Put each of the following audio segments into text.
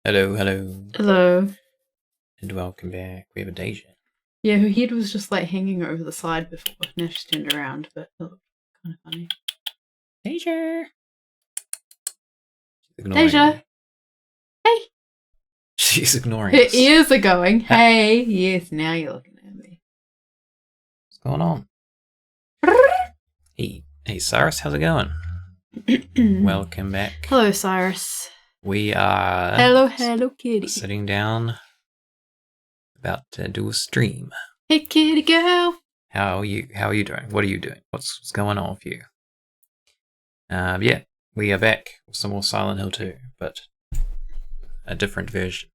Hello, hello, Hello. and welcome back. We have a Deja. Yeah, her head was just like hanging over the side before. Now she's turned around, but it looked kind of funny. Deja! She's ignoring Deja! me. Hey! She's ignoring Her us. ears are going, hey! Yes, now you're looking at me. What's going on? Hey, Cyrus, how's it going? Welcome back. Hello, Cyrus. We are Hello, kitty. sitting down, about to do a stream. Hey, kitty girl. How are you doing? What are you doing? What's going on with you? Yeah, we are back with some more Silent Hill 2, but a different version.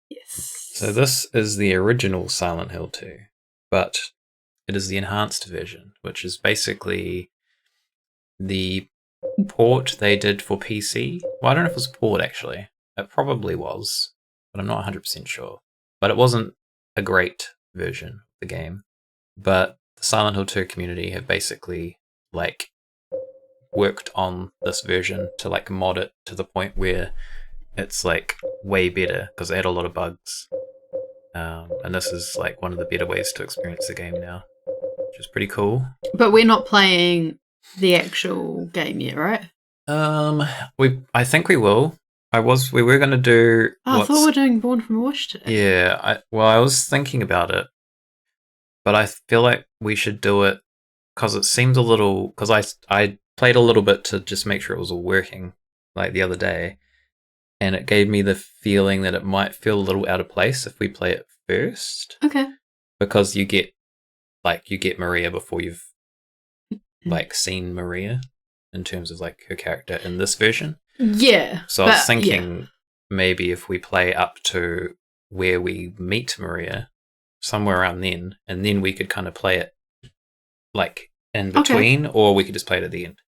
Yes. So this is the original Silent Hill 2, but it is the enhanced version, which is basically the port they did for PC. Well, I don't know if it was a port, actually. It probably was, but I'm not 100% sure. But it wasn't a great version of the game. But the Silent Hill 2 community have basically, worked on this version to, mod it to the point where it's, way better, because they had a lot of bugs. And this is, one of the better ways to experience the game now, which is pretty cool. But we're not playing the actual game yet, right? I think we will. We were going to do. Oh, I thought we were doing Born from a Wish today. Yeah, I was thinking about it, but I feel like we should do it because it seems a little. Because I played a little bit to just make sure it was all working, the other day, and it gave me the feeling that it might feel a little out of place if we play it first. Okay. Because you get Maria before you've seen Maria in terms of her character in this version. Yeah. So I was thinking maybe if we play up to where we meet Maria, somewhere around then, and then we could kind of play it in between, or we could just play it at the end.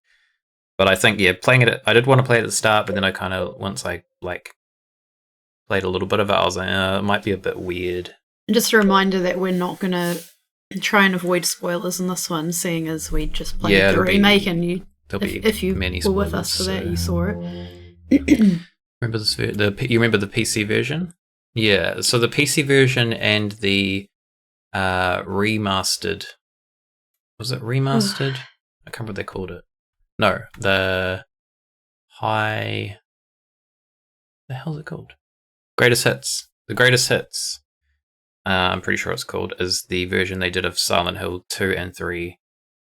But I think playing it. I did want to play it at the start, but then I kind of once I played a little bit of it, I was like, it might be a bit weird. Just a reminder that we're not gonna try and avoid spoilers in this one, seeing as we just played the remake, and if you were with us for that, you saw it. Remember this? You remember the PC version? Yeah. So the PC version and the remastered. Was it remastered? I can't remember what they called it. No, the high. The hell's it called? Greatest Hits. The Greatest Hits. I'm pretty sure it's called, is the version they did of Silent Hill 2 and 3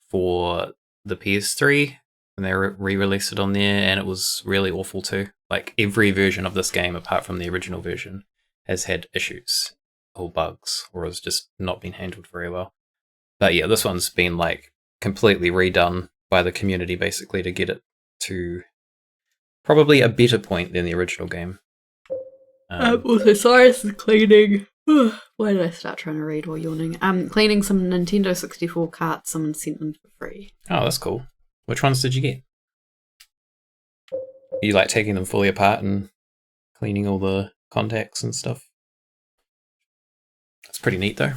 for the PS3, and they re-released it on there, and it was really awful too. Every version of this game, apart from the original version, has had issues or bugs, or has just not been handled very well. But yeah, this one's been completely redone by the community, basically, to get it to probably a better point than the original game. Also, Cyrus is cleaning. Why did I start trying to read while yawning? Cleaning some Nintendo 64 carts. Someone sent them for free. Oh, that's cool. Which ones did you get? Are you taking them fully apart and cleaning all the contacts and stuff? That's pretty neat, though.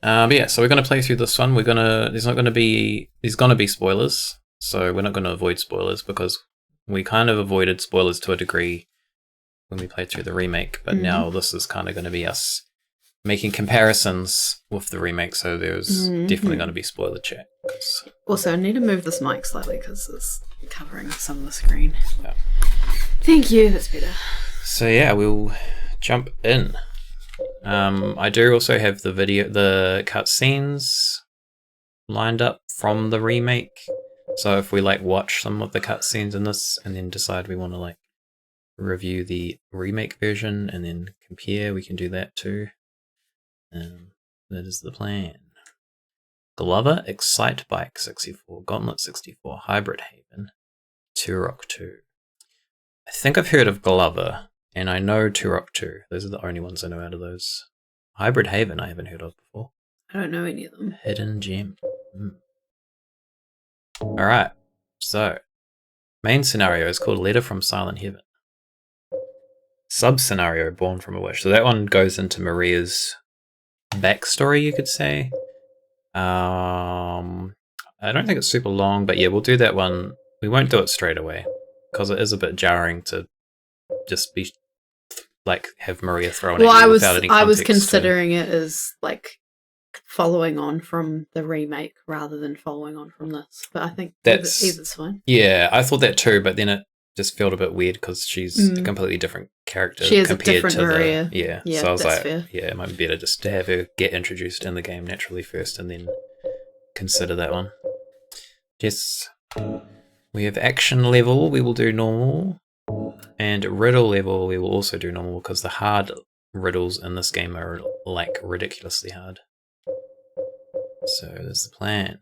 But yeah, so we're going to play through this one. There's going to be spoilers, so we're not going to avoid spoilers because we kind of avoided spoilers to a degree when we played through the remake, but now this is kind of going to be us making comparisons with the remake, so there's definitely going to be spoiler chat. Also, I need to move this mic slightly because it's covering some of the screen. Yeah. Thank you, that's better. So yeah, we'll jump in. I do also have the cutscenes lined up from the remake, so if we watch some of the cutscenes in this and then decide we want to review the remake version and then compare, we can do that too. That is the plan. Glover, Excite Bike 64, Gauntlet 64, Hybrid Haven, Turok 2. I think I've heard of Glover, and I know Turok 2. Those are the only ones I know out of those. Hybrid Haven I haven't heard of before. I don't know any of them. Hidden Gem. Alright, so main scenario is called Letter from Silent Heaven. Sub-scenario, Born from a Wish. So that one goes into Maria's backstory, you could say. I don't think it's super long, but yeah, we'll do that one. We won't do it straight away, because it is a bit jarring to just be like have Maria thrown at you without any context. I was considering it as like following on from the remake rather than following on from this, but I think either's fine. Yeah, I thought that too, but then it just felt a bit weird because she's a completely different character. She is a different Maria. Yeah, so I was like, yeah, it might be better just to have her get introduced in the game naturally first and then consider that one. Yes, we have action level, we will do normal, and riddle level, we will also do normal because the hard riddles in this game are like ridiculously hard. So there's the plan.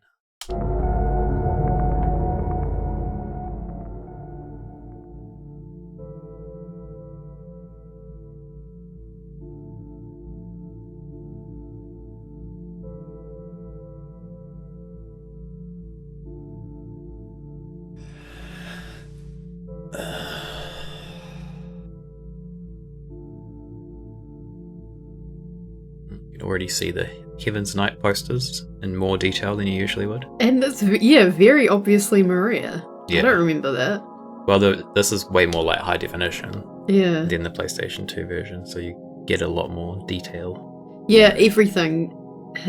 You can already see the Heaven's Knight posters in more detail than you usually would. And that's, very obviously Maria. Yeah. I don't remember that. Well, this is way more like high definition than the PlayStation 2 version, so you get a lot more detail. Yeah, everything.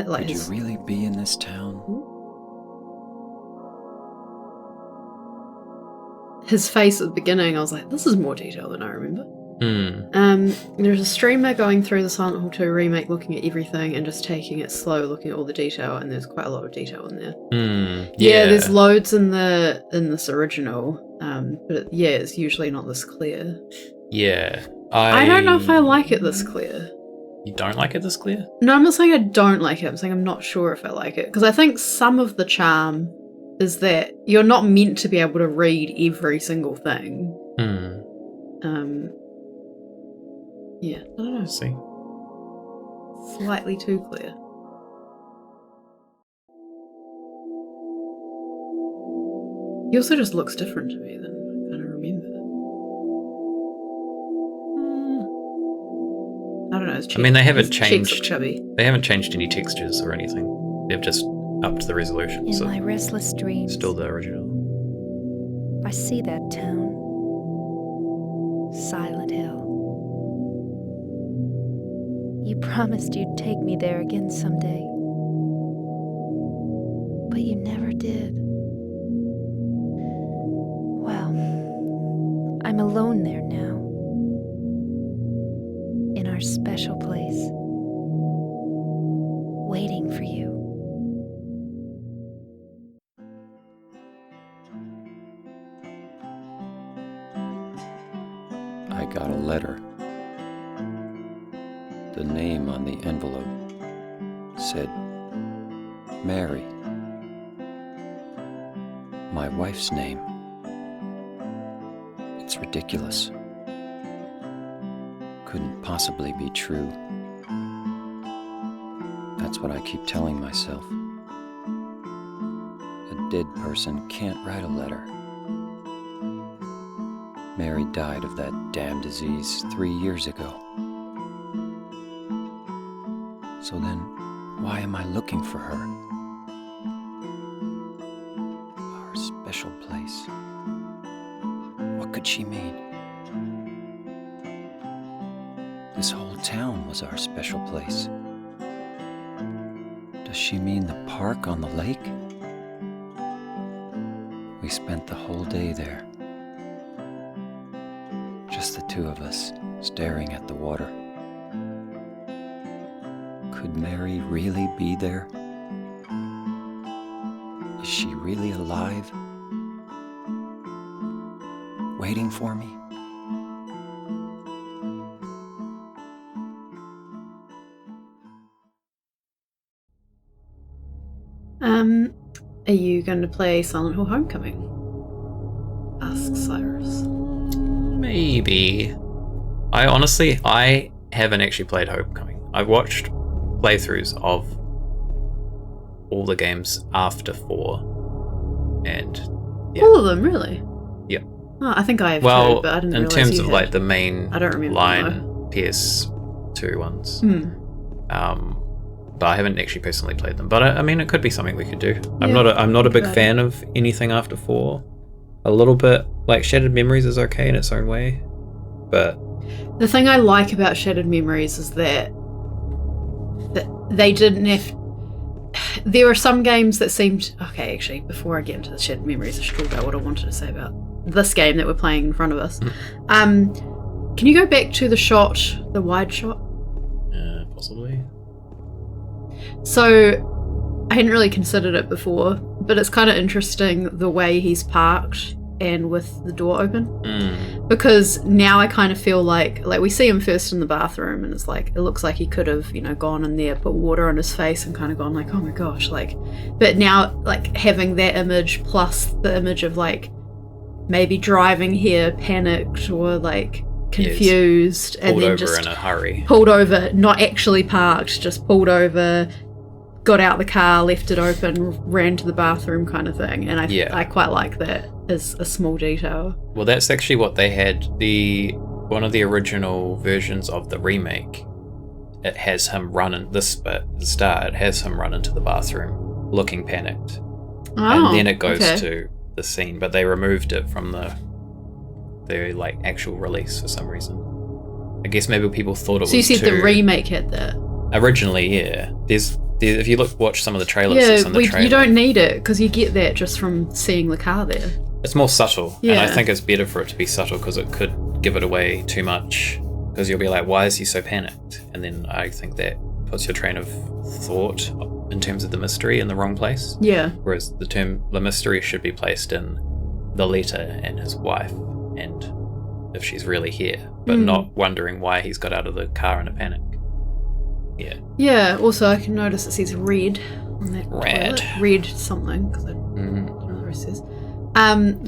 Like Could you really be in this town? His face at the beginning, I was like, this is more detail than I remember. There's a streamer going through the Silent Hill 2 remake, looking at everything and just taking it slow, looking at all the detail, and there's quite a lot of detail in there. Yeah, there's loads in this original, but it's usually not this clear. Yeah, I don't know if I like it this clear. You don't like it this clear? No, I'm not saying I don't like it. I'm saying I'm not sure if I like it, because I think some of the charm is that you're not meant to be able to read every single thing. Yeah, I don't know. See. Slightly too clear. He also just looks different to me than I kind of remember. I don't know. His cheeks, they haven't changed. Cheeks look chubby. They haven't changed any textures or anything. They've just upped the resolution. In my restless dreams, still the original. I see that town, Silent Hill. You promised you'd take me there again someday, but you never did. Well, I'm alone there now, in our special place, waiting for you. I got a letter. The name on the envelope said Mary. My wife's name. It's ridiculous. Couldn't possibly be true. That's what I keep telling myself. A dead person can't write a letter. Mary died of that damn disease 3 years ago. So then, why am I looking for her? Our special place. What could she mean? This whole town was our special place. Does she mean the park on the lake? We spent the whole day there. Just the two of us, staring at the water. Could Mary really be there? Is she really alive? Waiting for me? Are you going to play Silent Hill Homecoming? Asks Cyrus. Maybe. I haven't actually played Homecoming. I've watched playthroughs of all the games after 4, and all of them, really? Yeah. Oh, I think I have too, but I didn't realize in terms you of had. like the main I don't remember line PS2 ones. But I haven't actually personally played them. But I mean, it could be something we could do. I'm not a big fan of anything after 4. A little bit like Shattered Memories is okay in its own way. But the thing I like about Shattered Memories is that they didn't have. There are some games that seemed okay. Actually, before I get into the Shattered Memories, I should talk about what I wanted to say about this game that we're playing in front of us. Can you go back to the wide shot? Possibly. So, I hadn't really considered it before, but it's kind of interesting the way he's parked and with the door open. Because now I kind of feel like we see him first in the bathroom and it's like, it looks like he could have, gone in there, put water on his face and kind of gone like, oh my gosh, but now having that image plus the image of maybe driving here panicked or confused and pulled then over just in a hurry. Pulled over, not actually parked, just pulled over, got out the car, left it open, ran to the bathroom kind of thing. And I quite like that as a small detail. Well, that's actually what they had. One of the original versions of the remake, it has him run in this bit at the start, it has him run into the bathroom looking panicked. And then it goes to the scene, but they removed it from the actual release for some reason. I guess maybe people thought it was. So you said the remake had that? Originally, yeah. There's if you watch some of the trailers, you don't need it because you get that just from seeing the car there. It's more subtle, and I think it's better for it to be subtle because it could give it away too much. Because you'll be like, why is he so panicked? And then I think that puts your train of thought in terms of the mystery in the wrong place. Yeah. Whereas the mystery should be placed in the letter and his wife, and if she's really here, but not wondering why he's got out of the car in a panic. Yeah. Yeah. Also, I can notice it says red on that Red. toilet. Red something because I don't know what the rest says.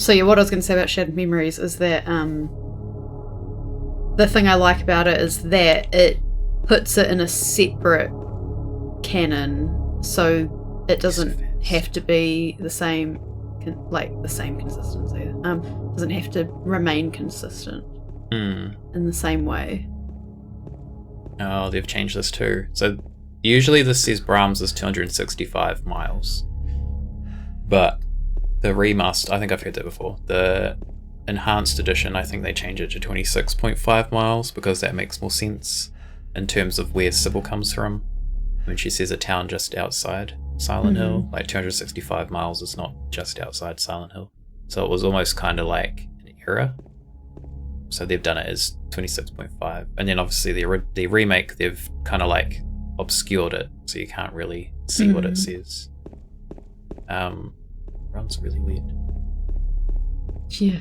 So yeah, what I was going to say about Shattered Memories is that the thing I like about it is that it puts it in a separate canon, so it doesn't have to be the same, the same consistency. Doesn't have to remain consistent in the same way. Oh, they've changed this too. So usually this says Brahms is 265 miles, but the remaster, I think I've heard that before. The enhanced edition, I think they change it to 26.5 miles because that makes more sense in terms of where Sybil comes from. When she says a town just outside Silent Hill, 265 miles is not just outside Silent Hill. So it was almost kind of like an error. So they've done it as 26.5. And then obviously the remake, they've kind of obscured it so you can't really see what it says. Runs really weird. Yeah.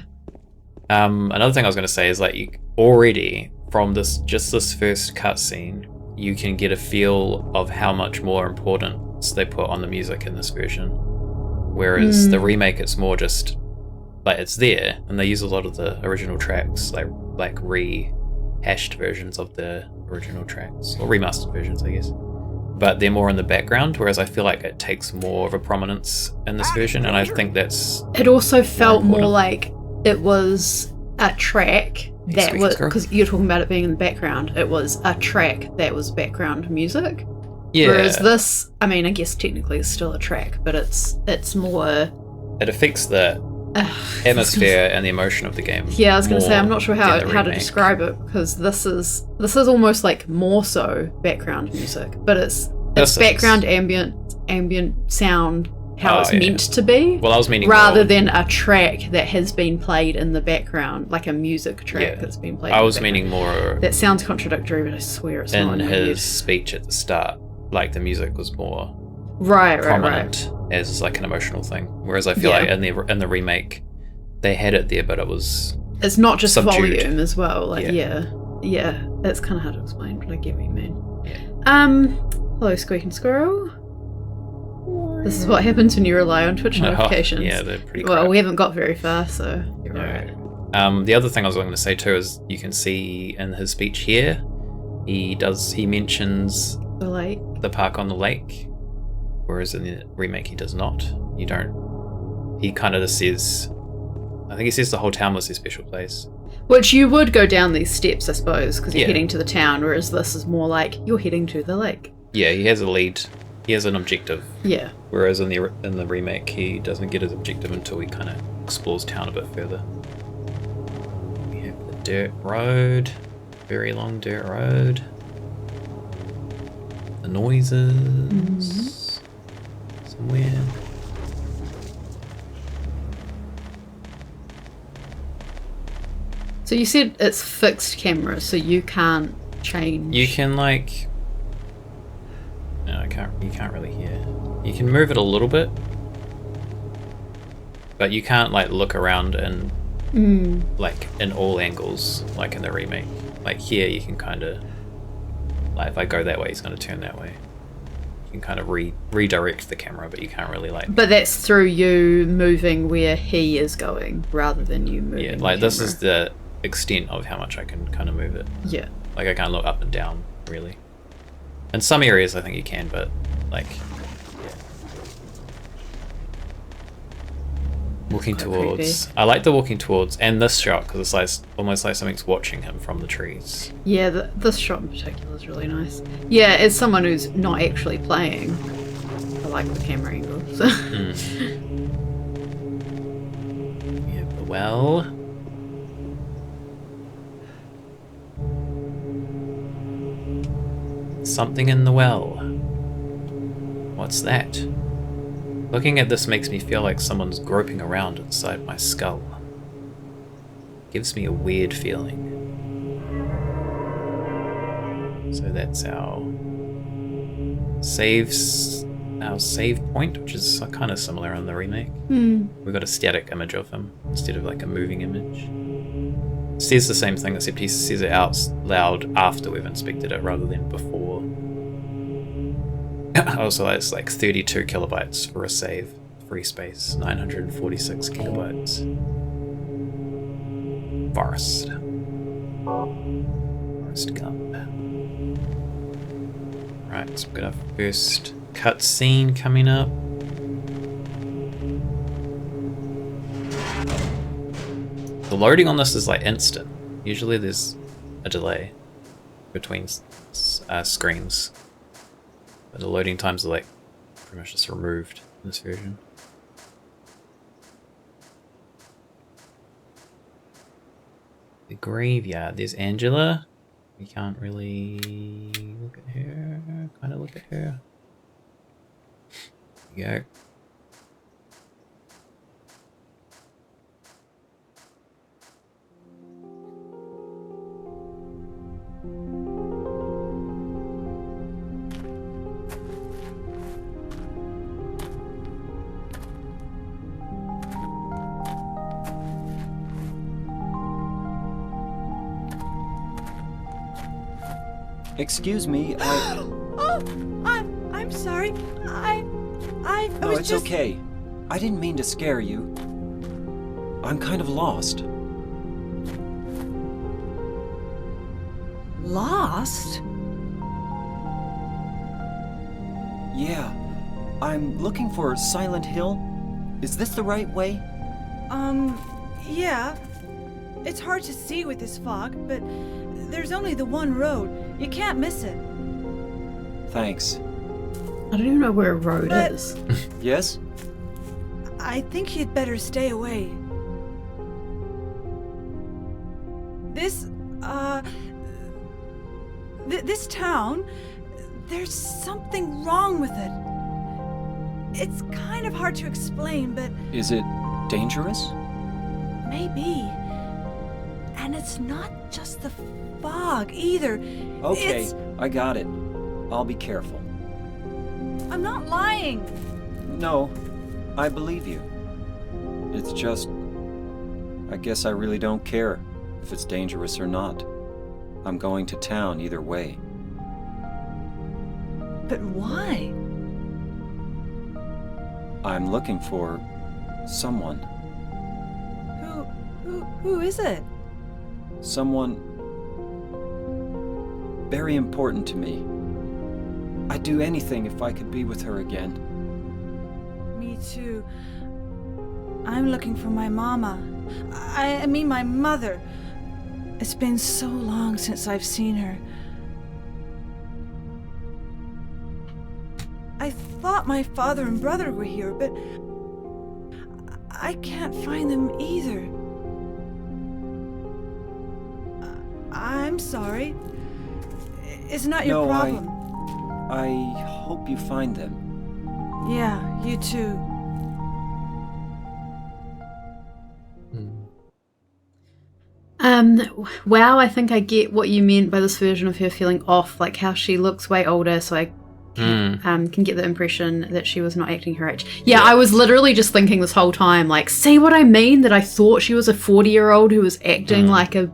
Another thing I was going to say is you already from this first cutscene, you can get a feel of how much more importance they put on the music in this version. Whereas the remake, it's more just it's there, and they use a lot of the original tracks, like rehashed versions of the original tracks, or remastered versions, I guess. But they're more in the background, whereas I feel like it takes more of a prominence in this version, and I think that's. It also felt more like it was a track that was, because you're talking about it being in the background, it was a track that was background music. Yeah. Whereas this, I mean, I guess technically it's still a track, but it's more. It affects the atmosphere and the emotion of the game. Yeah, I was going to say, I'm not sure how to describe it, because this is almost more so background music, but it's background ambient sound, how it's meant to be. Well, I was meaning rather than a track that has been played in the background, like a music track that's been played. I was meaning more. That sounds contradictory, but I swear it's not. In his speech at the start, the music was more prominent as an emotional thing, whereas I feel like in the remake they had it there, but it's not just subdued. Volume as well. That's kind of hard to explain, but I get what you mean. Hello, Squeaking Squirrel. This is what happens when you rely on Twitch notifications. Yeah, they're pretty well, crap. We haven't got very far, so you're right. The other thing I was going to say too is you can see in his speech here, he mentions the park on the lake, whereas in the remake he does not. He kind of just says, I think he says the whole town was his special place. Which you would go down these steps, I suppose, because you're heading to the town, whereas this is more like you're heading to the lake. Yeah, he has a lead. He has an objective. Yeah. Whereas in the remake, he doesn't get his objective until he kind of explores town a bit further. We have the dirt road. Very long dirt road. The noises. Somewhere. So you said it's fixed camera, so you can't change. You can like... No, you can't really hear. You can move it a little bit. But you can't like look around and like in all angles, like in the remake. Like here you can kind of, like if I go that way, it's going to turn that way. You can kind of redirect the camera, but you can't really like... But that's through you moving where he is going, rather than you moving. Yeah, like this is the extent of how much I can kind of move it. Yeah. Like I can't look up and down, really. In some areas I think you can, but like... Walking Quite towards. creepy. I like the walking towards and this shot because it's like almost like something's watching him from the trees. Yeah, this shot in particular is really nice. Yeah, as someone who's not actually playing, I like the camera angle. So. Yeah, the well. Something in the well. What's that? Looking at this makes me feel like someone's groping around inside my skull. Gives me a weird feeling. So that's our save point, which is kind of similar on the remake. We've got a static image of him instead of like a moving image. It says the same thing, except he says it out loud after we've inspected it rather than before. Also, it's like 32 kilobytes for a save. Free space, 946 gigabytes. Forest Gump. Right, so we've got our first cutscene coming up. The loading on this is like instant. Usually there's a delay between screens. But the loading times are like pretty much just removed in this version. The graveyard. There's Angela. We can't really look at her. Kind of look at her. There you go. Excuse me, I'm sorry. I No, was it's just... okay. I didn't mean to scare you. I'm kind of lost. Lost? Yeah. I'm looking for Silent Hill. Is this the right way? Yeah. It's hard to see with this fog, but there's only the one road. You can't miss it. Thanks. I don't even know where a road But- is. Yes? I think you'd better stay away. This town, there's something wrong with it. It's kind of hard to explain, but Is it dangerous? maybe. And it's not just the fog either. Okay, It's... I got it. I'll be careful. I'm not lying. No, I believe you. It's just... I guess I really don't care if it's dangerous or not. I'm going to town either way. But why? I'm looking for... someone. Who is it? Someone... very important to me. I'd do anything if I could be with her again. Me too. I'm looking for my mama. I mean my mother. It's been so long since I've seen her. I thought my father and brother were here, but I can't find them either. I'm sorry. It's not your No, problem. I hope you find them. Yeah, you too. Wow, I think I get what you meant by this version of her feeling off, like how she looks way older, so I can get the impression that she was not acting her age. Yeah, I was literally just thinking this whole time, like, see what I mean? That I thought she was a 40-year-old who was acting like a,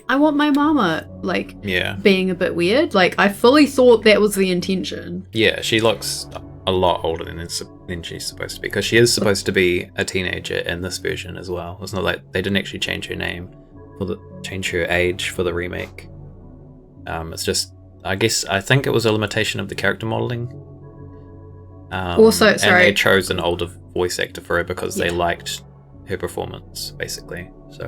I want my mama, like, being a bit weird. Like, I fully thought that was the intention. Yeah, she looks a lot older than she's supposed to be, because she is supposed to be a teenager in this version as well. It's not like they didn't actually change her name, change her age for the remake. It's just, I think it was a limitation of the character modeling. Also, sorry, and they chose an older voice actor for her because they liked her performance, basically. So,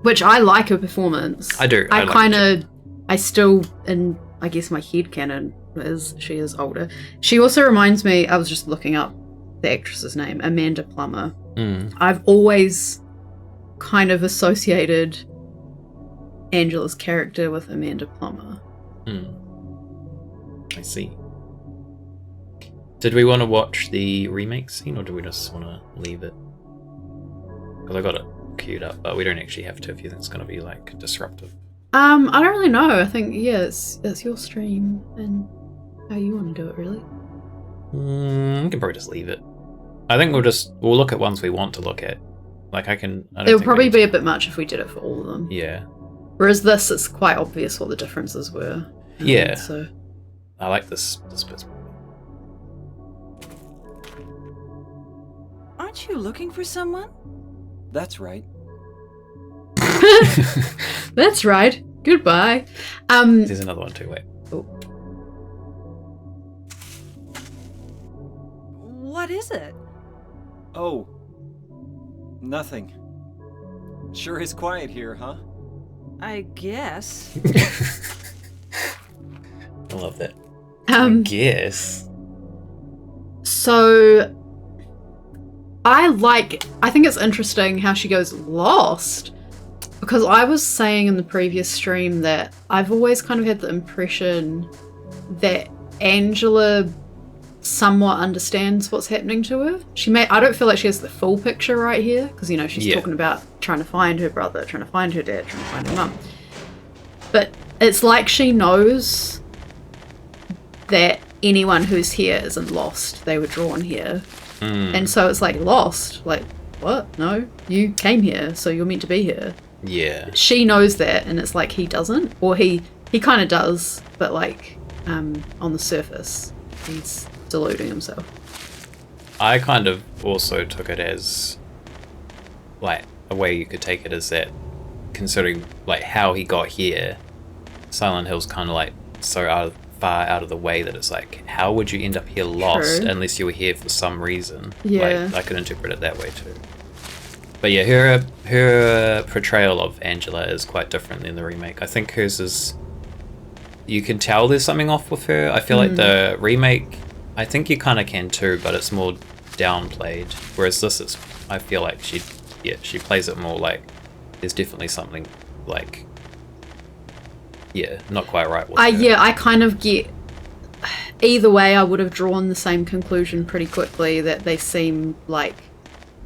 which I like her performance. I do. I still, in I guess my headcanon is she is older. She also reminds me. I was just looking up the actress's name, Amanda Plummer. I've always kind of associated Angela's character with Amanda Plummer. I see. Did we want to watch the remake scene, or do we just want to leave it? Because I got it queued up, but we don't actually have to if you think it's going to be like disruptive. I don't really know. I think it's your stream and how you want to do it, really. We can probably just leave it. I think we'll look at ones we want to look at. Like it would probably be a bit much if we did it for all of them. Yeah. Whereas this, it's quite obvious what the differences were. Yeah. So I like this bit. Aren't you looking for someone? That's right. That's right. Goodbye. There's another one too. Wait. Oh. What is it? Oh. Nothing. Sure is quiet here, huh? I guess. I love that. I guess. So I think it's interesting how she goes lost, because I was saying in the previous stream that I've always kind of had the impression that Angela somewhat understands what's happening to her. I don't feel like she has the full picture right here, because she's talking about trying to find her brother, trying to find her dad, trying to find her mum. But it's like she knows that anyone who's here isn't lost. They were drawn here. And so it's like, lost? Like, what? No, you came here, so you're meant to be here. Yeah. She knows that, and it's like he doesn't. Or he kind of does, but like on the surface, he's deluding himself. I kind of also took it as, like, a way you could take it is that, considering like how he got here, Silent Hill's kind of like so far out of the way that it's like, how would you end up here lost unless you were here for some reason? Yeah. Like, I could interpret it that way too. But yeah, her portrayal of Angela is quite different than the remake. I think hers is, you can tell there's something off with her. I feel like the remake, I think you kind of can too, but it's more downplayed. Whereas this is, I feel like she plays it more like there's definitely something like, not quite right with her. I kind of get, either way I would have drawn the same conclusion pretty quickly, that they seem like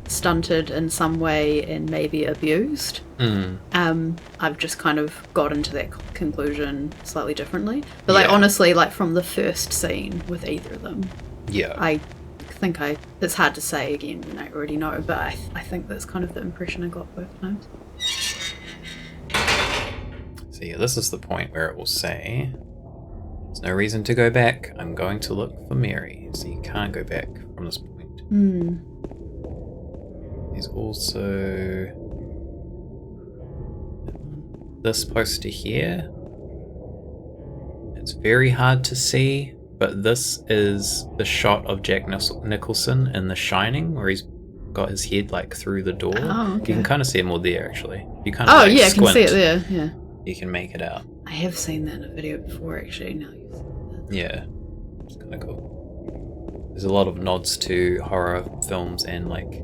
stunted in some way and maybe abused. I've just kind of got into that conclusion slightly differently. But like honestly, like from the first scene with either of them, I think it's hard to say again when I already know, but I think that's kind of the impression I got both times. So yeah, this is the point where it will say, there's no reason to go back. I'm going to look for Mary. So you can't go back from this point. There's also this poster here. It's very hard to see, but this is the shot of Jack Nicholson in The Shining, where he's got his head like through the door. Oh, okay. You can kind of see it more there, actually. You kind of I can see it there. Yeah, you can make it out. I have seen that in a video before, actually. Now you said that. Yeah, it's kind of cool. There's a lot of nods to horror films and like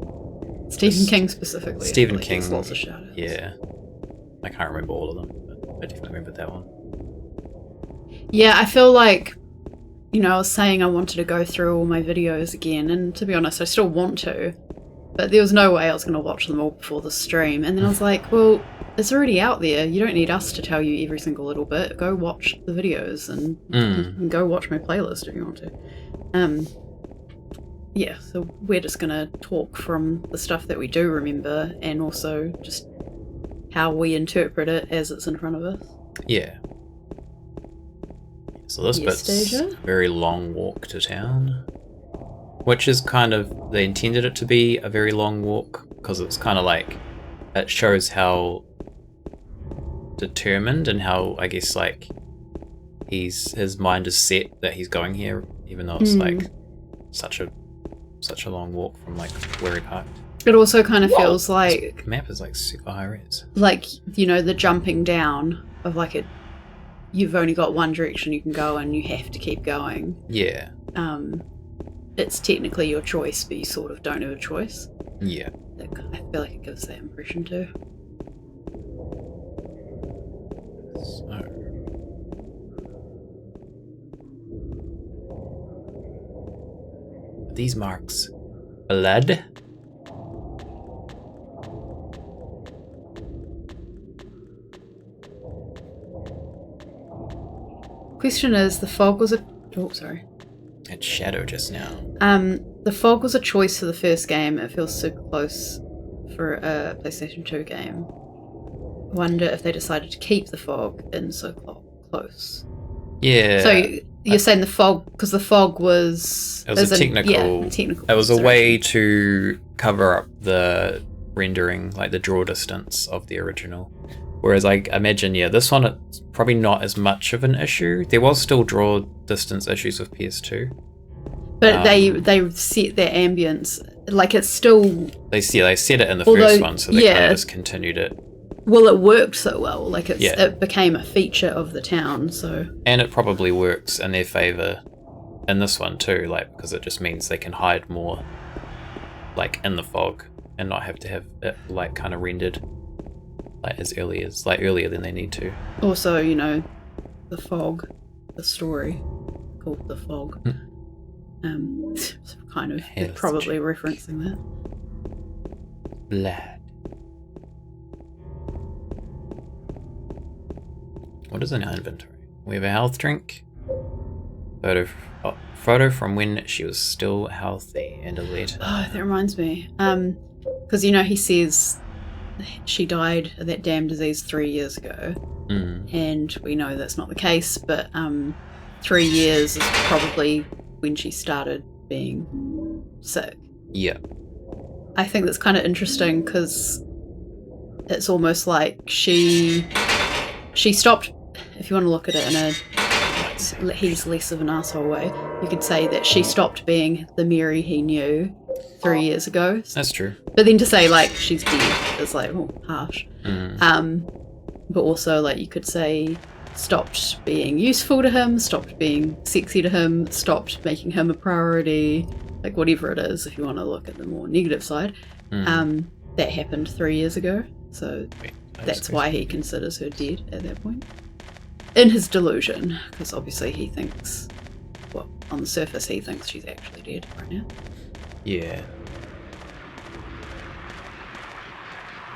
Stephen King specifically. Stephen like, King. Lots of shout-outs. Yeah, I can't remember all of them. But I definitely remember that one. Yeah, I feel like, I was saying I wanted to go through all my videos again, and to be honest, I still want to, but there was no way I was going to watch them all before the stream. And then I was like, well, it's already out there. You don't need us to tell you every single little bit. Go watch the videos, and you can go watch my playlist if you want to. Yeah, so we're just going to talk from the stuff that we do remember, and also just how we interpret it as it's in front of us. Yeah. So this Yes, bit's Deja? a very long walk to town. Which is kind of, they intended it to be a very long walk, because it's kind of like, it shows how determined and how, I guess, like, his mind is set that he's going here, even though it's like such a long walk from like where he parked. It also kind of feels like The map is like super high res. like, the jumping down of like you've only got one direction you can go and you have to keep going. Yeah. It's technically your choice, but you sort of don't have a choice. Yeah. I feel like it gives that impression too. So. Are these marks blood? Question is, the fog was sorry. It's shadow just now. The fog was a choice for the first game. It feels super close for a PlayStation 2 game. Wonder if they decided to keep the fog in so close. Yeah. So you're saying the fog, because the fog was... It was a technical... Yeah, technical. It was a sorry. way to cover up the rendering, like the draw distance of the original. Whereas I imagine, this one, it's probably not as much of an issue. There was still draw distance issues with PS2. But they set their ambience, like it's still... They set it in the first one, so they kind of just continued it. Well, it worked so well, like it became a feature of the town, so... And it probably works in their favour in this one too, like, because it just means they can hide more, like, in the fog, and not have to have it, like, kind of rendered, like, earlier than they need to. Also, the fog, the story, called The Fog. So kind of probably referencing that. Blood. What is in our inventory? We have a health drink. Photo from when she was still healthy, and a letter. Oh, that reminds me. Because he says she died of that damn disease 3 years ago, and we know that's not the case. But 3 years is probably when she started being sick. Yeah. I think that's kind of interesting because it's almost like she stopped. If you want to look at it in a he's less of an asshole way, you could say that she stopped being the Mary he knew 3 years ago. That's true. But then to say like she's dead is like harsh. But also like you could say stopped being useful to him, stopped being sexy to him, stopped making him a priority, like whatever it is if you want to look at the more negative side. That happened 3 years ago, so that's why he considers her dead at that point. In his delusion, because obviously he thinks, well, on the surface he thinks she's actually dead right now. Yeah.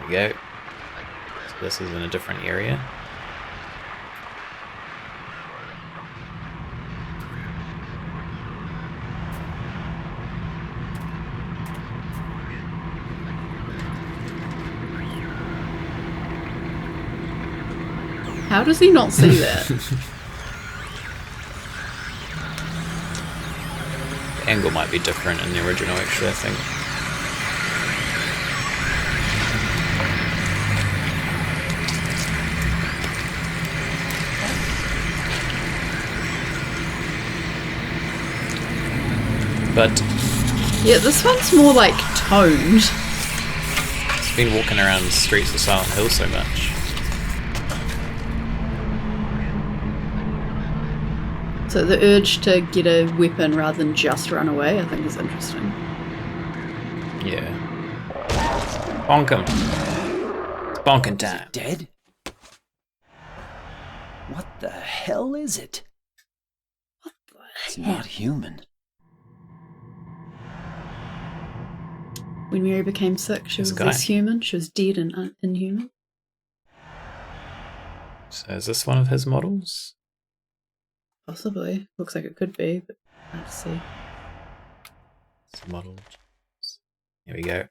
There we go. So this is in a different area. How does he not see that? The angle might be different in the original, actually, I think. But yeah, this one's more like toned. It's been walking around the streets of Silent Hill so much. So the urge to get a weapon rather than just run away, I think is interesting. Yeah. Bonk him. It's bonking time. Dead? What the hell is it? It's not human. When Mary became sick, she There's a was guy. less human. She was dead and inhuman. So is this one of his models? Possibly. Looks like it could be, but let's see. It's a model. Here we go.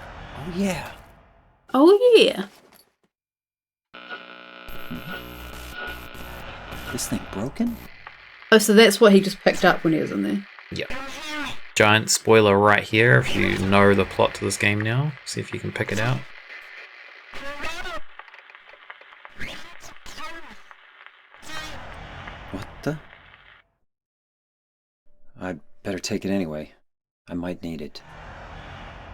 Oh, yeah. Oh, yeah. This thing broken? Oh, so that's what he just picked up when he was in there. Yep. Giant spoiler right here if you know the plot to this game now. See if you can pick it out. What the? I'd better take it anyway. I might need it.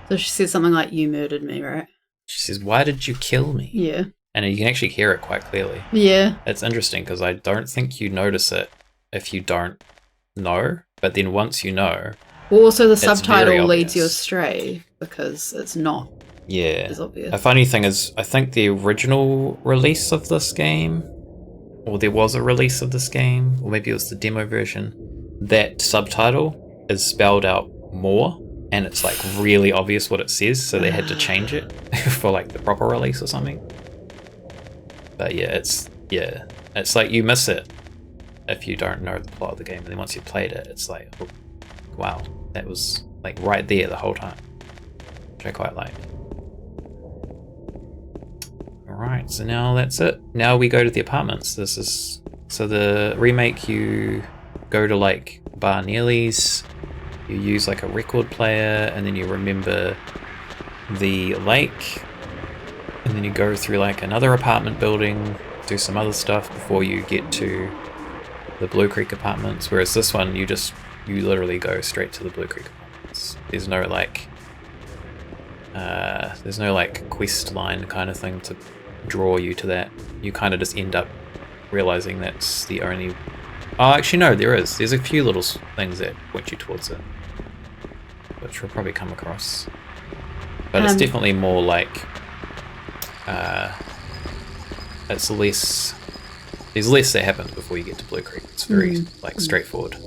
So she said something like, "You murdered me," right? She says, "Why did you kill me?" Yeah. And you can actually hear it quite clearly. Yeah. It's interesting because I don't think you notice it if you don't know. But then once you know, Well, also the It's very subtitle leads you obvious. astray because it's not yeah. as obvious. A funny thing is, I think the original release of this game, or there was a release of this game, or maybe it was the demo version, that subtitle is spelled out more, and it's like really obvious what it says, so they had to change it for like the proper release or something. But yeah, it's like you miss it if you don't know the plot of the game, and then once you played it, it's like, oh, wow, that was like right there the whole time, which I quite like. Alright, so now that's it. Now we go to the apartments. This is, so the remake, you go to like Bar Neely's, you use like a record player, and then you remember the lake, and then you go through like another apartment building, do some other stuff before you get to the Blue Creek apartments, whereas this one you literally go straight to the Blue Creek apartments. There's no like quest line kind of thing to draw you to that. You kind of just end up realizing that's the only... Oh, actually no, there's a few little things that point you towards it, which we'll probably come across, but it's definitely more like it's less, there's less that happens before you get to Blue Creek. It's very like straightforward.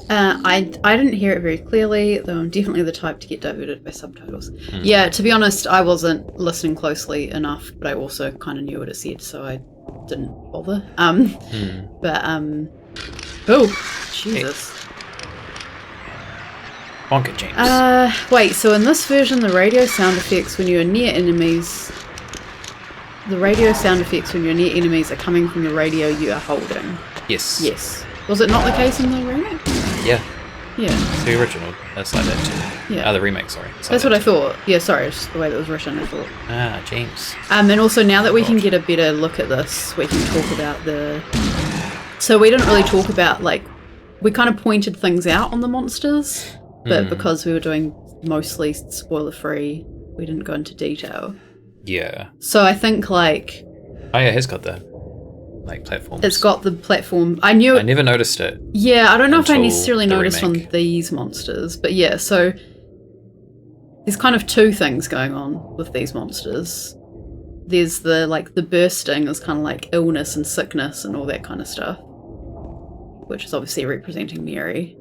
I didn't hear it very clearly, though I'm definitely the type to get diverted by subtitles. Yeah, to be honest, I wasn't listening closely enough, but I also kind of knew what it said, so I didn't bother. Oh, Jesus. Bonk it, James. Wait, so in this version, the radio sound effects when you're near enemies... The radio sound effects when you're near enemies are coming from the radio you are holding. Yes. Yes. Was it not the case in the remake? Yeah. Yeah. It's the original. That's like that too. Yeah. The remake, sorry. It's like That's what that I thought. Yeah, sorry, it's just the way that was written, I thought. too. James. And also now that we can God. get a better look at this, we can talk about the... So we didn't really talk about, like... We kind of pointed things out on the monsters, but because we were doing mostly spoiler-free, we didn't go into detail. Yeah. So I think, like... Oh yeah, it's got the like platforms. It's got the platform. I knew I it. never noticed it. Yeah, I don't know if I until necessarily the noticed on remake. these monsters, but yeah, so there's kind of two things going on with these monsters. There's the like the bursting is kind of like illness and sickness and all that kind of stuff, which is obviously representing Mary.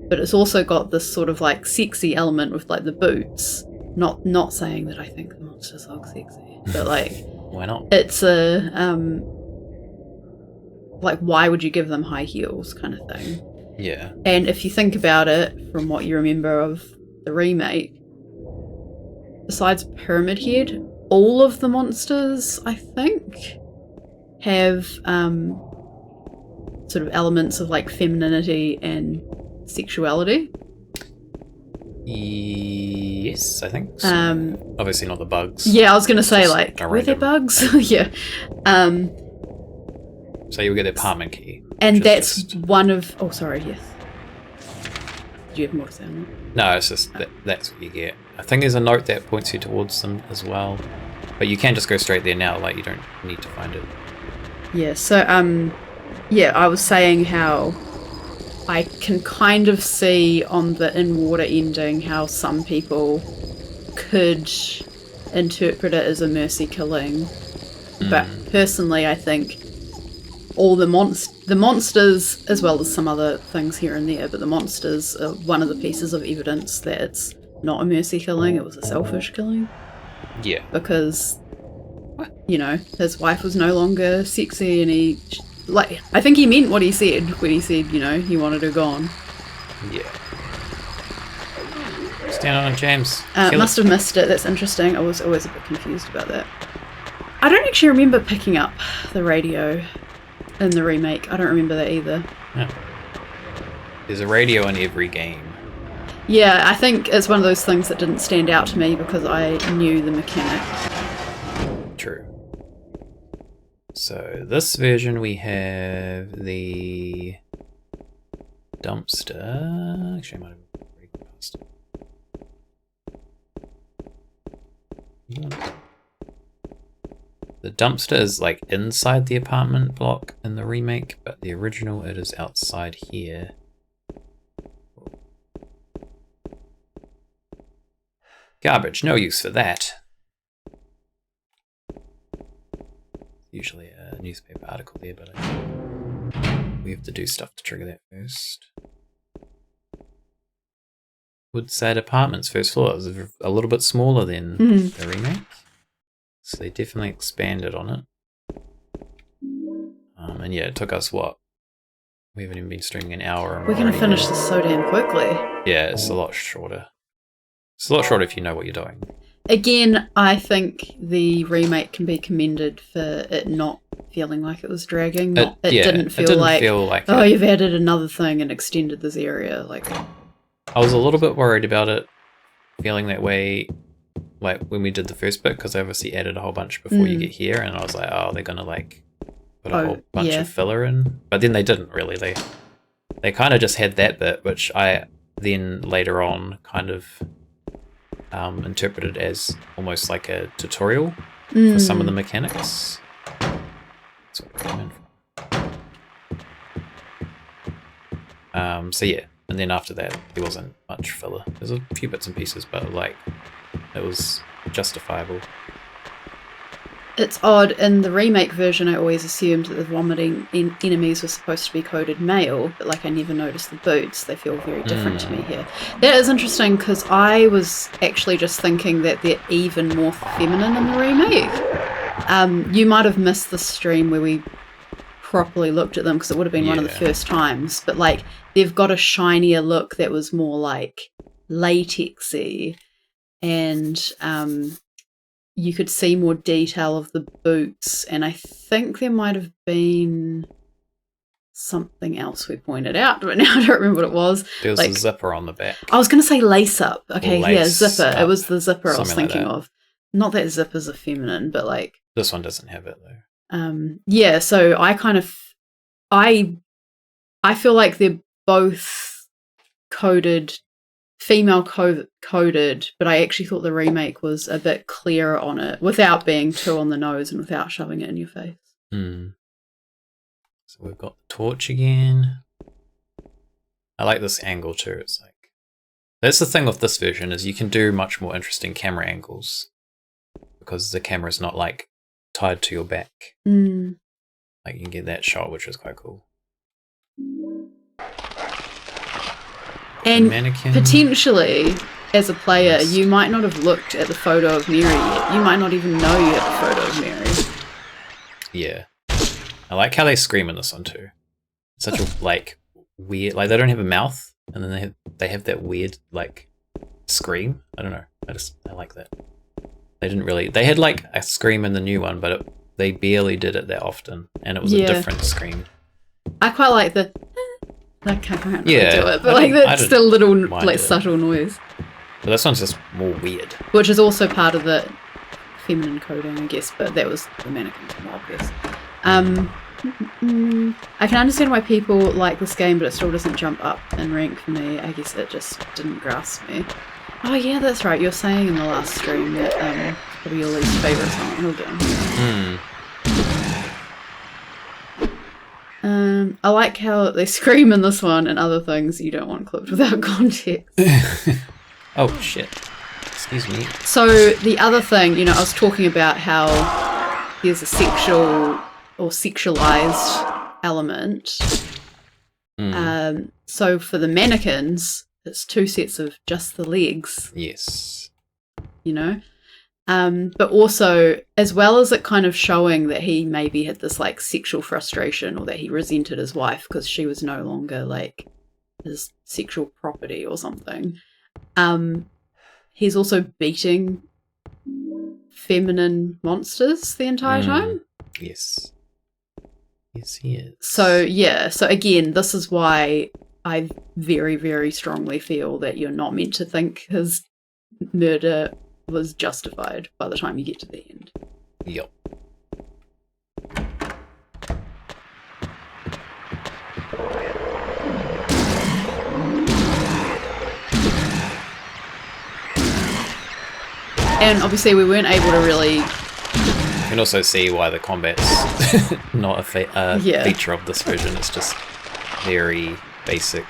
But it's also got this sort of like sexy element with like the boots. Not saying that I think the monsters look sexy, but like Why not? it's a like why would you give them high heels kind of thing. Yeah. And if you think about it from what you remember of the remake, besides Pyramid Head, all of the monsters I think have sort of elements of like femininity and sexuality. Yes, I think so. Obviously not the bugs. Yeah, I was gonna say Just like a were there random bugs? Yeah. So you'll get the apartment key. And which is that's just- one of... Oh, sorry, yes. Did you have more to say on that? No, it's just that's what you get. I think there's a note that points you towards them as well. But you can just go straight there now, like you don't need to find it. Yeah, so, yeah, I was saying how I can kind of see on the in-water ending how some people could interpret it as a mercy killing But personally, I think all the monsters, as well as some other things here and there, but the monsters are one of the pieces of evidence that it's not a mercy killing, it was a selfish killing. Yeah. Because, you know, his wife was no longer sexy, and he, like, I think he meant what he said when he said, you know, he wanted her gone. Yeah. Stand on it, James. Must have missed it. That's interesting. I was always a bit confused about that. I don't actually remember picking up the radio in the remake. I don't remember that either. Yeah. There's a radio in every game. Yeah, I think it's one of those things that didn't stand out to me because I knew the mechanic. True. So this version we have the dumpster. Actually, I might have already passed it. The dumpster is like inside the apartment block in the remake, but the original it is outside here. Garbage, no use for that. Usually a newspaper article there, but we have to do stuff to trigger that first. Woodside Apartments, first floor. It was a little bit smaller than the remake. So they definitely expanded on it. And yeah, it took us what? We haven't even been streaming an hour. And we're going to finish this so damn quickly. Yeah, it's a lot shorter. It's a lot shorter if you know what you're doing. Again, I think the remake can be commended for it not feeling like it was dragging. It didn't feel like you've added another thing and extended this area. Like, I was a little bit worried about it feeling that way, like when we did the first bit, because they obviously added a whole bunch before you get here, and I was like, oh, they're gonna like put a whole bunch of filler in, but then they didn't really. They kind of just had that bit, which I then later on kind of interpreted as almost like a tutorial for some of the mechanics. That's what it came in for. So yeah, and then after that there wasn't much filler. There's a few bits and pieces, but like it was justifiable. It's odd, in the remake version I always assumed that the vomiting enemies were supposed to be coded male, but like I never noticed the boots. They feel very different to me here. That is interesting because I was actually just thinking that they're even more feminine in the remake. You might have missed the stream where we properly looked at them because it would have been one of the first times, but like they've got a shinier look that was more like latexy, and you could see more detail of the boots, and I think there might have been something else we pointed out, but now I don't remember what it was. There was a zipper on the back. I was going to say lace up. Okay, zipper. Up. It was the zipper I was thinking of. Not that zippers are feminine, but like... This one doesn't have it, though. Yeah, so I kind of... I feel like they're both coded... female coded, but I actually thought the remake was a bit clearer on it without being too on the nose and without shoving it in your face. So we've got the torch again. I like this angle too. It's like, that's the thing with this version, is you can do much more interesting camera angles because the camera's not like tied to your back. Like you can get that shot, which is quite cool. And potentially, as a player, you might not have looked at the photo of Mary yet. You might not even know you had the photo of Mary. Yeah. I like how they scream in this one too. It's such a like weird, like they don't have a mouth, and then they have that weird like scream. I don't know. I like that. They had like a scream in the new one, but they barely did it that often, and it was a different scream. I quite like the... I can't really do it, but like that's still a little like subtle noise. But this one's just more weird. Which is also part of the feminine coding, I guess, but that was the mannequins more obvious. I can understand why people like this game, but it still doesn't jump up in rank for me. I guess it just didn't grasp me. Oh yeah, that's right. You're saying in the last stream that probably your least favourite song. Hold on. I like how they scream in this one and other things you don't want clipped without context. Oh shit. Excuse me. So the other thing, I was talking about how there's a sexual or sexualized element. So for the mannequins, it's 2 sets of just the legs. Yes. You know? But also, as well as it kind of showing that he maybe had this like sexual frustration or that he resented his wife because she was no longer like his sexual property or something, he's also beating feminine monsters the entire time. Yes. Yes, he is. So again, this is why I very, very strongly feel that you're not meant to think his murder was justified by the time you get to the end. Yep. And obviously we weren't able to really... You can also see why the combat's not a feature of this version. It's just very basic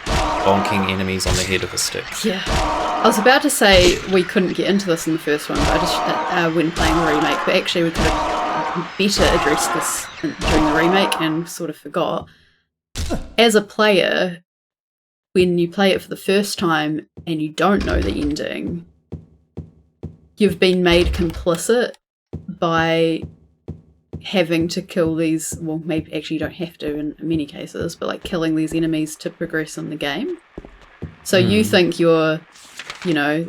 bonking enemies on the head of a stick. Yeah. I was about to say we couldn't get into this in the first one, but I just when playing the remake, but actually we could have better addressed this during the remake and sort of forgot. As a player, when you play it for the first time and you don't know the ending, you've been made complicit by having to kill these, well, maybe actually you don't have to in many cases, but like killing these enemies to progress in the game. So you think you're, you know,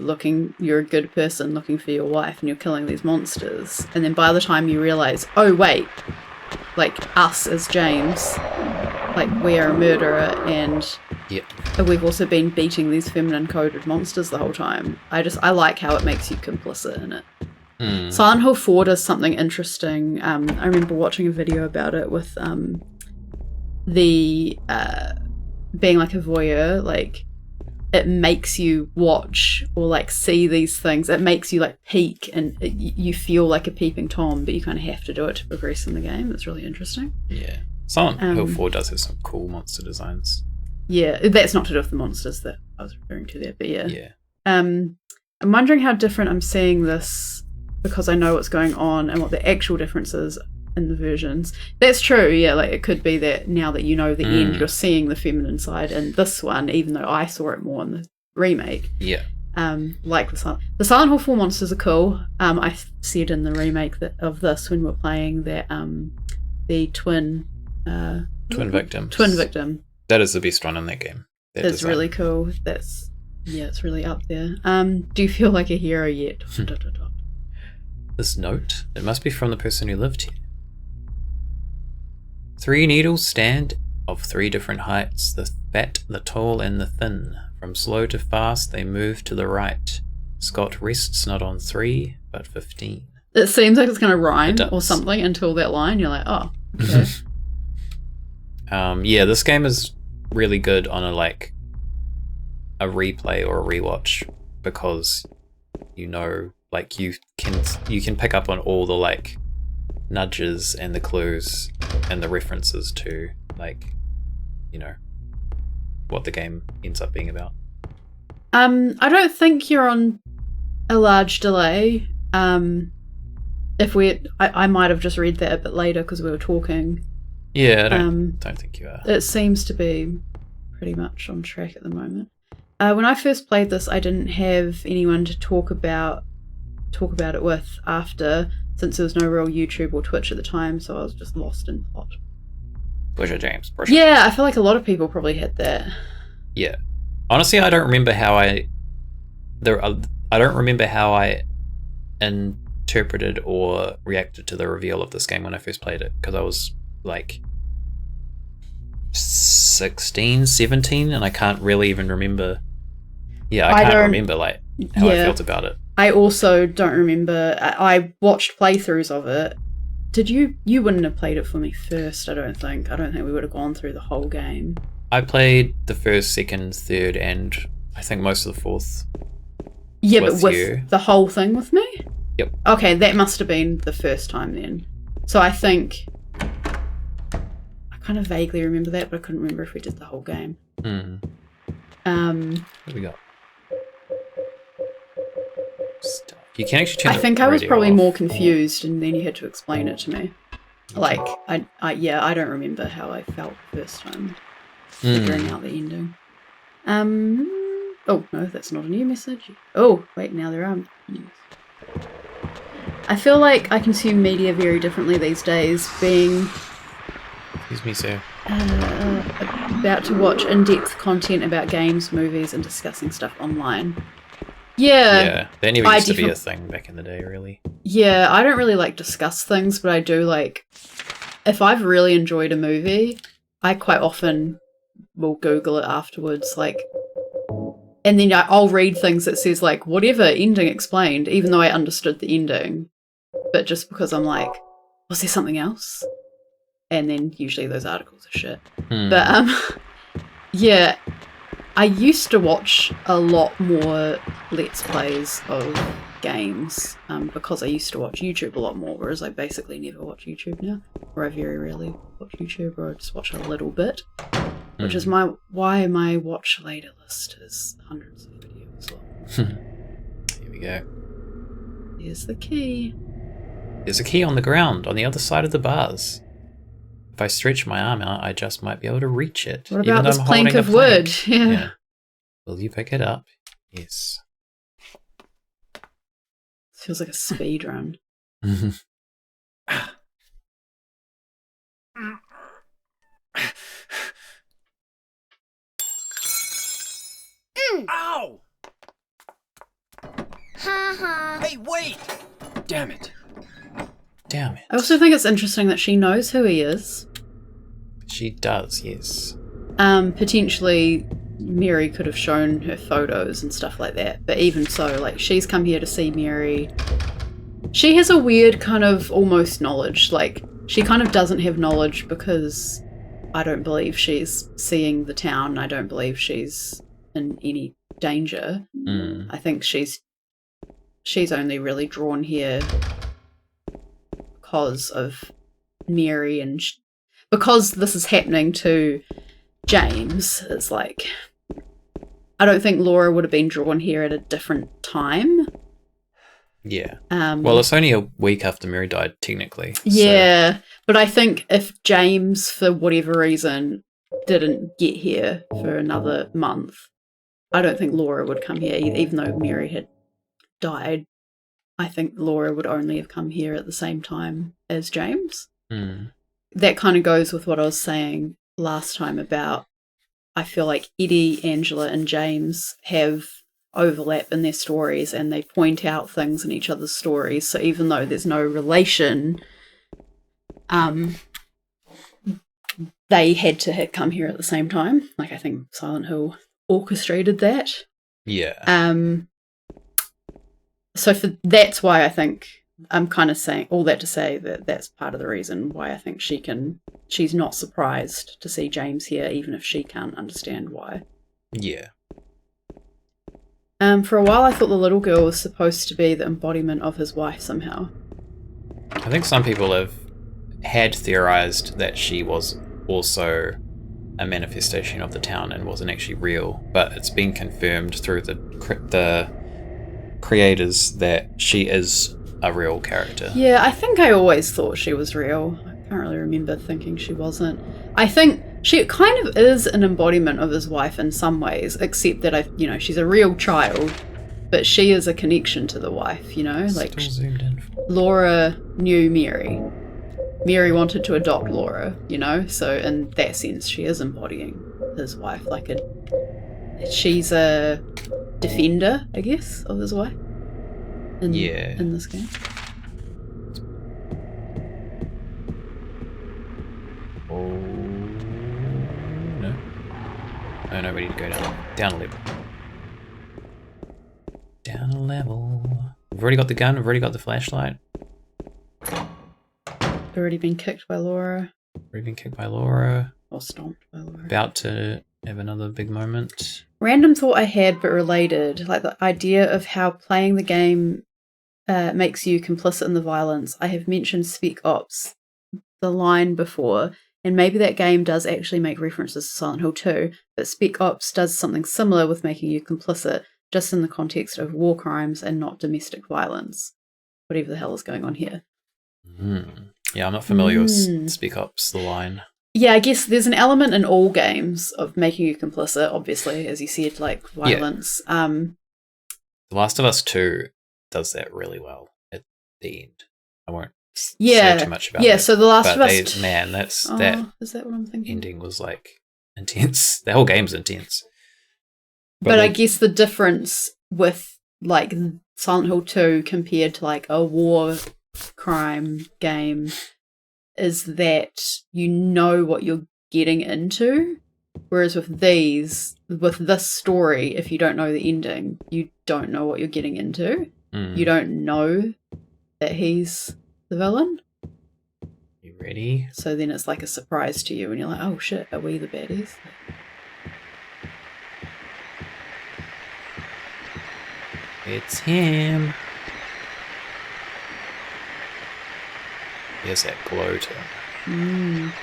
you're a good person looking for your wife and you're killing these monsters. And then by the time you realize, oh wait, like us as James, like we are a murderer and we've also been beating these feminine coded monsters the whole time. I like how it makes you complicit in it. Silent Hill 4 does something interesting. I remember watching a video about it with the being like a voyeur, like it makes you watch or like see these things. It makes you like peek and you feel like a peeping Tom, but you kind of have to do it to progress in the game. It's really interesting. Yeah. Silent Hill 4 does have some cool monster designs. Yeah, that's not to do with the monsters that I was referring to there, but yeah. Yeah. I'm wondering how different I'm seeing this because I know what's going on and what the actual difference is in the versions. That's true, yeah, like it could be that now that you know the end, you're seeing the feminine side in this one, even though I saw it more in the remake. Yeah. Like the Silent Hill 4 monsters are cool. I said in the remake of this when we're playing that the twin victim. Twin victim. That is the best one in that game. It's really cool. It's really up there. Do you feel like a hero yet? This note, it must be from the person who lived here. 3 needles stand of 3 different heights, the fat, the tall, and the thin. From slow to fast, they move to the right. Scott rests not on 3, but 15. It seems like it's going to rhyme or something until that line. You're like, oh, okay. Yeah, this game is really good on a replay or a rewatch because you know, like you can pick up on all the like nudges and the clues and the references to like, you know, what the game ends up being about. I don't think you're on a large delay. I might have just read that a bit later because we were talking. Yeah, I don't think you are. It seems to be pretty much on track at the moment. When I first played this, I didn't have anyone to talk about it with after, since there was no real YouTube or Twitch at the time, so I was just lost in plot. Pleasure, James. Pleasure. Yeah, I feel like a lot of people probably had that. Yeah. Honestly, I don't remember how I interpreted or reacted to the reveal of this game when I first played it, because I was like 16, 17, and I can't really even remember. Yeah, I can't remember like how I felt about it. I also don't remember. I watched playthroughs of it. Did you? You wouldn't have played it for me first, I don't think. I don't think we would have gone through the whole game. I played the first, second, third, and I think most of the fourth. Yeah, but with the whole thing with me? Yep. Okay, that must have been the first time then. So I think I kind of vaguely remember that, but I couldn't remember if we did the whole game. What do we got? Stuff. You can actually turn I the think I was radio probably off. more confused, and then you had to explain it to me. Like, I don't remember how I felt the first time figuring out the ending. Oh, no, that's not a new message. Oh, wait, now there are news. I feel like I consume media very differently these days, being Excuse me, sir. about to watch in-depth content about games, movies, and discussing stuff online. Yeah. Yeah, that never I used to be a defi- thing back in the day, really. Yeah, I don't really like discuss things, but I do like, if I've really enjoyed a movie, I quite often will Google it afterwards, like, and then I'll read things that says like, whatever, ending explained, even though I understood the ending, but just because I'm like, was there something else? And then usually those articles are shit. But yeah, I used to watch a lot more Let's Plays of games because I used to watch YouTube a lot more, whereas I basically never watch YouTube now, or I very rarely watch YouTube, or I just watch a little bit, which is why my watch later list is hundreds of videos long. Here we go. Here's the key. There's a key on the ground on the other side of the bars. If I stretch my arm out, I just might be able to reach it. What even about though this I'm plank holding a of wood? plank. Yeah. Will you pick it up? Yes. Feels like a speed run. Ow! Hey, wait! Damn it. Damn it. I also think it's interesting that she knows who he is. She does, yes. Potentially Mary could have shown her photos and stuff like that, but even so, like, she's come here to see Mary. She has a weird kind of almost knowledge, like, she kind of doesn't have knowledge because I don't believe she's seeing the town, I don't believe she's in any danger. I think she's only really drawn here because of Mary, and because this is happening to James. It's like, I don't think Laura would have been drawn here at a different time. Yeah. Well, it's only a week after Mary died, technically. Yeah, but I think if James, for whatever reason, didn't get here for another month, I don't think Laura would come here, even though Mary had died. I think Laura would only have come here at the same time as James. That kind of goes with what I was saying last time about, I feel like Eddie, Angela, and James have overlap in their stories, and they point out things in each other's stories. So even though there's no relation, they had to come here at the same time. Like, I think Silent Hill orchestrated that. Yeah. So that's why I think I'm kind of saying all that to say that that's part of the reason why I think she's not surprised to see James here, even if she can't understand why. Yeah. For a while I thought the little girl was supposed to be the embodiment of his wife somehow. I think some people had theorized that she was also a manifestation of the town and wasn't actually real, but it's been confirmed through the creators that she is a real character. Yeah, I think I always thought she was real. I can't really remember thinking she wasn't. I think she kind of is an embodiment of his wife in some ways, except that she's a real child, but she is a connection to the wife, like Still zoomed in. Laura knew Mary. Mary wanted to adopt Laura, so in that sense she is embodying his wife, she's a defender, I guess, of his wife. In this game. Oh no! Oh no, we need to go down a level. Down a level. We've already got the gun. We've already got the flashlight. Already been kicked by Laura. Already been kicked by Laura. Or stomped by Laura. About to have another big moment. Random thought I had, but related, like the idea of how playing the game makes you complicit in the violence. I have mentioned Spec Ops, the line before, and maybe that game does actually make references to Silent Hill 2, but Spec Ops does something similar with making you complicit. just in the context of war crimes and not domestic violence. Whatever the hell is going on here. Yeah, I'm not familiar with Spec Ops: The Line. Yeah, I guess there's an element in all games of making you complicit, obviously, as you said, like violence. Yeah. The Last of Us 2 does that really well at the end. I won't say too much about it. Yeah, so The Last of Us... is that is that what I'm thinking? ending was, like, intense. The whole game's intense. But I guess the difference with, like, Silent Hill 2 compared to, like, a war crime game is that you know what you're getting into, whereas with this story, if you don't know the ending, you don't know what you're getting into. You don't know that he's the villain. You ready? So then it's like a surprise to you and you're like, oh shit, are we the baddies? It's him. There's that glow to him.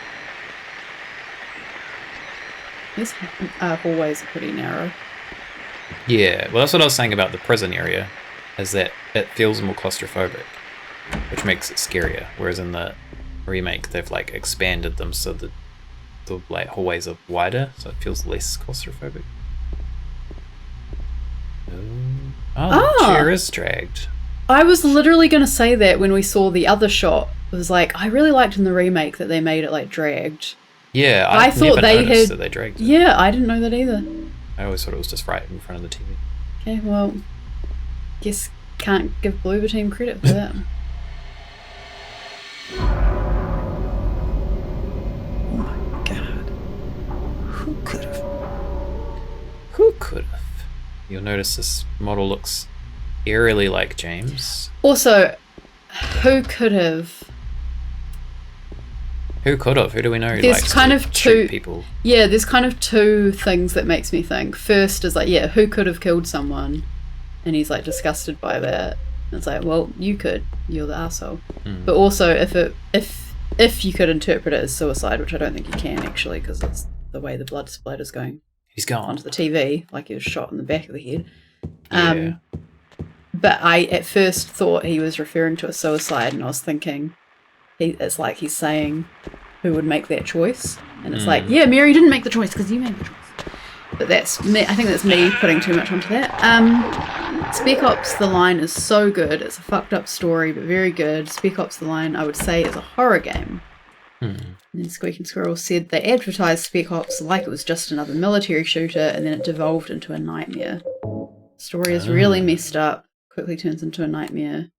These hallways are pretty narrow. Yeah, well, that's what I was saying about the prison area, is that it feels more claustrophobic, which makes it scarier. Whereas in the remake, they've like expanded them so that the like hallways are wider, so it feels less claustrophobic. Oh, the chair is dragged. I was literally going to say that when we saw the other shot. It was like, I really liked in the remake that they made it like dragged. Yeah, I thought they had that they dragged it. Yeah, I didn't know that either. I always thought it was just right in front of the TV. Okay, well, guess can't give Bloober Team credit for that. Oh my god. Who could have? Who could have? You'll notice this model looks eerily like James. Also, who could have? Who could have? Who do we know? There's kind of two people. Yeah, there's kind of two things that makes me think. First is like, yeah, who could have killed someone? And he's like disgusted by that. And it's like, well, you could. You're the asshole. But also, if you could interpret it as suicide, which I don't think you can actually, because it's the way the blood splatters going. He's gone onto the TV, like he was shot in the back of the head. Yeah. But I at first thought he was referring to a suicide, and I was thinking, it's like he's saying, who would make that choice? And it's like, yeah, Mary didn't make the choice because you made the choice. But that's me. I think that's me putting too much onto that. Spec Ops: The Line is so good. It's a fucked up story, but very good. Spec Ops: The Line, I would say, is a horror game. And then Squeaking Squirrel said they advertised Spec Ops like it was just another military shooter, and then it devolved into a nightmare. The story is really messed up, quickly turns into a nightmare.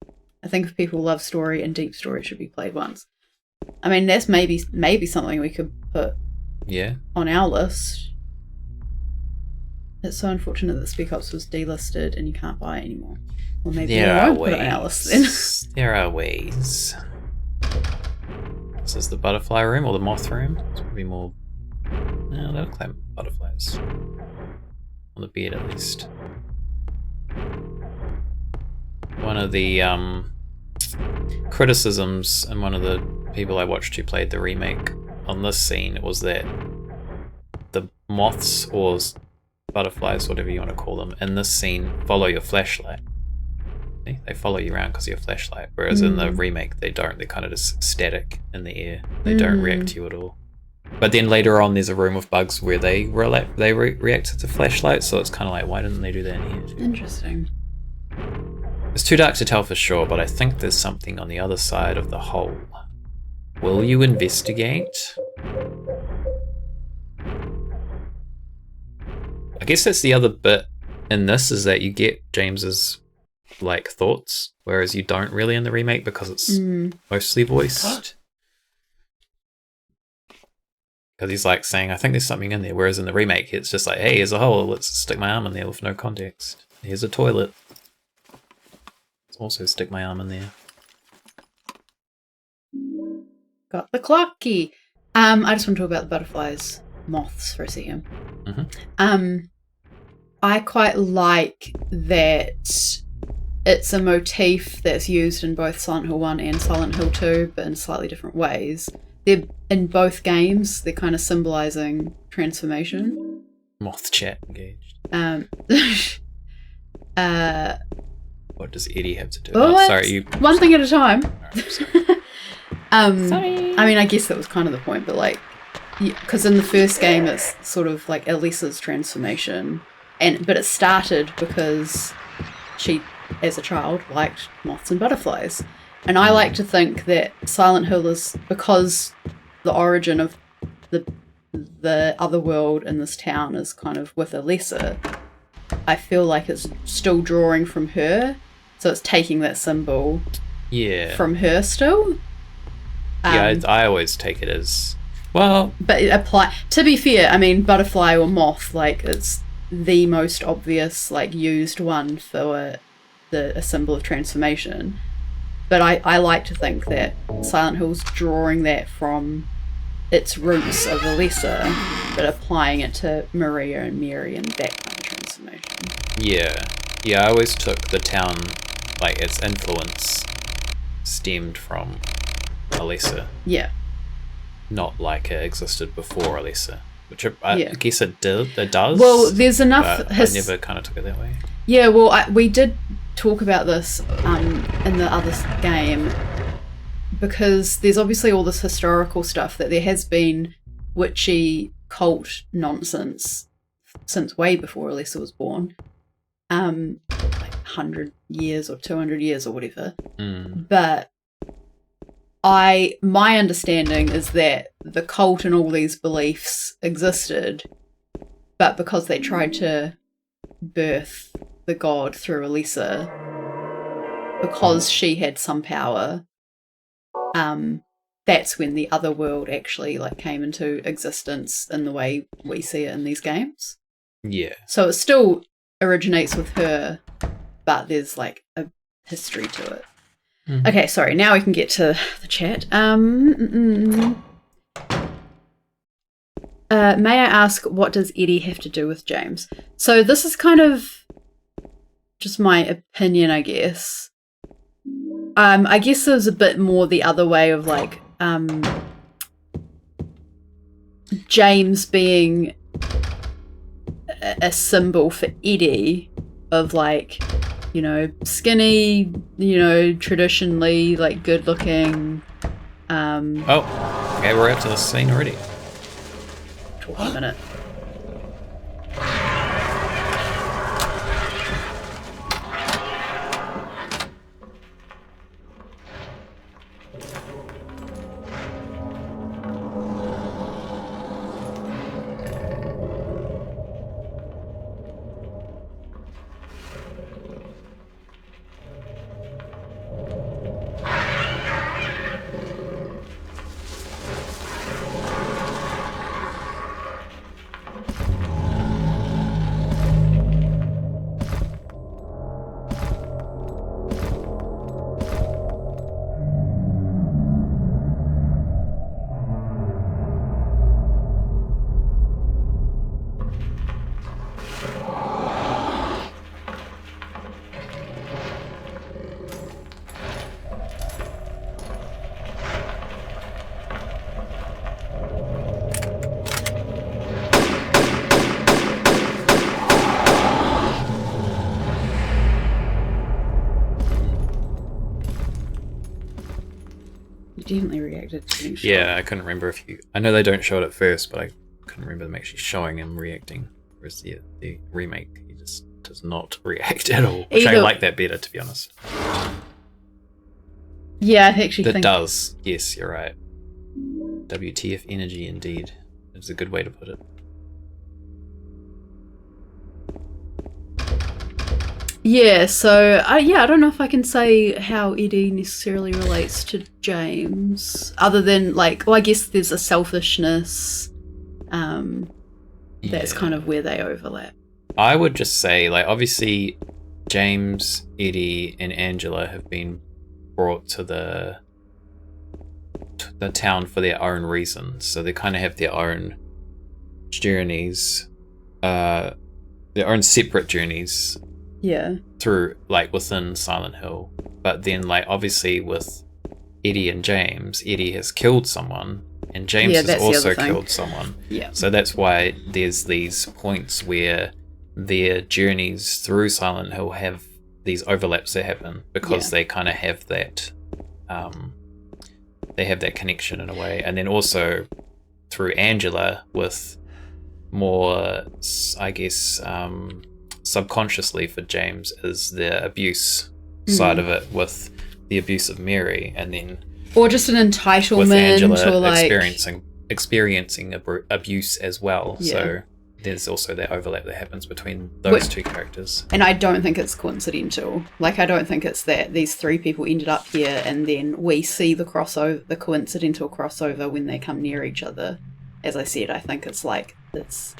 I think if people love story and deep story, it should be played once. I mean, that's maybe something we could put on our list. It's so unfortunate that Spec Ops was delisted and you can't buy it anymore. Or maybe we won't put it on our list then. There are ways. This is the butterfly room or the moth room. It's probably more. No, they look like butterflies. On the beard, at least. One of the criticisms, and one of the people I watched who played the remake on this scene, was that the moths or butterflies, whatever you want to call them, in this scene follow your flashlight. They follow you around because of your flashlight, whereas in the remake they don't. They're kind of just static in the air. They don't react to you at all. But then later on there's a room of bugs where they react to flashlight, so it's kind of like, why didn't they do that in here too? Interesting. It's too dark to tell for sure, but I think there's something on the other side of the hole. Will you investigate? I guess that's the other bit in this, is that you get James's like thoughts, whereas you don't really in the remake because it's mostly voiced. Because he's like saying, I think there's something in there, whereas in the remake it's just like, hey, here's a hole, let's stick my arm in there with no context. Here's a toilet. Let's also stick my arm in there. Got the clock key. I just want to talk about the butterflies, moths for a second. I quite like that it's a motif that's used in both Silent Hill 1 and Silent Hill 2, but in slightly different ways. They're in both games, they're kind of symbolizing transformation. Moth chat engaged. What does Eddie have to do? Sorry, one thing at a time. Sorry. I mean, I guess that was kind of the point, but like, because in the first game it's sort of like Elisa's transformation, but it started because she, as a child, liked moths and butterflies, and I like to think that Silent Hill is, because the origin of the other world in this town is kind of with Elisa. I feel like it's still drawing from her, so it's taking that symbol from her still. I always take it as, well, but to be fair, I mean, butterfly or moth, like, it's the most obvious, like, used one for a symbol of transformation. But I like to think that Silent Hill's drawing that from its roots of Elisa, but applying it to Maria and Mary and that kind of transformation. Yeah, I always took the town, like, its influence stemmed from Elisa. Yeah. Not like it existed before Elisa, which I guess it does. Well, there's enough. I never kind of took it that way. Yeah, well, we did talk about this in the other game, because there's obviously all this historical stuff that there has been witchy cult nonsense since way before Elisa was born, like 100 years or 200 years or whatever. But my understanding is that the cult and all these beliefs existed, but because they tried to birth the god through Elisa, because she had some power, that's when the other world actually, like, came into existence in the way we see it in these games. Yeah. So it still originates with her, but there's, like, a history to it. Okay, sorry, now we can get to the chat. May I ask, what does Eddie have to do with James? So this is kind of just my opinion, I guess. I guess there's a bit more the other way of, like, James being a symbol for Eddie of, like, you know, skinny, you know, traditionally, like, good looking. Okay, we're up to the scene already. Talk a minute. Definitely reacted to being shot. Yeah, I couldn't remember if you... I know they don't show it at first, but I couldn't remember them actually showing him reacting. Whereas the remake, he just does not react at all. Which I like that better, to be honest. Yeah, I actually think... It does. Yes, you're right. WTF energy, indeed. It's a good way to put it. Yeah, so I don't know if I can say how Eddie necessarily relates to James, other than, like, well, I guess there's a selfishness. That's kind of where they overlap. I would just say, like, obviously, James, Eddie, and Angela have been brought to the town for their own reasons, so they kind of have their own journeys, their own separate journeys. Yeah. Through, like, within Silent Hill. But then, like, obviously with Eddie and James, Eddie has killed someone, and James has also killed someone. Yeah. So that's why there's these points where their journeys through Silent Hill have these overlaps that happen because they kind of have that connection in a way. And then also through Angela with more, I guess, subconsciously for James is the abuse side of it with the abuse of Mary, and then or just an entitlement with Angela or like experiencing abuse as well. Yeah. So there's also that overlap that happens between those two characters. And I don't think it's coincidental. Like, I don't think it's that these three people ended up here and then we see the coincidental crossover when they come near each other. As I said, I think it's like it's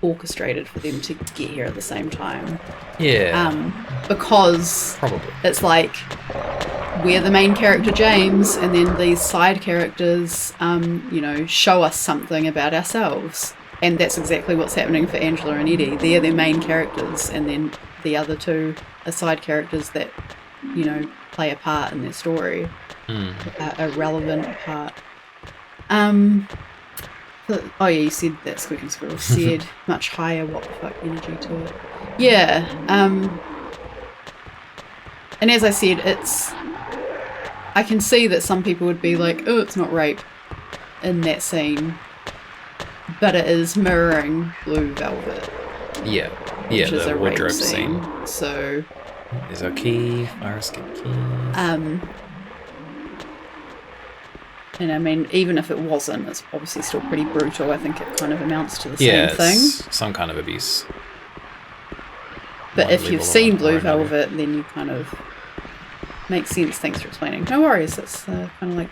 orchestrated for them to get here at the same time. Yeah. Because Probably. it's like we're the main character, James, and then these side characters, show us something about ourselves. And that's exactly what's happening for Angela and Eddie. They're their main characters, and then the other two are side characters that, play a part in their story, a relevant part. You said that Squeaking Squirrel said much higher what the fuck energy to it. Yeah. And as I said, I can see that some people would be like, oh, it's not rape in that scene. But it is mirroring Blue Velvet. Yeah, which is the a wardrobe rape scene. So There's our key, Iris get key. And I mean, even if it wasn't, it's obviously still pretty brutal. I think it kind of amounts to the same thing. Some kind of abuse. But One if you've level seen or Blue another. Velvet, then you kind of makes sense. Thanks for explaining. No worries. That's kind of like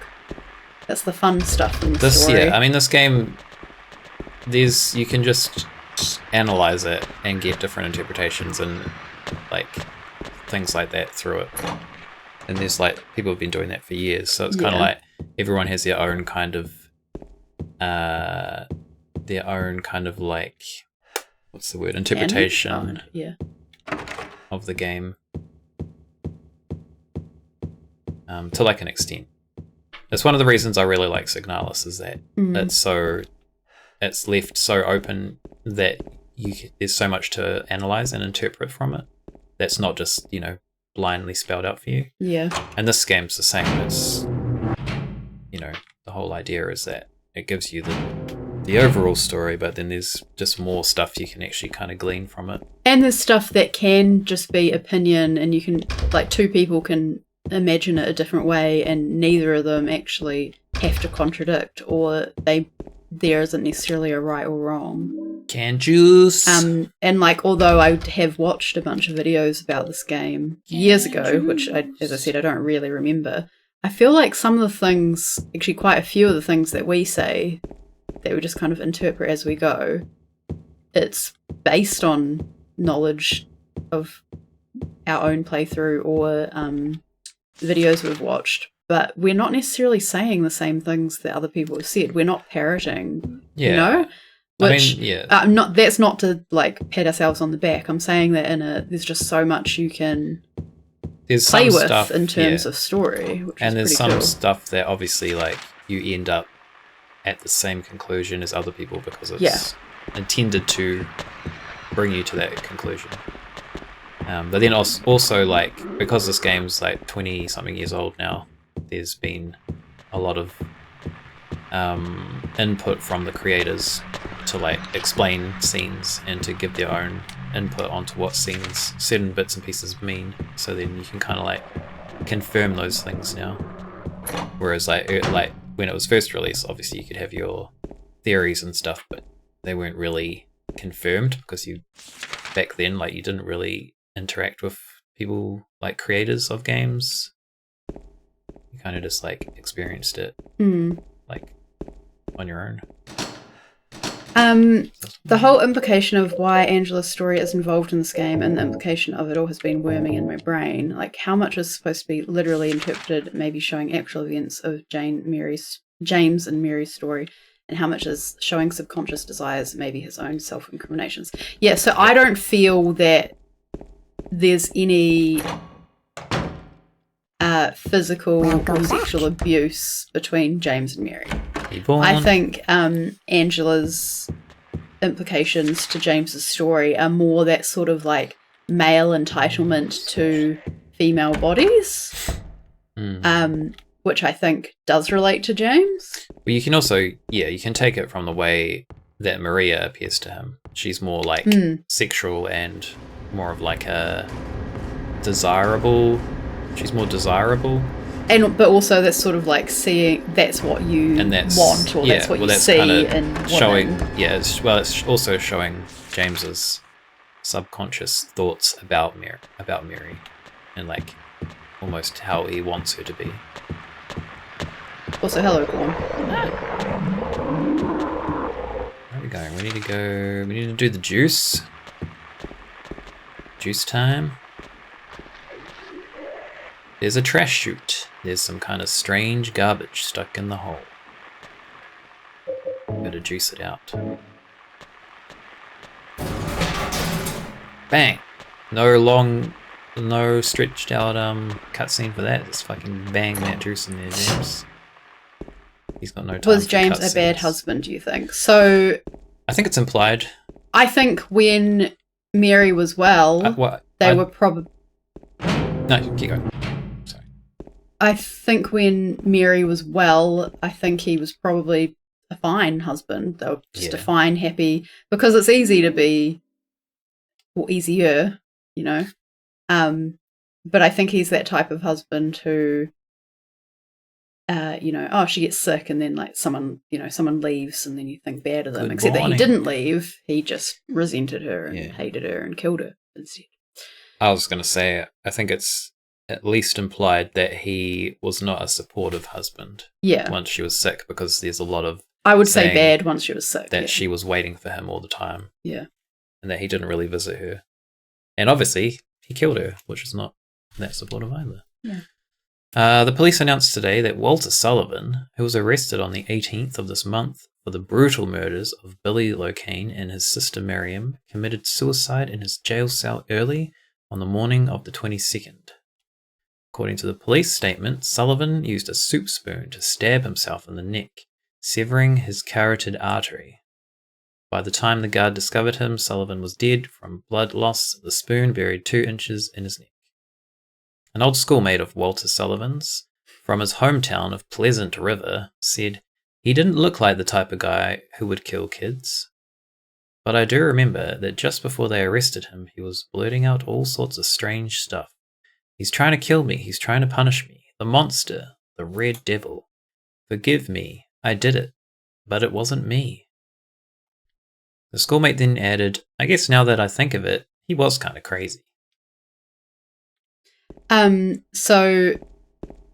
that's the fun stuff in the story. Yeah, I mean, this game, you can just analyze it and get different interpretations and like things like that through it. And there's like people have been doing that for years, so it's kind of like everyone has their own kind of like, what's the word, interpretation of the game, to like an extent. That's one of the reasons I really like Signalis, is that it's left so open that there's so much to analyze and interpret from it. That's not just blindly spelled out for you. Yeah. And this game's the same. It's the whole idea is that it gives you the overall story, but then there's just more stuff you can actually kind of glean from it. And there's stuff that can just be opinion, and you can, like, two people can imagine it a different way, and neither of them actually have to contradict, or there isn't necessarily a right or wrong. Can juice. And like, although I have watched a bunch of videos about this game years ago, which as I said, I don't really remember, I feel like some of the things, actually quite a few of the things that we say, that we just kind of interpret as we go, it's based on knowledge of our own playthrough or videos we've watched, but we're not necessarily saying the same things that other people have said. We're not parroting, Which, that's not to like pat ourselves on the back. I'm saying that there's just so much you can play with stuff, in terms of story. Which and is there's pretty some cool. stuff that obviously like you end up at the same conclusion as other people because it's intended to bring you to that conclusion. But then also like, because this game's like 20 something years old now, there's been a lot of input from the creators to like explain scenes and to give their own input onto what scenes, certain bits and pieces mean, so then you can kind of like confirm those things now. Whereas like when it was first released, obviously you could have your theories and stuff, but they weren't really confirmed because back then like you didn't really interact with people like creators of games. You kind of just like experienced it like on your own. The whole implication of why Angela's story is involved in this game and the implication of it all has been worming in my brain. Like, how much is supposed to be literally interpreted, maybe showing actual events of James and Mary's story, and how much is showing subconscious desires, maybe his own self-incriminations. Yeah, so I don't feel that there's any physical or sexual abuse between James and Mary. I think Angela's implications to James's story are more that sort of like male entitlement to female bodies, which I think does relate to James. Well, you can also, you can take it from the way that Maria appears to him. She's more like sexual and more of like a desirable. She's more desirable. But also that's sort of like seeing that's what you want, or that's what you see in showing. women. Yeah, it's also showing James's subconscious thoughts about Mary, and like almost how he wants her to be. Also, hello, Gorn. Where are we going? We need to go. We need to do the juice. Juice time. There's a trash chute. There's some kind of strange garbage stuck in the hole. Gotta juice it out. Bang! No stretched out cutscene for that. Just fucking bang that juice in there, James. He's got no time. Was James a bad husband, do you think? So I think it's implied. I think when Mary was well, they were probably... No, keep going. I think when Mary was well, I think he was probably a fine husband. They were just a fine, happy... Because it's easy to be... Well, easier, you know. But I think he's that type of husband who... she gets sick and then like someone leaves and then you think bad of them. Except that he didn't leave. He just resented her and hated her and killed her instead. I was going to say, I think it's at least implied that he was not a supportive husband once she was sick, because there's a lot of... I would say bad once she was sick. That she was waiting for him all the time. Yeah. And that he didn't really visit her. And obviously, he killed her, which is not that supportive either. Yeah. The police announced today that Walter Sullivan, who was arrested on the 18th of this month for the brutal murders of Billy Locane and his sister Miriam, committed suicide in his jail cell early on the morning of the 22nd. According to the police statement, Sullivan used a soup spoon to stab himself in the neck, severing his carotid artery. By the time the guard discovered him, Sullivan was dead from blood loss, the spoon buried 2 inches in his neck. An old schoolmate of Walter Sullivan's, from his hometown of Pleasant River, said he didn't look like the type of guy who would kill kids. But I do remember that just before they arrested him, he was blurting out all sorts of strange stuff. He's trying to kill me, he's trying to punish me. The monster, the red devil. Forgive me, I did it, but it wasn't me. The schoolmate then added, I guess now that I think of it, he was kind of crazy. So,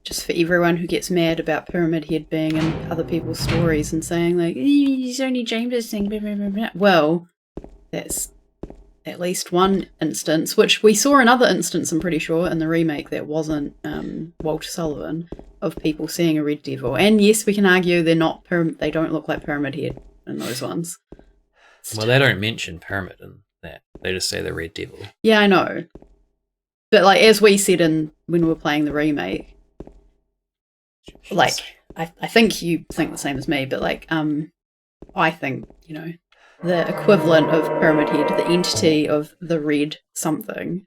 just for everyone who gets mad about Pyramid Head being in other people's stories and saying, like, he's only James's thing, blah, blah, blah, blah. Well, that's at least one instance, which we saw another instance, I'm pretty sure, in the remake that wasn't Walter Sullivan, of people seeing a red devil. And yes, we can argue they don't look like Pyramid Head in those ones. Well, they don't mention Pyramid in that. They just say the red devil. Yeah, I know. But like as we said when we were playing the remake, like I think you think the same as me, but like I think, the equivalent of Pyramid Head, the entity of the red something,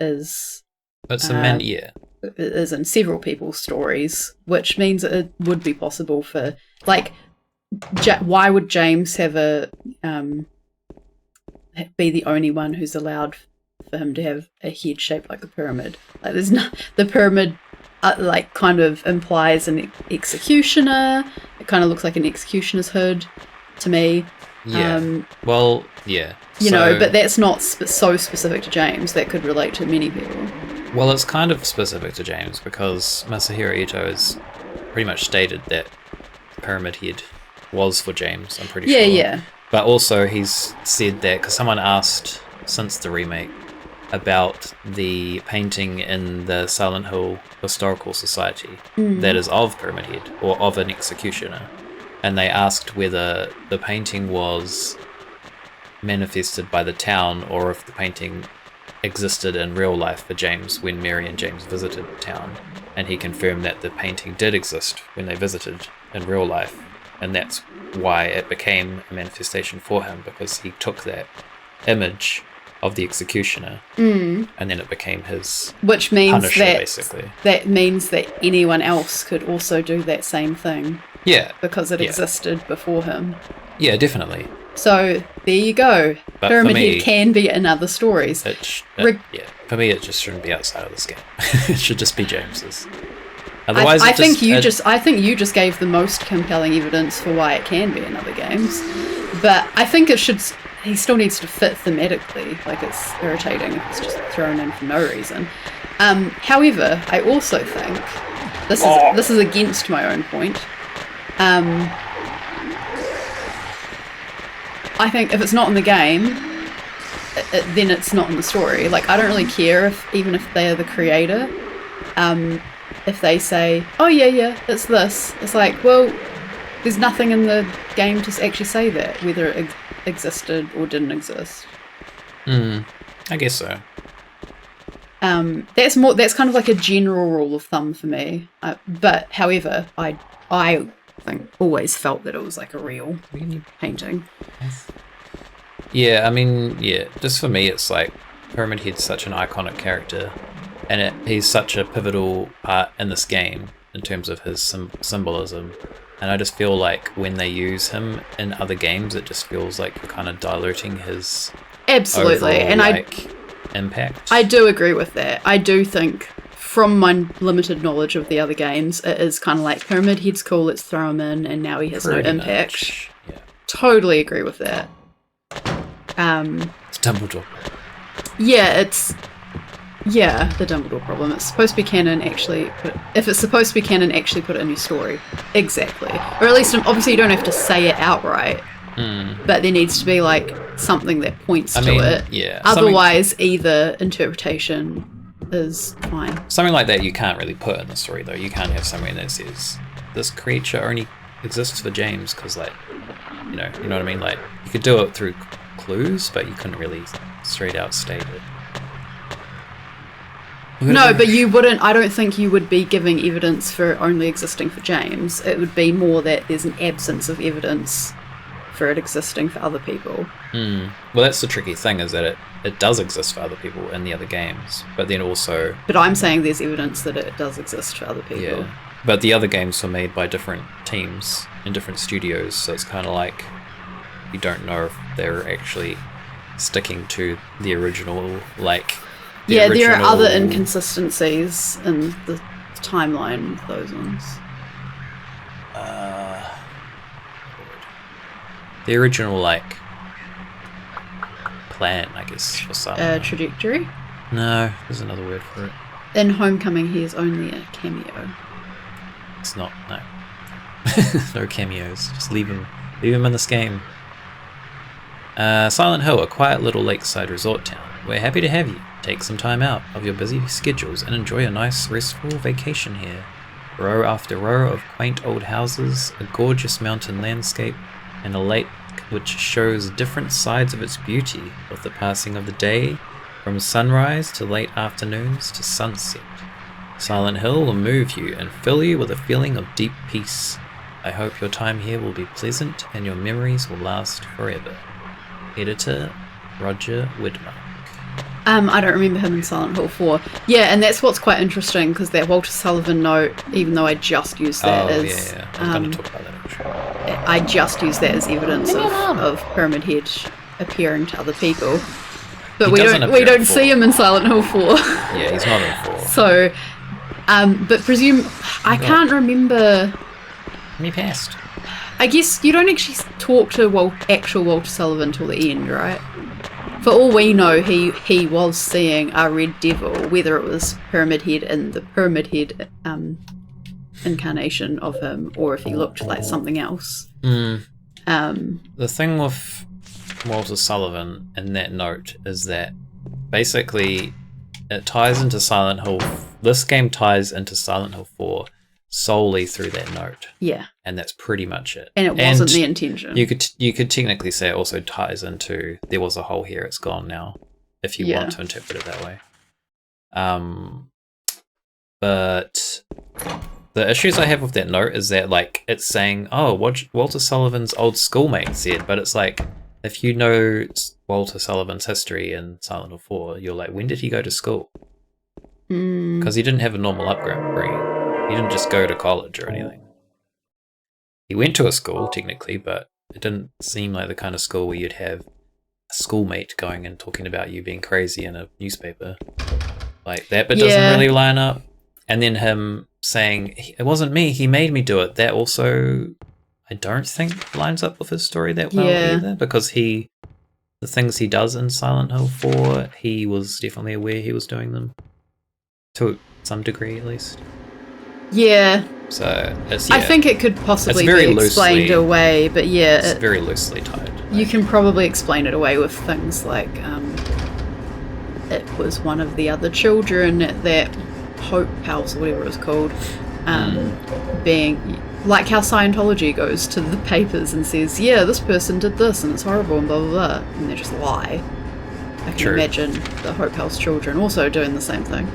is is in several people's stories, which means it would be possible for like why would James have be the only one who's allowed for him to have a head shaped like a pyramid? Like there's the pyramid like kind of implies an executioner. It kind of looks like an executioner's hood to me. Yeah. But that's not so specific to James. That could relate to many people. Well, it's kind of specific to James because Masahiro Ito has pretty much stated that Pyramid Head was for James, I'm pretty sure. Yeah. But also he's said that, because someone asked since the remake about the painting in the Silent Hill Historical Society that is of Pyramid Head, or of an executioner. And they asked whether the painting was manifested by the town or if the painting existed in real life for James when Mary and James visited the town. And he confirmed that the painting did exist when they visited in real life. and that's why it became a manifestation for him, because he took that image of the executioner and then it became his which means Punisher, that basically. that means that anyone else could also do that same thing Yeah, because it existed before him. yeah, definitely. So there you go. But Pyramid for me, Head can be in other stories. For me, it just shouldn't be outside of this game. It should just be James's. Otherwise, I think you just gave the most compelling evidence for why it can be in other games, but I think it should. He still needs to fit thematically. Like, it's irritating if it's just thrown in for no reason. However, I also think this is against my own point. I think if it's not in the game, then it's not in the story. Like, I don't really care even if they are the creator. If they say, oh yeah, it's this. It's like, well, there's nothing in the game to actually say that, whether it existed or didn't exist. I guess so. That's kind of like a general rule of thumb for me. But however, I think always felt that it was like a real painting. Yeah, I mean, just for me, it's like Pyramid Head's such an iconic character, and he's such a pivotal part in this game in terms of his symbolism. And I just feel like when they use him in other games, it just feels like you're kind of diluting his absolutely overall, and impact. I do agree with that. I do think, from my limited knowledge of the other games, it is kind of like Pyramid Head's cool, let's throw him in, and now he has no impact. Much. Yeah. Totally agree with that. It's Dumbledore. Yeah, the Dumbledore problem. It's supposed to be canon, if it's supposed to be canon, actually put it in your story. Exactly. Or at least, obviously you don't have to say it outright, but there needs to be like something that points to it. Yeah. Otherwise, either interpretation is fine. Something like that you can't really put in the story, though. You can't have something that says, this creature only exists for James, because, like, you know what I mean? Like, you could do it through clues, but you couldn't really straight out state it. No, but you wouldn't. I don't think you would be giving evidence for only existing for James. It would be more that there's an absence of evidence for it existing for other people. Well, that's the tricky thing, is that it does exist for other people in the other games, but then also... But I'm saying there's evidence that it does exist for other people. Yeah, but the other games were made by different teams in different studios, so it's kind of like you don't know if they're actually sticking to the original, like... There are other inconsistencies in the timeline with those ones. The original, like, plan, I guess, for some. Trajectory? No, there's another word for it. In Homecoming, he is only a cameo. It's not, no. No cameos. Just leave him in this game. Silent Hill, a quiet little lakeside resort town. We're happy to have you. Take some time out of your busy schedules and enjoy a nice, restful vacation here. Row after row of quaint old houses, a gorgeous mountain landscape, and a lake which shows different sides of its beauty with the passing of the day, from sunrise to late afternoons to sunset. Silent Hill will move you and fill you with a feeling of deep peace. I hope your time here will be pleasant and your memories will last forever. Editor, Roger Widmark. I don't remember him in Silent Hill 4. Yeah, and that's what's quite interesting, because that Walter Sullivan note, even though I just used that as... yeah. I'm going to talk about that actually. I just used that as evidence of Pyramid Head appearing to other people. But we don't see him in Silent Hill 4. Yeah, he's not in 4. So, but I can't remember... Me past. I guess you don't actually talk to actual Walter Sullivan till the end, right? For all we know, he was seeing a red devil, whether it was Pyramid Head in the Pyramid Head incarnation of him, or if he looked like something else. The thing with Walter Sullivan in that note is that basically it ties into Silent Hill. This game ties into Silent Hill 4 solely through that note. Yeah. And that's pretty much it. And it wasn't the intention. You could technically say it also ties into there was a hole here, it's gone now, if you want to interpret it that way. But The issues I have with that note is that, like, it's saying, oh, what Walter Sullivan's old schoolmate said, but it's like, if you know Walter Sullivan's history in Silent Hill 4, you're like, when did he go to school? Because he didn't have a normal upbringing. He didn't just go to college or anything. He went to a school, technically, but it didn't seem like the kind of school where you'd have a schoolmate going and talking about you being crazy in a newspaper. Like, that bit doesn't really line up. And then him saying, it wasn't me, he made me do it. That also, I don't think, lines up with his story that well either. Because the things he does in Silent Hill 4, he was definitely aware he was doing them. To some degree, at least. Yeah. So, I think it could possibly be explained away, but it's very loosely tied. You can probably explain it away with things like it was one of the other children at that Hope House, or whatever it was called, being like how Scientology goes to the papers and says, yeah, this person did this and it's horrible and blah blah blah, and they just lie. I can imagine the Hope House children also doing the same thing.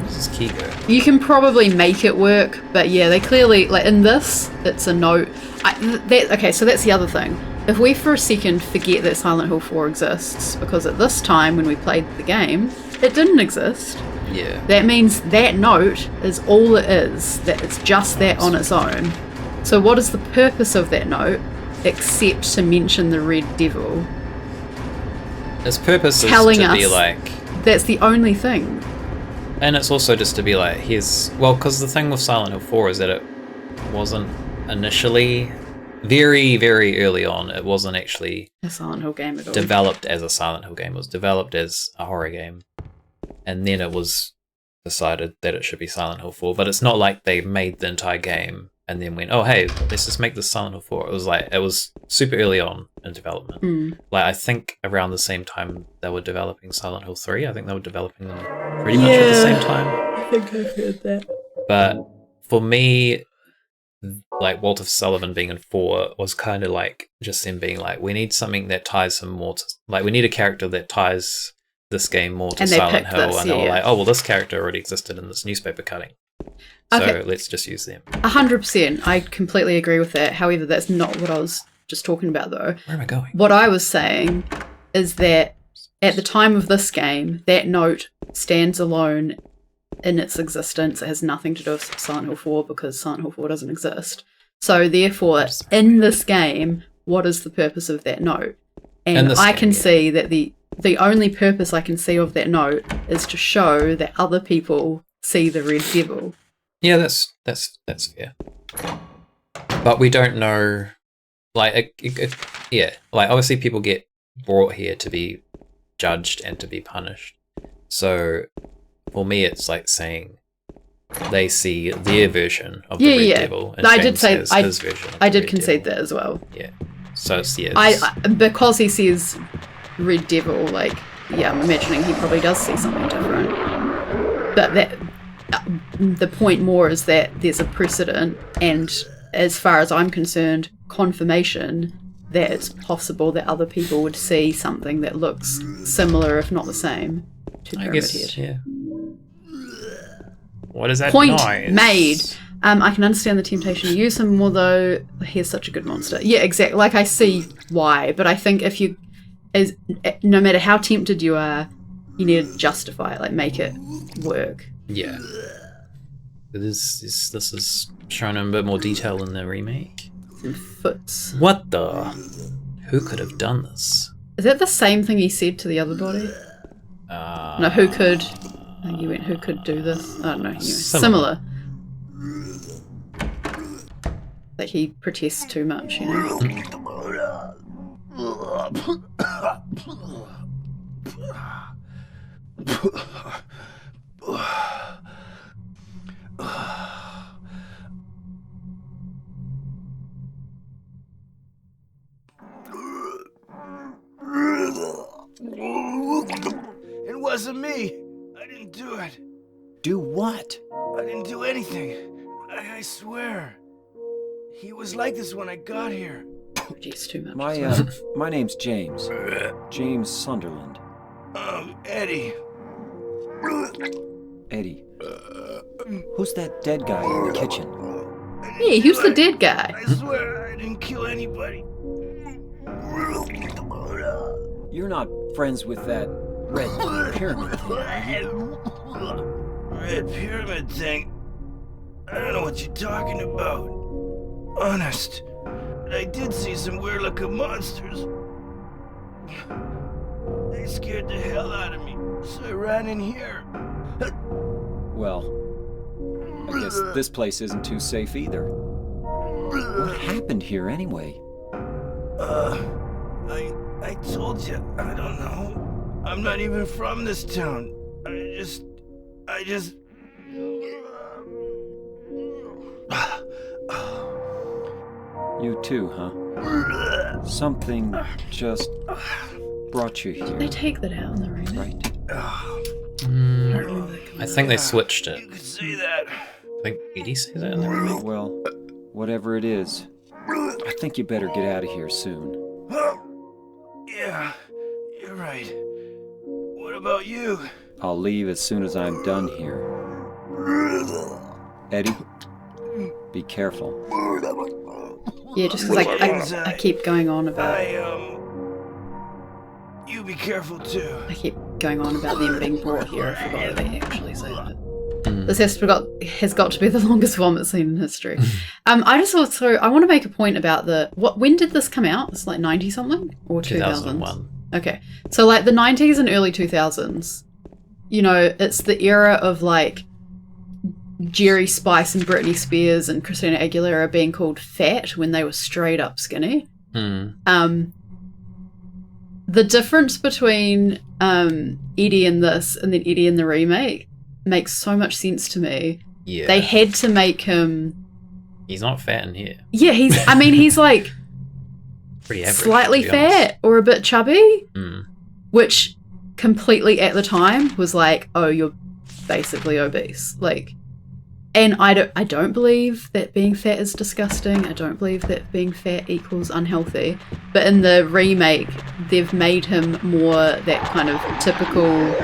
This is Kigo. You can probably make it work, but yeah, they clearly, like in this, it's a note. Okay, so that's the other thing. If we for a second forget that Silent Hill 4 exists, because at this time when we played the game, it didn't exist. Yeah. That means that note is all it is, that it's just that on its own. So what is the purpose of that note, except to mention the Red Devil? Its purpose is Telling to us be like... That's the only thing. And it's also just to be like, because the thing with Silent Hill 4 is that it wasn't initially, very, very early on, it wasn't actually a Silent Hill game at all. Developed as a Silent Hill game. It was developed as a horror game. And then it was decided that it should be Silent Hill 4. But it's not like they made the entire game and then went, oh, hey, let's just make this Silent Hill 4. It was like, it was super early on in development. Like, I think around the same time they were developing Silent Hill 3. I think they were developing them pretty much at the same time. I think I've heard that. But for me, like, Walter Sullivan being in 4 was kind of like just them being like, we need something that ties him more to, like, we need a character that ties this game more to Silent Hill. And they were like, oh, well, this character already existed in this newspaper cutting. So let's just use them. 100%. I completely agree with that. However, that's not what I was just talking about, though. Where am I going? What I was saying is that at the time of this game, that note stands alone in its existence. It has nothing to do with Silent Hill 4 because Silent Hill 4 doesn't exist. So therefore, in this game, what is the purpose of that note? And I can see that the only purpose I can see of that note is to show that other people see the Red Devil. Yeah, that's fair. But we don't know, like, like, obviously people get brought here to be judged and to be punished. So for me, it's like saying they see their version of the Red Devil. And I did say his version. I did concede that as well. Yeah. So it's because he sees Red Devil, like, yeah, I'm imagining he probably does see something different. But that the point more is that there's a precedent, and as far as I'm concerned, confirmation that it's possible that other people would see something that looks similar, if not the same, to Pyramid Head. Yeah. What is that point noise? Made. I can understand the temptation to use him, although he's such a good monster. Yeah, exactly. Like, I see why, but I think if you, no matter how tempted you are, you need to justify it, like, make it work. Yeah. This is shown in a bit more detail in the remake. Some foots. What the? Who could have done this? Is that the same thing he said to the other body? No, who could? I think you went, who could do this? I don't know. Anyway, similar. Like, he protests too much, you know? It wasn't me. I didn't do it. Do what? I didn't do anything. I swear. He was like this when I got here. Jeez, too much. My name's James. James Sunderland. Eddie. Eddie, who's that dead guy in the kitchen? Yeah, who's the dead guy? I swear I didn't kill anybody. You're not friends with that red pyramid thing, are you? Red pyramid thing? I don't know what you're talking about. Honest. But I did see some weird looking monsters. They scared the hell out of me, so I ran in here. Well, I guess this place isn't too safe either. What happened here anyway? I told you, I don't know. I'm not even from this town. I just... You too, huh? Something just brought you They here, take that out in the remake. right? I think they switched it. You could say that. I think Eddie says it in the remake. Well, whatever it is, I think you better get out of here soon. Yeah, you're right. What about you? I'll leave as soon as I'm done here. Eddie, be careful. Yeah, just because I keep going on about You be careful too. I keep going on about them being brought here. I forgot that they actually say that. This has got to be the longest vomit scene in history. I just also I want to make a point about when did this come out? It's like 90 something or 2001. Okay, so like the 90s and early 2000s. You know, it's the era of like Jerry Spice and Britney Spears and Christina Aguilera being called fat when they were straight up skinny. The difference between Eddie in this and then Eddie in the remake makes so much sense to me. Yeah. They had to make him... He's not fat in here. Yeah, he's like Pretty average. slightly to be honest. fat or a bit chubby, Mm. which completely at the time was like, oh, you're basically obese. Like, and I don't believe that being fat is disgusting. I don't believe that being fat equals unhealthy. But in the remake, they've made him more that kind of typical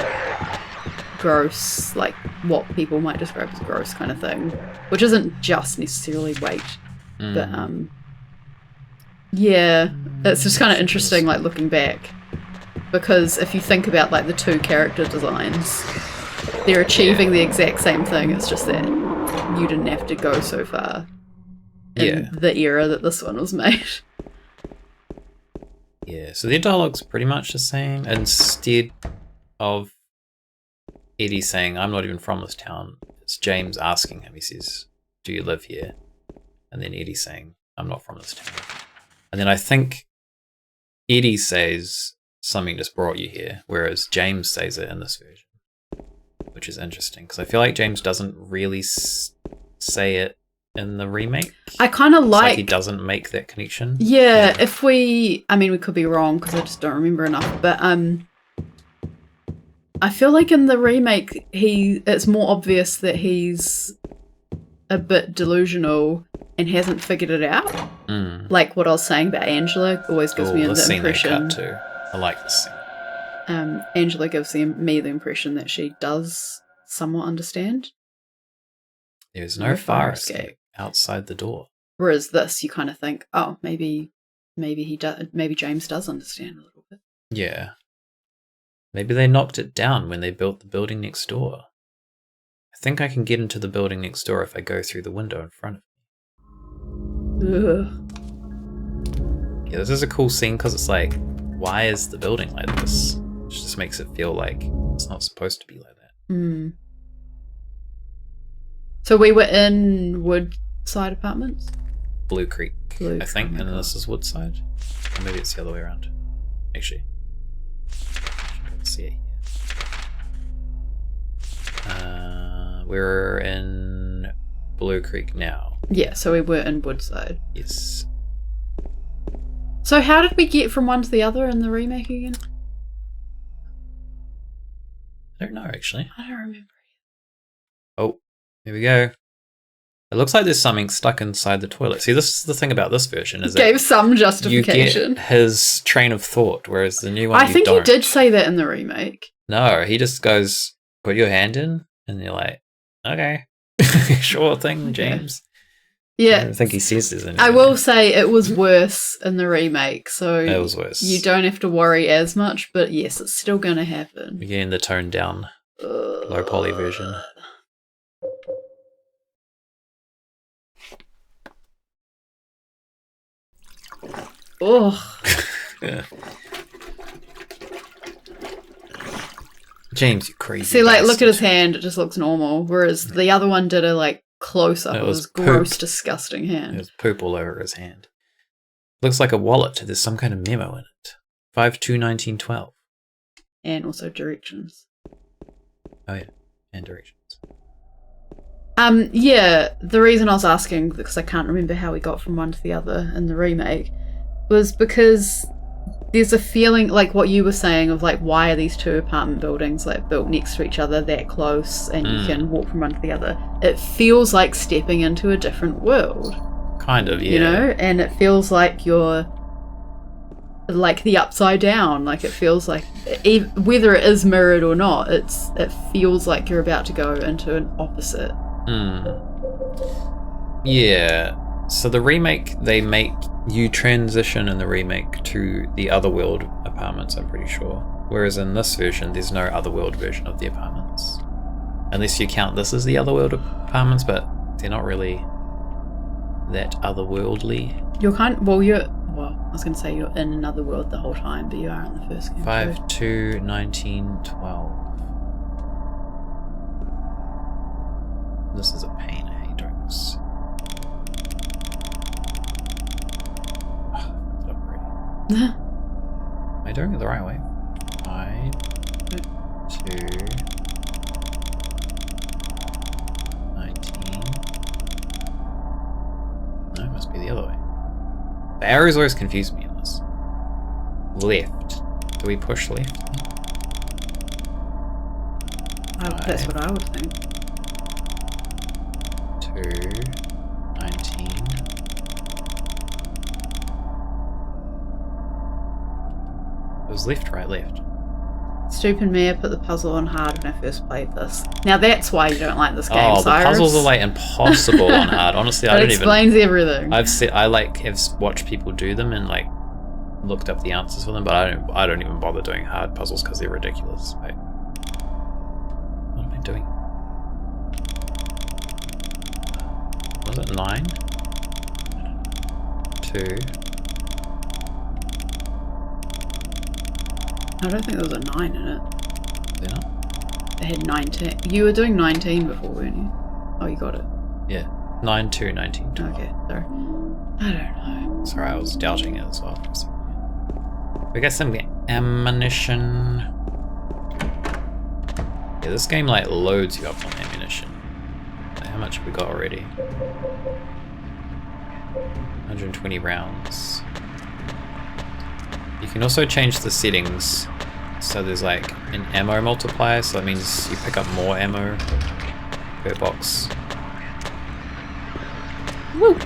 gross, like what people might describe as gross kind of thing, which isn't just necessarily weight. But yeah, it's just kind of interesting, like looking back, because if you think about like the two character designs, they're achieving the exact same thing. It's just that you didn't have to go so far in the era that this one was made. Yeah, so their dialogue's pretty much the same. Instead of Eddie saying, I'm not even from this town, it's James asking him. He says, do you live here? And then Eddie saying, I'm not from this town. And then I think Eddie says, something just brought you here, whereas James says it in this version, which is interesting, because I feel like James doesn't really say it in the remake. I kind of like... he doesn't make that connection. Yeah, we could be wrong because I just don't remember enough, but I feel like in the remake it's more obvious that he's a bit delusional and hasn't figured it out. Like what I was saying about Angela always gives me the impression. Too. I like this scene. Angela gives me the impression that she does somewhat understand. There's no fire escape outside the door. Whereas this, you kind of think, oh, maybe James does understand a little bit. Yeah. Maybe they knocked it down when they built the building next door. I think I can get into the building next door if I go through the window in front of me. Ugh. Yeah, this is a cool scene because it's like, why is the building like this? It just makes it feel like it's not supposed to be like that. So we were in Woodside Apartments? Blue Creek, I think, and then this is Woodside. Or maybe it's the other way around. Actually. Let's see it here. We're in Blue Creek now. Yeah, so we were in Woodside. Yes. So how did we get from one to the other in the remake again? I don't know, actually. I don't remember. Oh, here we go. It looks like there's something stuck inside the toilet. See, this is the thing about this version, is Gave that some justification. you get his train of thought, whereas the new one I think you he did say that in the remake. No, he just goes, put your hand in, And you're like, okay, sure thing, James. I Yeah. don't think he says there's anything. I will say it was worse in the remake, so It was worse. you don't have to worry as much, but yes, it's still going to happen. We're getting the toned down, low poly version. Oh, James, you crazy. see, like, look at his bastard. hand; it just looks normal. Whereas the other one did a like close up. It It was was gross, poop. disgusting hand. There's poop all over his hand. Looks like a wallet. There's some kind of memo in it. 5/2/1912. And also directions. Oh yeah, and directions. Yeah, the reason I was asking, because I can't remember how we got from one to the other in the remake, was because there's a feeling, like what you were saying, of like, why are these two apartment buildings like built next to each other that close and you can walk from one to the other? It feels like stepping into a different world, Kind of, yeah. you know? And it feels like you're like the upside down. Like it feels like, whether it is mirrored or not, it feels like you're about to go into an opposite. Yeah. So the remake, they make you transition in the remake to the Otherworld apartments, I'm pretty sure. Whereas in this version, there's no Otherworld version of the apartments. Unless you count this as the Otherworld apartments, but they're not really that otherworldly. You're I was going to say you're in another world the whole time, but you are in the first game. 5/2/1912. This is a pain. I hate doing this. I fucked it up already. Am I doing it the right way? 5/2/19. No, it must be the other way. The arrows always confuse me in this. Left. Do we push left? That's what I would think. 2/19. It was left, right, left. Stupid me, I put the puzzle on hard when I first played this. Now that's why you don't like this game, Oh, the Cyrus. puzzles are like impossible on hard. Honestly, I It don't even. explains everything. Have watched people do them and like looked up the answers for them, but I don't even bother doing hard puzzles because they're ridiculous. Wait. What am I doing? Was it 9? 2. I don't think there was a 9 in it. Is there not? It had 19. You were doing 19 before, weren't you? Oh, you got it. Yeah. 9/2/1912. Okay, sorry. I don't know. Sorry, I was doubting it as well. We got some ammunition. Yeah, this game like loads you up on ammunition. Like, how much have we got already? 120 rounds. You can also change the settings. So there's like an ammo multiplier, so that means you pick up more ammo per box. Woo!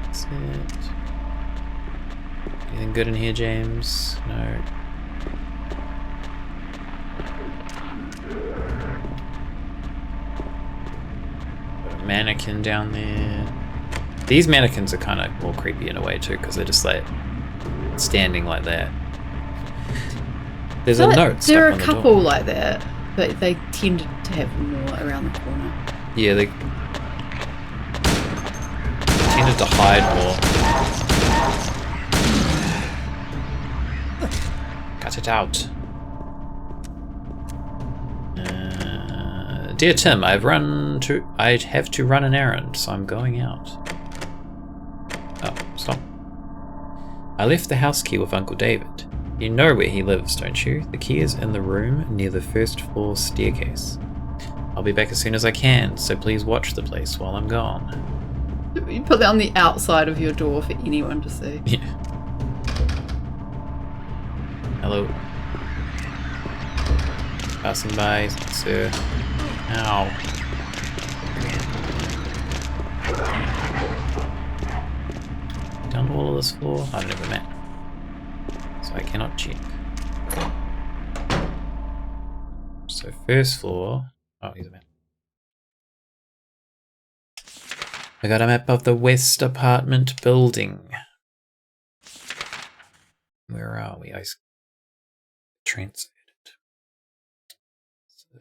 That's it. Anything good in here, James? No. Got a mannequin down there. These mannequins are kind of more creepy in a way too, because they're just like standing like that. There's a note. There are stuck a on the couple door. like that, but they tended to have more around the corner. Yeah, they tended to hide more. Cut it out. Dear Tim, I have to run an errand, so I'm going out. Oh, stop. I left the house key with Uncle David. You know where he lives, don't you? The key is in the room near the first floor staircase. I'll be back as soon as I can, so please watch the place while I'm gone. You put that on the outside of your door for anyone to see. Yeah. Hello. Passing by, sir. Ow. Down to all of this floor? I've never met. So I cannot check. So first floor. Oh, here's a map. I got a map of the West apartment building. Where are we? I translated. So,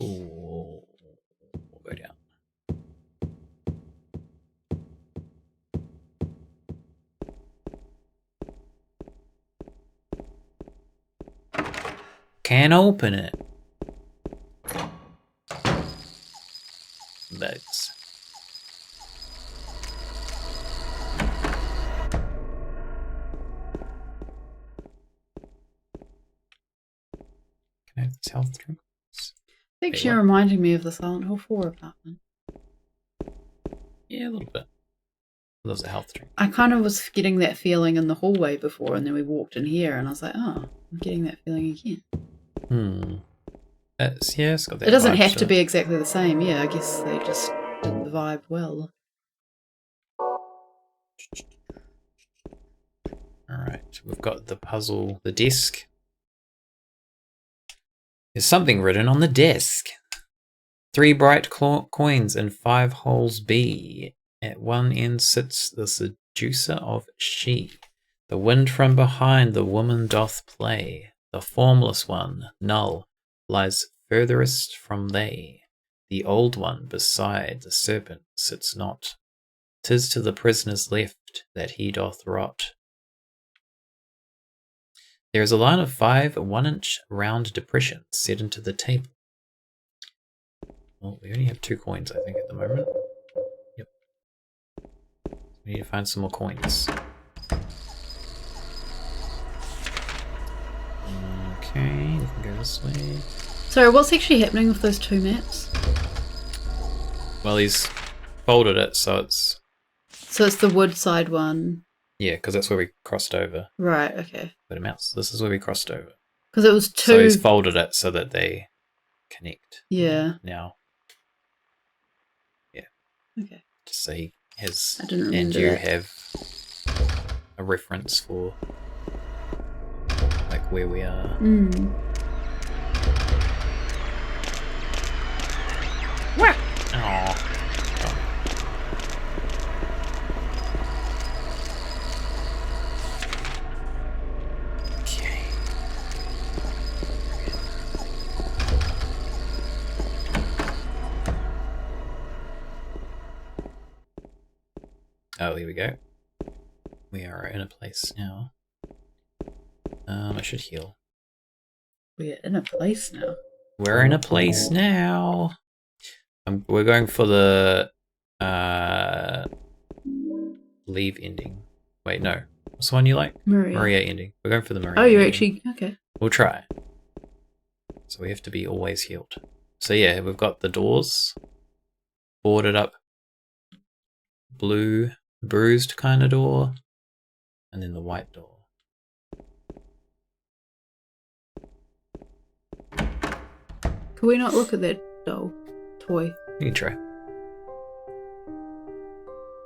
cool. We'll go down. Can't open it. Bugs. Can I have this health drinks? I think Wait, she what? reminded me of the Silent Hill 4 apartment. Yeah, a little bit. Loves a health drink. I kind of was getting that feeling in the hallway before, and then we walked in here, and I was like, oh, I'm getting that feeling again. It's got that It doesn't vibe have to it. be exactly the same. Yeah, I guess they just did the vibe well. Alright, we've got the puzzle, the desk. There's something written on the desk. 3 bright coins in 5 holes B. At one end sits the seducer of she. The wind from behind the woman doth play. The formless one, null, lies furthest from they. The old one beside the serpent sits not. 'Tis to the prisoner's left that he doth rot. There is a line of 5 1-inch round depressions set into the table. Well, we only have 2 coins, I think, at the moment. Yep. We need to find some more coins. Okay, we can go this way. So what's actually happening with those 2 maps? Well, he's folded it, so it's... So it's the Woodside one. Yeah, because that's where we crossed over. Right, okay. But a mouse. This is where we crossed over. Because it was 2... So he's folded it so that they connect. Yeah. Now. Okay. Just so he has... I didn't remember and you that. have a reference for like where we are. Aww. Okay. Oh, here we go. We are in a place now. I should heal. We're in a place now. We're in a place now. We're going for the leave ending. Wait, no. What's the one you like? Maria ending. We're going for the Maria. Oh, you're ending. actually... Okay. We'll try. So we have to be always healed. So yeah, we've got the doors boarded up, blue, bruised kind of door, and then the white door. Can we not look at that doll? Toy? You can try.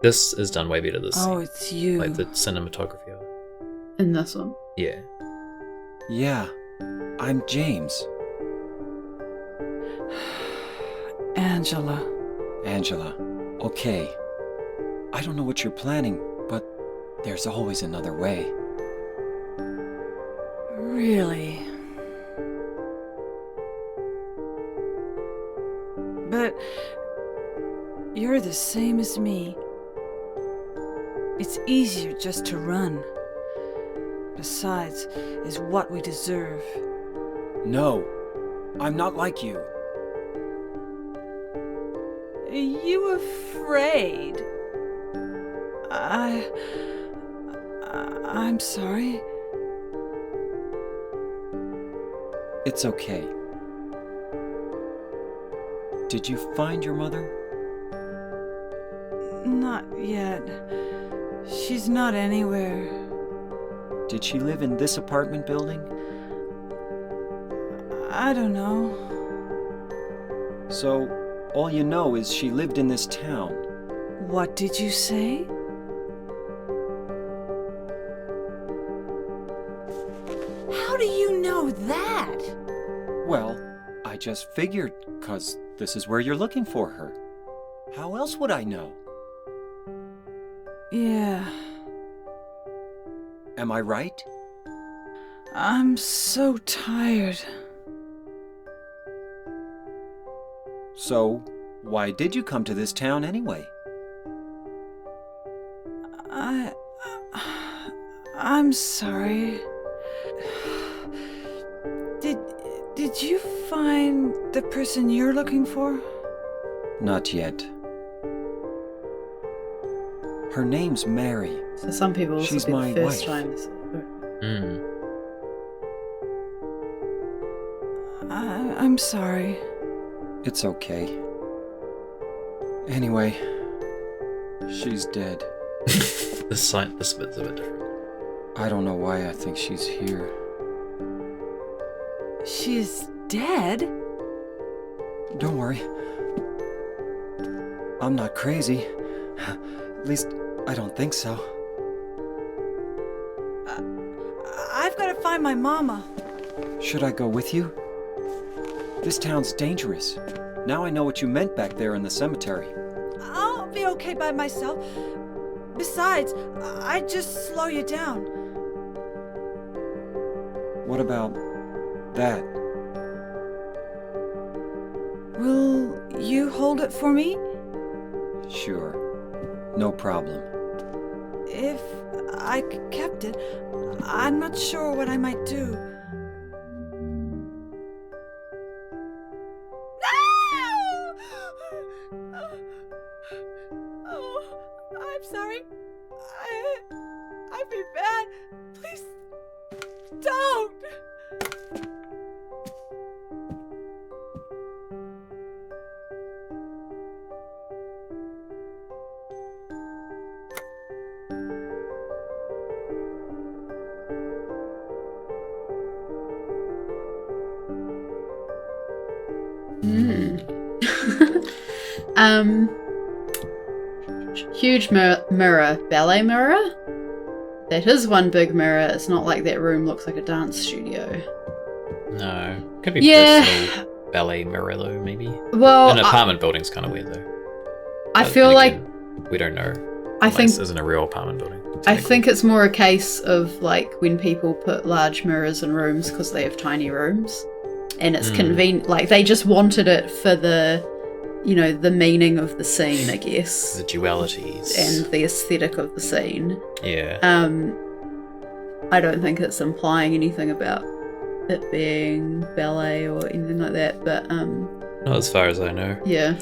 This is done way better this Oh, scene. it's you. Like the cinematography of it. In this one? Yeah. Yeah, I'm James. Angela. Angela. Okay. I don't know what you're planning, but there's always another way. Really? But you're the same as me. It's easier just to run. Besides, is what we deserve. No, I'm not like you. Are you afraid? I'm sorry. It's okay. Did you find your mother? Not yet. She's not anywhere. Did she live in this apartment building? I don't know. So, All you know is she lived in this town. What did you say? How do you know that? Well, I just figured, 'cause this is where you're looking for her. How else would I know? Yeah. Am I right? I'm so tired. So, why did you come to this town anyway? I'm sorry. Did you find the person you're looking for? Not yet. Her name's Mary. So some people She's this will be my the first wife. time. Hmm. I'm sorry. It's okay. Anyway, she's dead. This bit's a bit different. I don't know why I think she's here. She's dead? Don't worry. I'm not crazy. At least, I don't think so. I've got to find my mama. Should I go with you? This town's dangerous. Now I know what you meant back there in the cemetery. I'll be okay by myself. Besides, I'd just slow you down. What about that? Will you hold it for me? Sure. No problem. If I kept it, I'm not sure what I might do. No! Oh, I'm sorry. I've been bad. Please don't. Huge mirror. Ballet mirror? That is one big mirror. It's not like that room looks like a dance studio. No. Could be Yeah. personal ballet mirror though, maybe. Well, An apartment building's kind of weird though. I But feel then like again, we don't know. I think This isn't a real apartment building. I think it's more a case of like when people put large mirrors in rooms because they have tiny rooms, and it's convenient. Like they just wanted it for the, you know, the meaning of the scene, I guess, the dualities and the aesthetic of the scene. yeah. I don't think it's implying anything about it being ballet or anything like that, but Not as far as I know. yeah.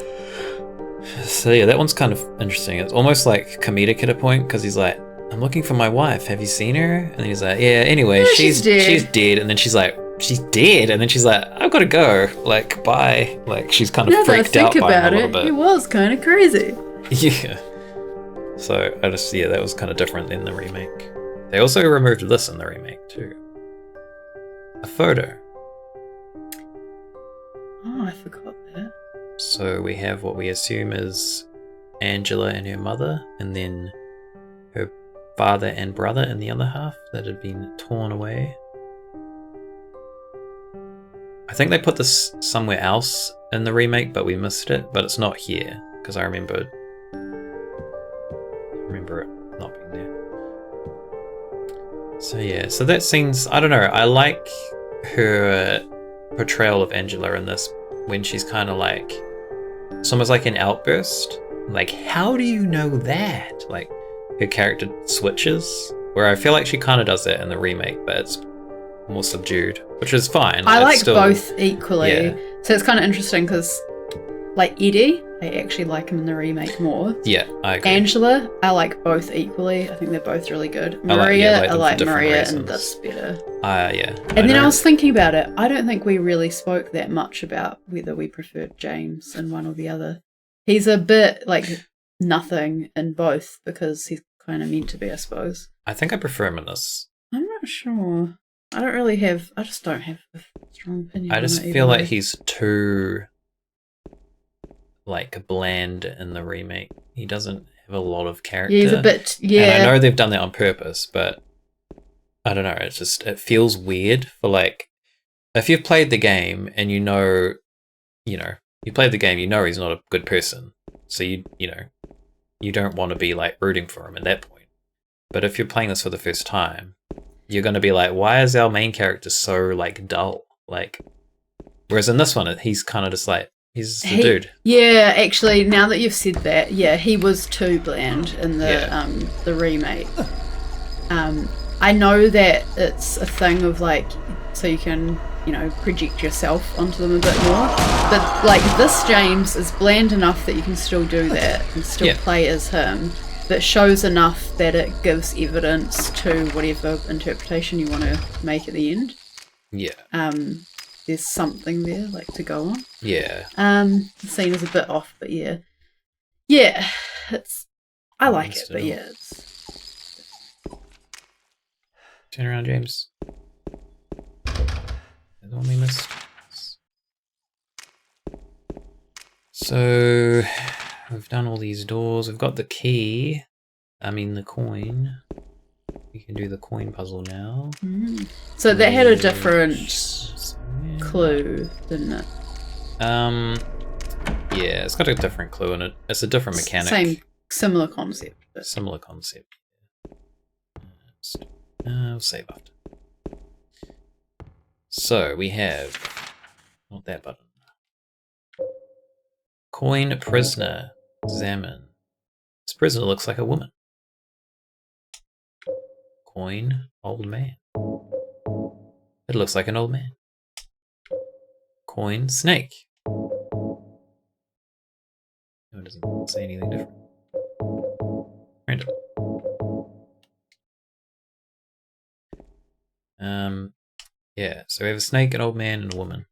So yeah, that one's kind of interesting. It's almost like comedic at a point because he's like, "I'm looking for my wife. Have you seen her?" And then he's like, "Yeah. Anyway, Yeah, she's she's dead." dead." And then she's like, "She's dead." And then she's like, "I've got to go. Like, bye." Like she's kind of Now that I freaked out think by him about a it, little he bit. was kind of crazy. Yeah. So I just that was kind of different in the remake. They also removed this in the remake too. A photo. Oh, I forgot that. So we have what we assume is Angela and her mother, and then her father and brother in the other half that had been torn away. I think they put this somewhere else in the remake, but we missed it. But it's not here because I remember it not being there. So yeah, so that scene's, I don't know. I like her portrayal of Angela in this when she's kind of like, it's almost like an outburst. Like, how do you know that? Like, her character switches. Where I feel like she kind of does that in the remake, but it's more subdued, which is fine. I It's like still- both equally. yeah. So it's kind of interesting because, like Eddie, I actually like him in the remake more. Yeah, I agree. Angela, I like both equally. I think they're both really good. I like- Maria, yeah, I like I them for like different Maria reasons. and this better. Yeah. And then I don't- was thinking about it. I don't think we really spoke that much about whether we preferred James in one or the other. He's a bit like nothing in both because he's kind of meant to be, I suppose. I think I prefer him in this. I'm not sure. I just don't have a strong opinion. I on just it feel either like way. he's too like bland in the remake. He doesn't have a lot of character. Yeah, he's a bit. Yeah. And I know they've done that on purpose, but I don't know. It's just it feels weird for like if you've played the game and you played the game, you know he's not a good person, so you don't want to be like rooting for him at that point. But if you're playing this for the first time, you're going to be like, why is our main character so like dull? Like, whereas in this one, he's kind of just like he's the dude. Yeah, actually, now that you've said that, yeah, he was too bland in the remake. I know that it's a thing of like, so you can project yourself onto them a bit more. But like this James is bland enough that you can still do that and still play as him. That shows enough that it gives evidence to whatever interpretation you want to make at the end. Yeah. There's something there, like, to go on. Yeah. The scene is a bit off, but yeah. Yeah, I like it, but yeah, it's... Turn around, James. The one we missed. So... we've done all these doors. We've got the key. I mean the coin. We can do the coin puzzle now. So that had a different clue, didn't it? Yeah, it's got a different clue in it. It's a different mechanic. Similar concept. But... Similar concept. We'll save after. So we have not that button. Coin prisoner. Examine. This prisoner looks like a woman. Coin old man. It looks like an old man. Coin snake. No, it doesn't say anything different. Random. Yeah, so we have a snake, an old man, and a woman.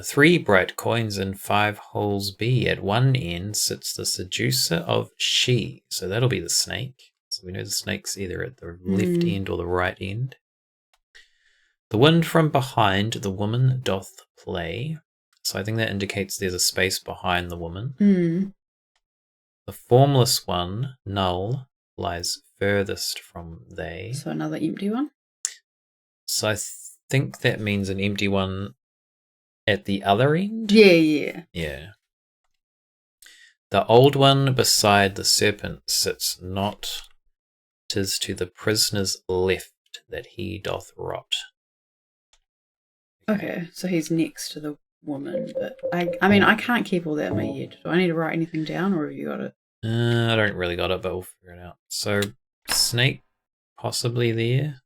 3 bright coins in 5 holes B. At one end sits the seducer of she. So that'll be the snake. So we know the snake's either at the left end or the right end. The wind from behind the woman doth play. So I think that indicates there's a space behind the woman. The formless one, null, lies furthest from they. So another empty one? So I think that means an empty one at the other end? Yeah. The old one beside the serpent sits not. 'Tis to the prisoner's left that he doth rot. Okay, so he's next to the woman, but I mean, I can't keep all that in my head. Do I need to write anything down, or have you got it? I don't really got it, but we'll figure it out. So, snake possibly there.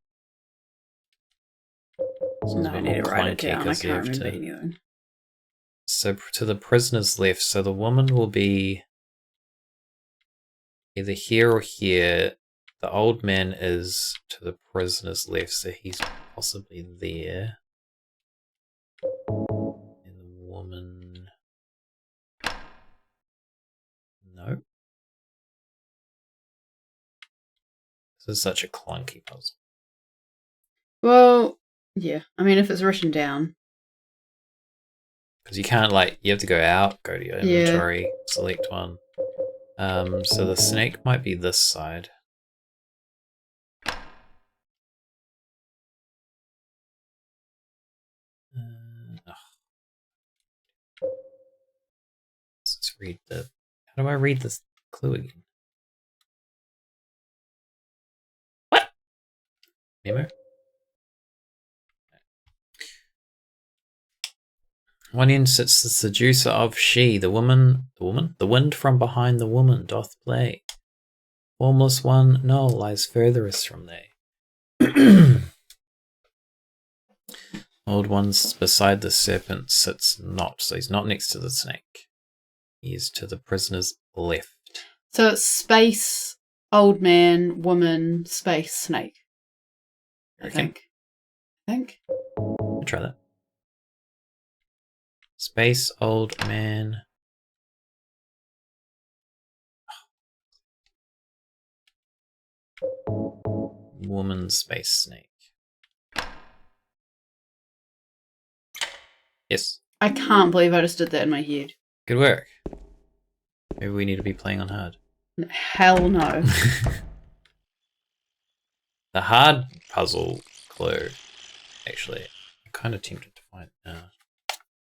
No, I need to write it down. I can't remember anything. So to the prisoner's left, so the woman will be either here or here. The old man is to the prisoner's left, so he's possibly there. And the woman... No. This is such a clunky puzzle. Well, yeah. I mean, if it's written down. Because you can't, like, you have to go out, go to your inventory, select one. So the snake might be this side. Let's read the... How do I read this clue again? What? Memo? One end sits the seducer of she, the woman, the wind from behind the woman doth play. Formless one, null, lies furthest from they. Old one's beside the serpent sits not, so he's not next to the snake. He is to the prisoner's left. So it's space, old man, woman, space, snake. I think. I'll try that. Space, old man. Woman, space, snake. Yes. I can't believe I just did that in my head. Good work. Maybe we need to be playing on hard. Hell no. The hard puzzle clue, actually, I'm kind of tempted to find.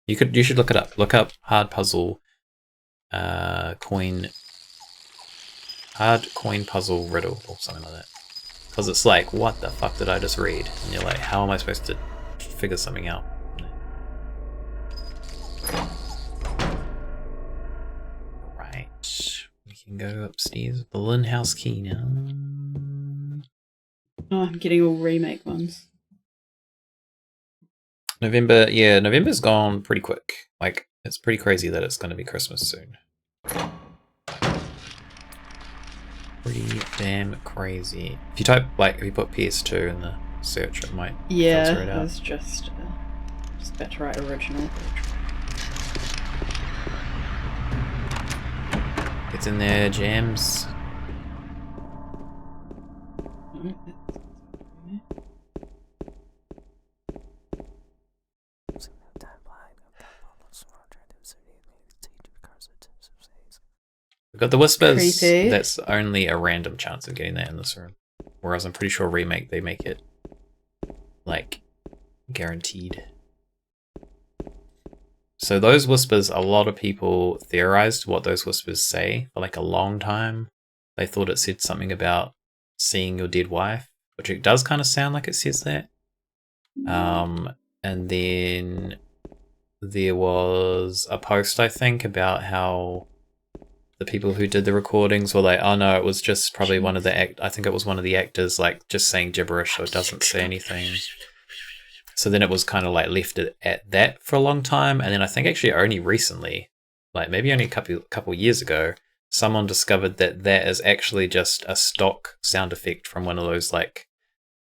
You should look it up. Look up hard puzzle, hard coin puzzle riddle or something like that. Because it's like, what the fuck did I just read? And you're like, how am I supposed to figure something out? Right, we can go upstairs with the Lynn House key now. Oh, I'm getting all remake ones. November's gone pretty quick. Like, it's pretty crazy that it's going to be Christmas soon. Pretty damn crazy. If you type, like, if you put PS2 in the search, it might filter it Yeah, out. I was just about to write original. It's in there, Jams. We've got the Whispers. Creepy. That's only a random chance of getting that in this room. Whereas I'm pretty sure Remake, they make it, like, guaranteed. So those Whispers, a lot of people theorized what those Whispers say for like a long time. They thought it said something about seeing your dead wife, which it does kind of sound like it says that. And then there was a post, I think, about how the people who did the recordings were like, oh no, it was just probably one of the I think it was one of the actors, like, just saying gibberish, so it doesn't say anything. So then it was kind of like left at that for a long time, and then I think actually only recently, like maybe only a couple years ago, someone discovered that that is actually just a stock sound effect from one of those like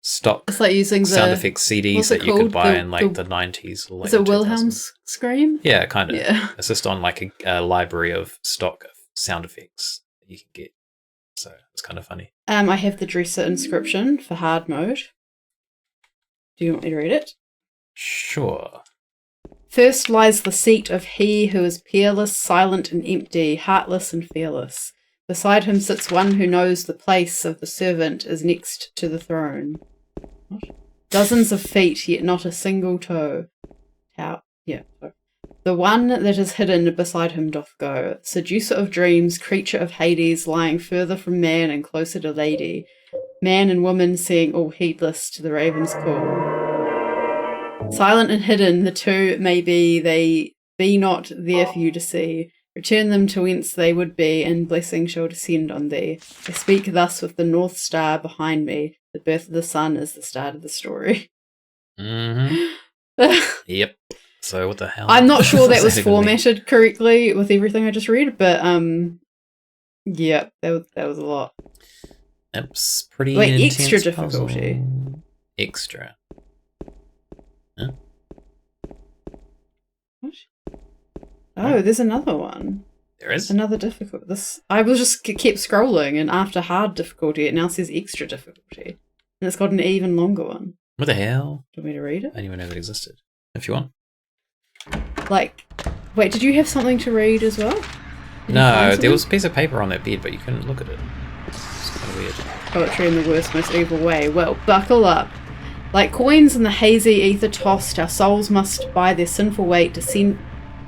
stock It's like using sound the effect CDs what's it that you could called? buy The- in like the- the 90s or like is it the 2000s. Wilhelm's scream? Yeah, kind of. Yeah. It's just on like a library of stock sound effects that you can get. So it's kind of funny. I have the dresser inscription for hard mode. Do you want me to read it? Sure. First lies the seat of he who is peerless, silent and empty, heartless and fearless. Beside him sits one who knows the place of the servant is next to the throne. What? Dozens of feet, yet not a single toe. The one that is hidden beside him doth go, seducer of dreams, creature of Hades, lying further from man and closer to lady. Man and woman seeing all heedless to the raven's call. Silent and hidden, the two may be, they be not there for you to see. Return them to whence they would be, and blessing shall descend on thee. I speak thus with the North Star behind me. The birth of the sun is the start of the story. Mm-hmm. Yep. So what the hell? I'm not sure that does was even mean? formatted correctly with everything I just read, but yeah, that was a lot. It's pretty Wait, intense extra puzzle. difficulty. Extra. What? Oh, there's another one. There is? Another difficult. This I was just kept scrolling, and after hard difficulty, it now says extra difficulty, and it's got an even longer one. What the hell? Do you want me to read I it? didn't even know that existed. If you want. Like, wait, did you have something to read as well? Did you No, find there something? was a piece of paper on that bed, but you couldn't look at it. It's kind of weird. Poetry in the worst, most evil way. Well, buckle up. Like coins in the hazy ether tossed, our souls must by their sinful weight descend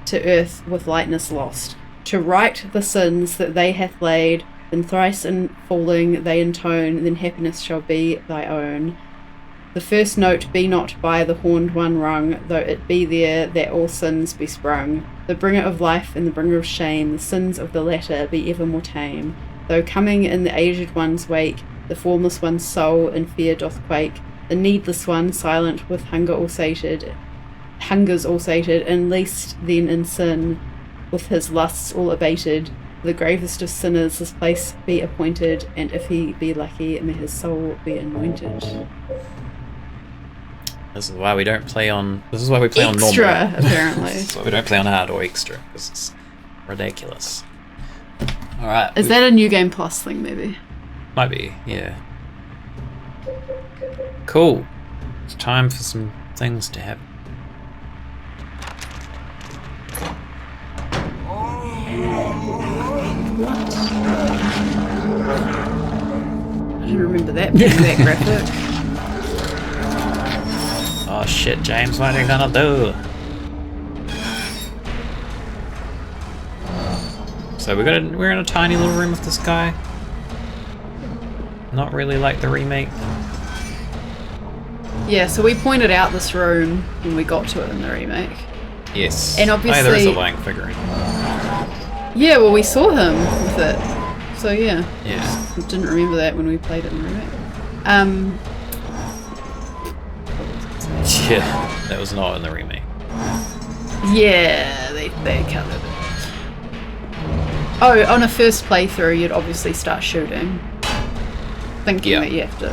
to earth with lightness lost. To right the sins that they hath laid, then thrice in falling they intone, then happiness shall be thy own. The first note be not by the horned one rung, though it be there that all sins be sprung. The bringer of life and the bringer of shame, the sins of the latter be ever more tame. Though coming in the aged one's wake, the formless one's soul in fear doth quake. The needless one, silent with hungers all sated, and least then in sin, with his lusts all abated. The gravest of sinners his place be appointed, and if he be lucky, may his soul be anointed. This is why we don't play on. This is why we play on normal. Extra, apparently. This is why we don't play on hard or extra, because it's ridiculous. Alright. Is that a New Game Plus thing, maybe? Might be, yeah. Cool. It's time for some things to happen. What? I didn't remember that being that graphic. Oh shit, James, what are you gonna do? So we're in a tiny little room with this guy. Not really like the remake. Yeah, so we pointed out this room when we got to it in the remake. Yes. And obviously... there is a lying figurine. Yeah, well, we saw him with it. So yeah. Yeah. I didn't remember that when we played it in the remake. Yeah, that was not in the remake. Yeah, they covered it. Oh, on a first playthrough, you'd obviously start shooting. Thinking that you have to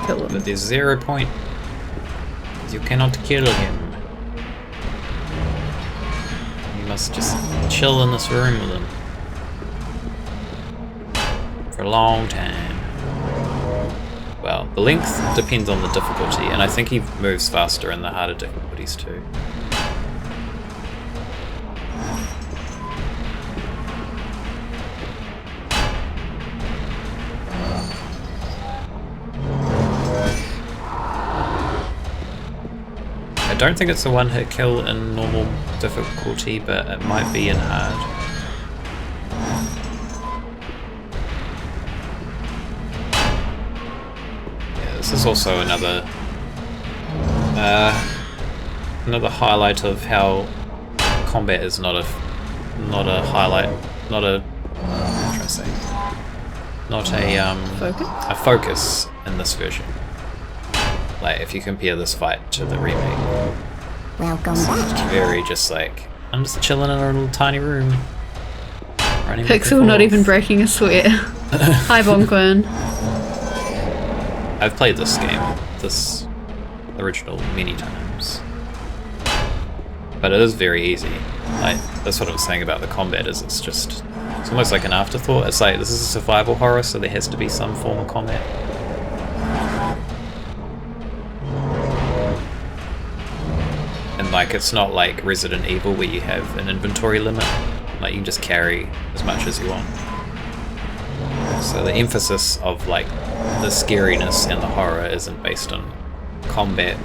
kill him. But there's 0 point. You cannot kill him. You must just chill in this room with him. For a long time. Well, the length depends on the difficulty, and I think he moves faster in the harder difficulties too. I don't think it's a one-hit kill in normal difficulty, but it might be in hard. Yeah, this is also another highlight of how combat is not a highlight, not a Focus? a focus in this version. Like, if you compare this fight to the remake. Welcome back. It's very just like, I'm just chilling in a little tiny room. Running back and Pixel not forth. even breaking a sweat. Hi, Bonquin. I've played this game, this original, many times. But it is very easy. Like, that's what I was saying about the combat, is it's almost like an afterthought. It's like, this is a survival horror, so there has to be some form of combat. And like, it's not like Resident Evil where you have an inventory limit. Like, you can just carry as much as you want. So the emphasis of like the scariness and the horror isn't based on combat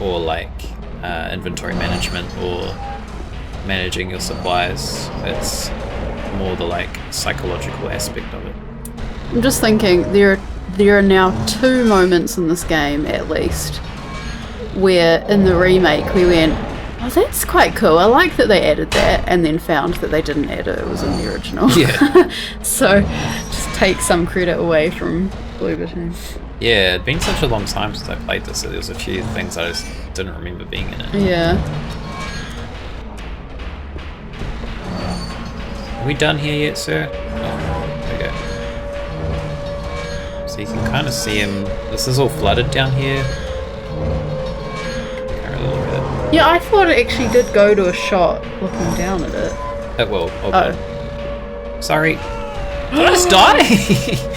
or like inventory management or managing your supplies. It's more the like psychological aspect of it. I'm just thinking, there are now 2 moments in this game, at least, where in the remake we went, oh, that's quite cool, I like that they added that, and then found that they didn't add it was in the original. Yeah. So, just take some credit away from Bloober Team. Yeah, it'd been such a long time since I played this, so there was a few things I just didn't remember being in it. Yeah. Are we done here yet, sir? Oh, okay. So you can kind of see him. This is all flooded down here. Can't really look at it. Yeah, I thought it actually did go to a shot looking down at it. It will. Oh. Sorry. Did I just die?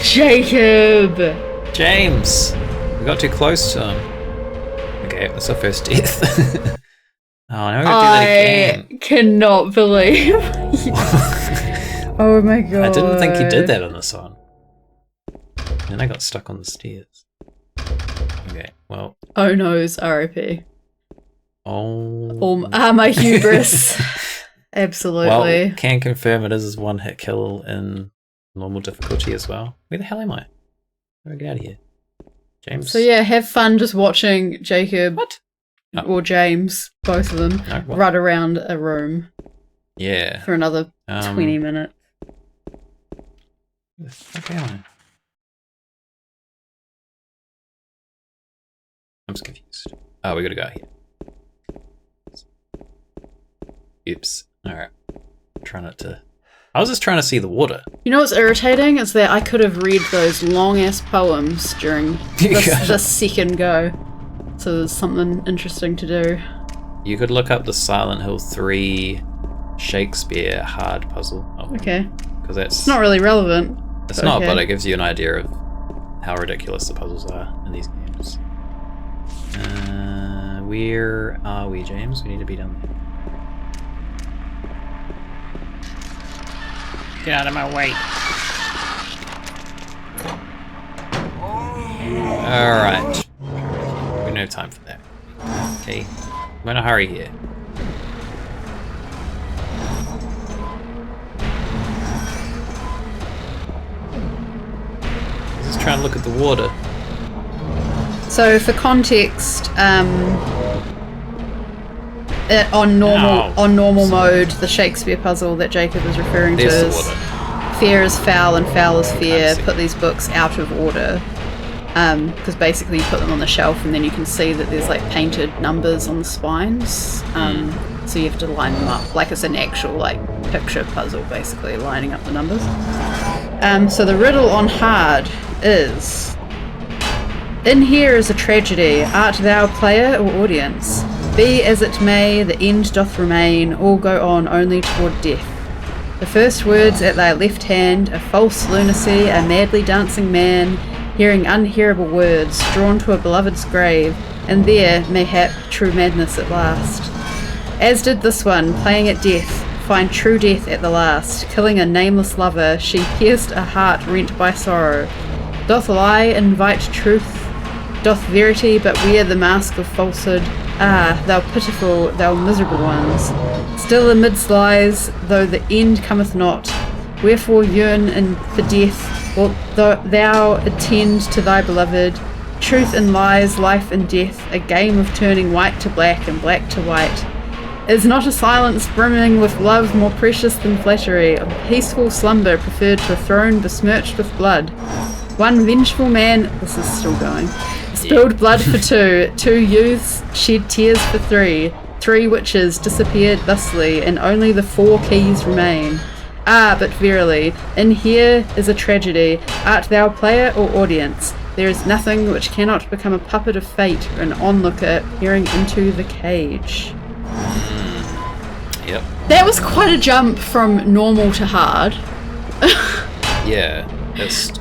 Jacob! James! We got too close to him. Okay, that's our first death. Oh, now we're gonna do that again. I cannot believe. Oh my god. I didn't think he did that on this one. Then I got stuck on the stairs. Okay, well. Oh no's, RIP. Oh. My hubris. Absolutely. Well, can confirm it is his one-hit kill in normal difficulty as well. Where the hell am I? How do I get out of here? James? So yeah, have fun just watching Jacob or James, both of them, run around a room. Yeah. For another 20 minutes. Where the fuck am I? I'm just confused. Oh, we gotta go out here. Oops. Alright. Try not to... I was just trying to see the water. You know what's irritating? Is that I could have read those long-ass poems during this second go. So there's something interesting to do. You could look up the Silent Hill 3 Shakespeare hard puzzle. Oh, okay. Because that's... It's not really relevant. It's not, but it gives you an idea of how ridiculous the puzzles are in these games. Where are we, James? We need to be down there. Get out of my way. Alright. We don't have time for that. Okay. I'm in a hurry here. Just trying to look at the water. So for context, on normal mode, the Shakespeare puzzle that Jacob is referring to There's the is water. fair is foul and foul is fair. see. Put these books out of order. Because basically you put them on the shelf and then you can see that there's like painted numbers on the spines. So you have to line them up like it's an actual like picture puzzle, basically lining up the numbers. So the riddle on hard is: in here is a tragedy. Art thou player or audience? Be as it may, the end doth remain. All go on only toward death. The first words at thy left hand, a false lunacy, a madly dancing man, hearing unhearable words, drawn to a beloved's grave, and there, mayhap, true madness at last. As did this one, playing at death, find true death at the last, killing a nameless lover, she pierced a heart rent by sorrow. Doth lie invite truth? Doth verity but wear the mask of falsehood? Ah, thou pitiful, thou miserable ones! Still amidst lies, though the end cometh not, wherefore yearn for death, wilt thou attend to thy beloved? Truth and lies, life and death, a game of turning white to black and black to white. Is not a silence brimming with love more precious than flattery, a peaceful slumber preferred to a throne besmirched with blood? One vengeful man, this is still going, spilled blood for two youths shed tears for three witches disappeared thusly, and only the 4 keys remain. Ah, but verily, in here is a tragedy. Art thou player or audience? There is nothing which cannot become a puppet of fate or an onlooker peering into the cage. Yep. That was quite a jump from normal to hard. Yeah. This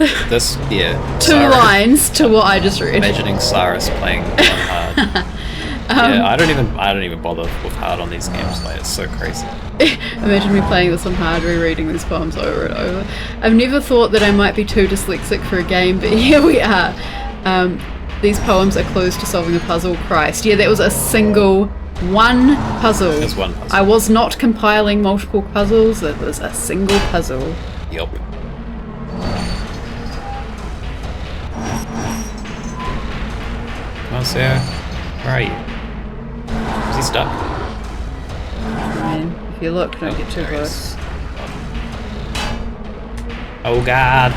yeah. 2 Cyrus. lines to what I just read. Imagining Cyrus playing on hard. Yeah, I don't even bother with hard on these games. Like, it's so crazy. Imagine me playing this on hard, rereading these poems over and over. I've never thought that I might be too dyslexic for a game, but here we are. These poems are clues to solving a puzzle. Christ. Yeah, that was a single one puzzle. There's one puzzle. I was not compiling multiple puzzles, it was a single puzzle. Yep. Come on, Sarah. Where are you? Is he stuck? I mean, if you look, don't get too there he is. close. Oh god.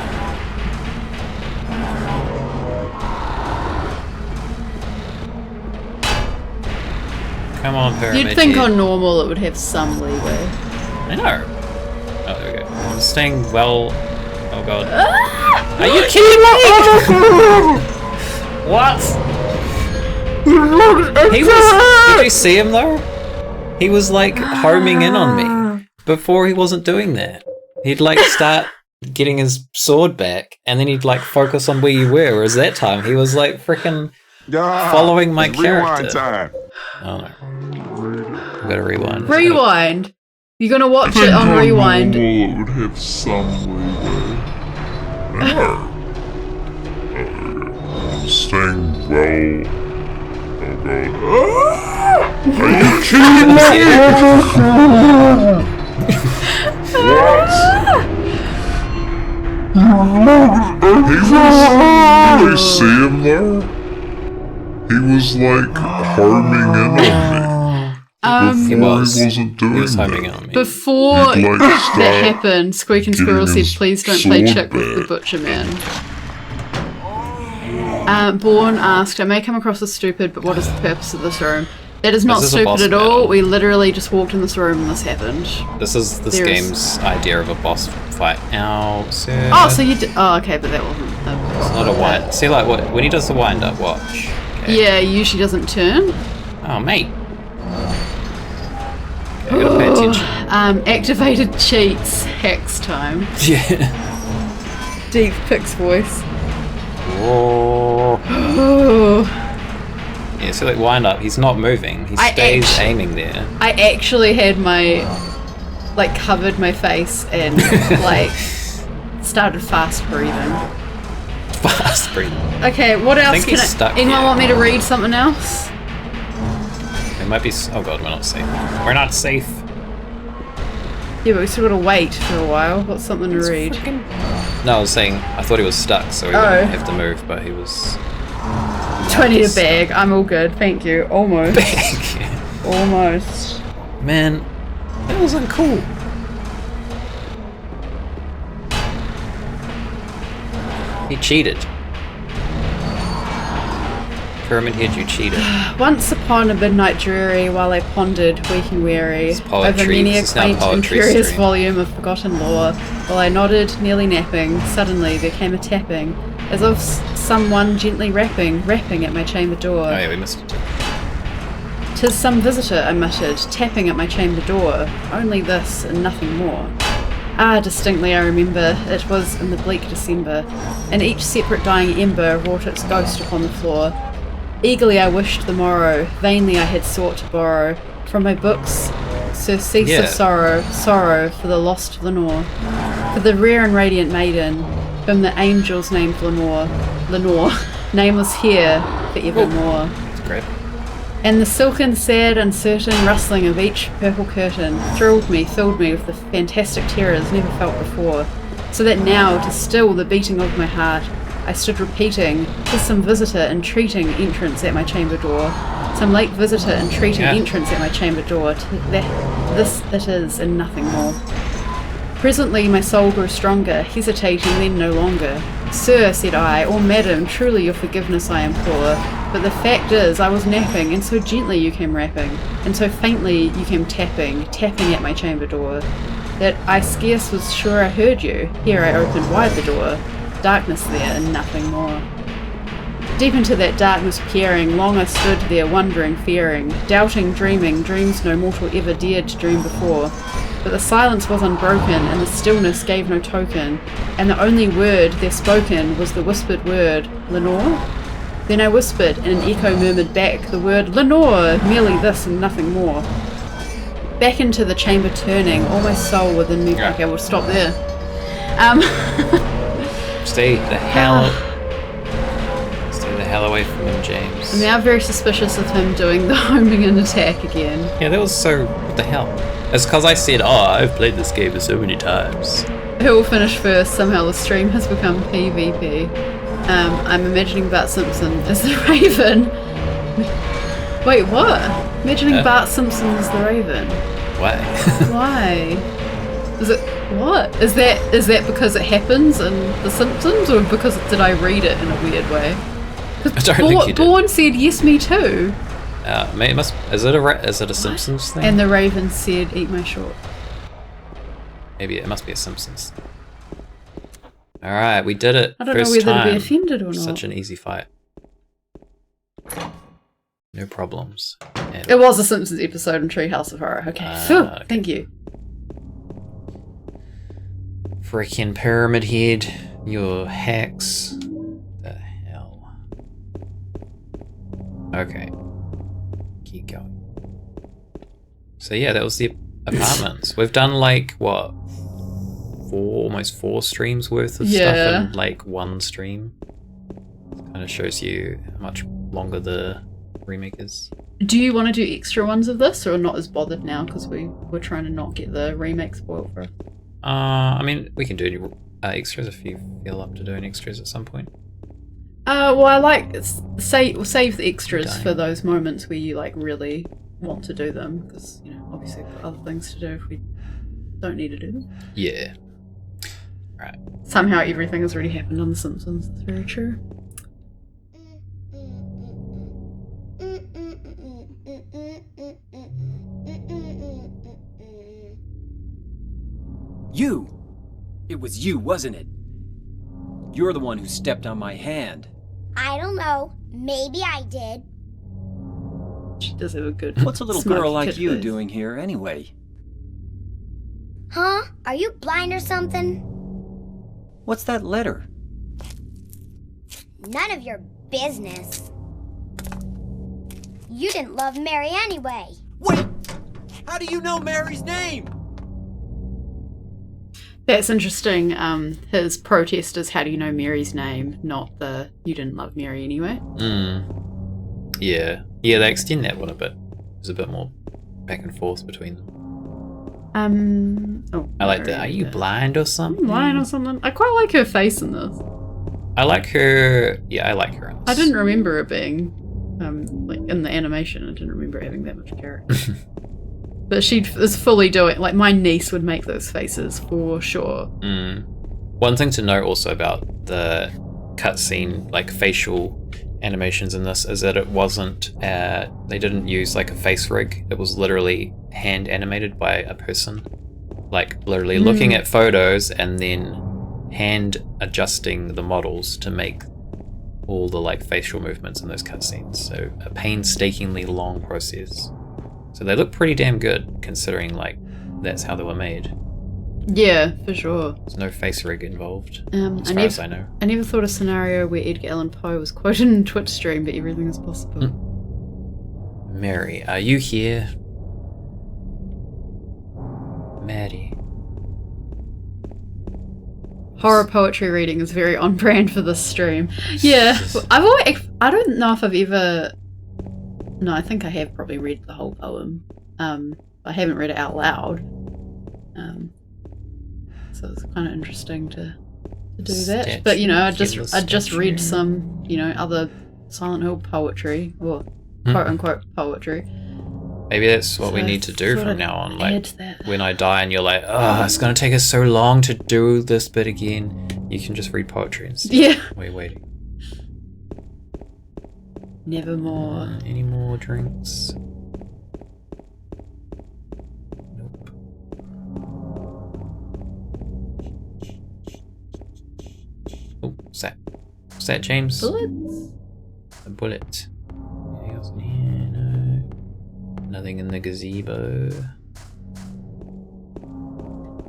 Come on, Pyramid. You'd think on normal it would have some leeway. I know. Oh, there we go. I'm staying well. Oh god. Are you kidding me? What? He was. Did you see him though? He was like homing in on me. Before he wasn't doing that. He'd like start getting his sword back, and then he'd like focus on where you were. Whereas that time he was like freaking following my character. Rewind time. Oh no. I've got to rewind. Rewind? You're gonna watch it on rewind. It would have some leeway. No. I'm staying well. Oh god. Are you kidding me? What? Did you see him there? He was like homing in on me. He Before was. he wasn't doing He was that. homing in on me. Before He'd like that start happened, Squeak and Squirrel getting said, his please don't play sword Chick with the back. Butcher Man. Bourne asked, I may come across as stupid, but what is the purpose of this room? It is not This is a stupid boss at all. battle. We literally just walked in this room and this happened. This is this There's- game's idea of a boss fight. Ow, sir. Oh, so you did. Oh, okay, but that wasn't. It's not a wind. See, like what when he does the wind up, watch. Okay. Yeah, he usually doesn't turn. Oh, mate. Okay, I gotta pay attention. Activated cheats. Hacks time. Yeah. Deep Pix voice. Whoa. Oh. Yeah, so like wind up, he's not moving. He I stays actu- aiming there. I actually had my like covered my face and like started fast breathing. Fast breathing. Okay, what else think can he's stuck anyone here. want me to read something else? It might be. Oh god, we're not safe. We're not safe. Yeah, but we still gotta wait for a while. What's something to read? No, I was saying I thought he was stuck, so he wouldn't have to move, but he was. Do I need a bag? I'm all good, thank you. Almost. Bag. Almost. Man, that wasn't cool. He cheated. Pyramid Head, you cheated. Once upon a midnight dreary, while I pondered, weak and weary, It's poetry. over many a This is now quaint and poetry curious stream. volume of forgotten lore, while I nodded, nearly napping, suddenly there came a tapping, as of someone gently rapping at my chamber door. Oh yeah, we missed it. 'Tis some visitor, I muttered, tapping at my chamber door. Only this, and nothing more. Ah, distinctly I remember, it was in the bleak December, and each separate dying ember wrought its ghost upon the floor. Eagerly I wished the morrow, vainly I had sought to borrow from my books surcease Yeah. of sorrow, sorrow for the lost Lenore, for the rare and radiant maiden, whom the angels named Lenore, nameless here for evermore. It's great. And the silken, sad, uncertain rustling of each purple curtain thrilled me, filled me with the fantastic terrors never felt before, so that now, to still the beating of my heart, I stood repeating, 'tis some visitor entreating entrance at my chamber door, some late visitor entreating entrance at my chamber door, this it is, and nothing more. Presently my soul grew stronger, hesitating then no longer. Sir, said I, or madam, truly your forgiveness I implore, but the fact is I was napping, and so gently you came rapping, and so faintly you came tapping at my chamber door, that I scarce was sure I heard you. Here I opened wide the door, darkness there and nothing more. Deep into that darkness peering, long I stood there wondering, fearing, doubting, dreaming, dreams no mortal ever dared to dream before. But the silence was unbroken, and the stillness gave no token, and the only word there spoken was the whispered word, Lenore? Then I whispered, and an echo murmured back the word, Lenore, merely this and nothing more. Back into the chamber turning, all my soul within me. Yeah. Okay, we'll stop there. Stay the hell. Stay the hell away from him, James. I'm now very suspicious of him doing the homing in attack again. Yeah, that was so. What the hell? It's because I said, "Oh, I've played this game so many times." Who will finish first? Somehow the stream has become PvP. I'm imagining Bart Simpson as the Raven. Wait, what? Imagining Bart Simpson as the Raven. Why? Why? Is it what? Is that because it happens in The Simpsons, or because did I read it in a weird way? I don't think you did. Bourne said yes, me too, It must. Is it a Simpsons thing? and the Raven said eat my short. Maybe it must be a Simpsons. All right, we did it. I don't First know whether time. to be offended or not. Such an easy fight. No problems. And It was a Simpsons episode in Treehouse of Horror. Okay, Phew, okay. thank you. freaking Pyramid Head, your hacks. The hell. Okay. Keep going. So yeah, that was the apartments. We've done like what? Almost 4 streams worth of stuff in like one stream. Kind of shows you how much longer the remake is. Do you want to do extra ones of this, or not as bothered now because we're trying to not get the remake spoiled for us? I mean, we can do extras if you feel up to doing extras at some point. Well, I like save the extras Dying. for those moments where you like really want to do them, because obviously we've got other things to do if we don't need to do them. Yeah. Right. Somehow everything has already happened on The Simpsons. That's very true. You! It was you, wasn't it? You're the one who stepped on my hand. I don't know. Maybe I did. She does have a good. What's a little smirky girl like kid you face. doing here anyway? Huh? Are you blind or something? What's that letter? None of your business. You didn't love Mary anyway. Wait! How do you know Mary's name? That's interesting. His protest is, how do you know Mary's name, not the you didn't love Mary anyway. Yeah, they extend that one a bit. There's a bit more back and forth between them. I like that. Are you blind or something? Blind or something? I quite like her face in this. I like her. Yeah, I like her in this. I didn't remember it being, like, in the animation, I didn't remember having that much character. But she is fully doing, like, my niece would make those faces for sure. One thing to note also about the cutscene, like, facial animations in this, is that it wasn't, they didn't use, like, a face rig. It was literally hand animated by a person. Like, literally looking at photos and then hand adjusting the models to make all the, like, facial movements in those cutscenes. So a painstakingly long process. So they look pretty damn good, considering, like, that's how they were made. Yeah, for sure. There's no face rig involved, as far as I know. I never thought a scenario where Edgar Allan Poe was quoted in a Twitch stream, but everything is possible. Mary, are you here? Maddie. Horror poetry reading is very on brand for this stream. Yeah, I don't know if I've ever... No, I think I have probably read the whole poem. I haven't read it out loud. So it's kind of interesting to do that. But, you know, I just read some, you know, other Silent Hill poetry, or quote-unquote poetry. Maybe that's what we need to do from now on. Like, when I die and you're like, oh, it's going to take us so long to do this bit again, you can just read poetry instead. Yeah. We're waiting. Nevermore. Any more drinks? Nope. Oh, what's that? What's that, James? Bullets? A bullet. Anything else in here? No. Nothing in the gazebo.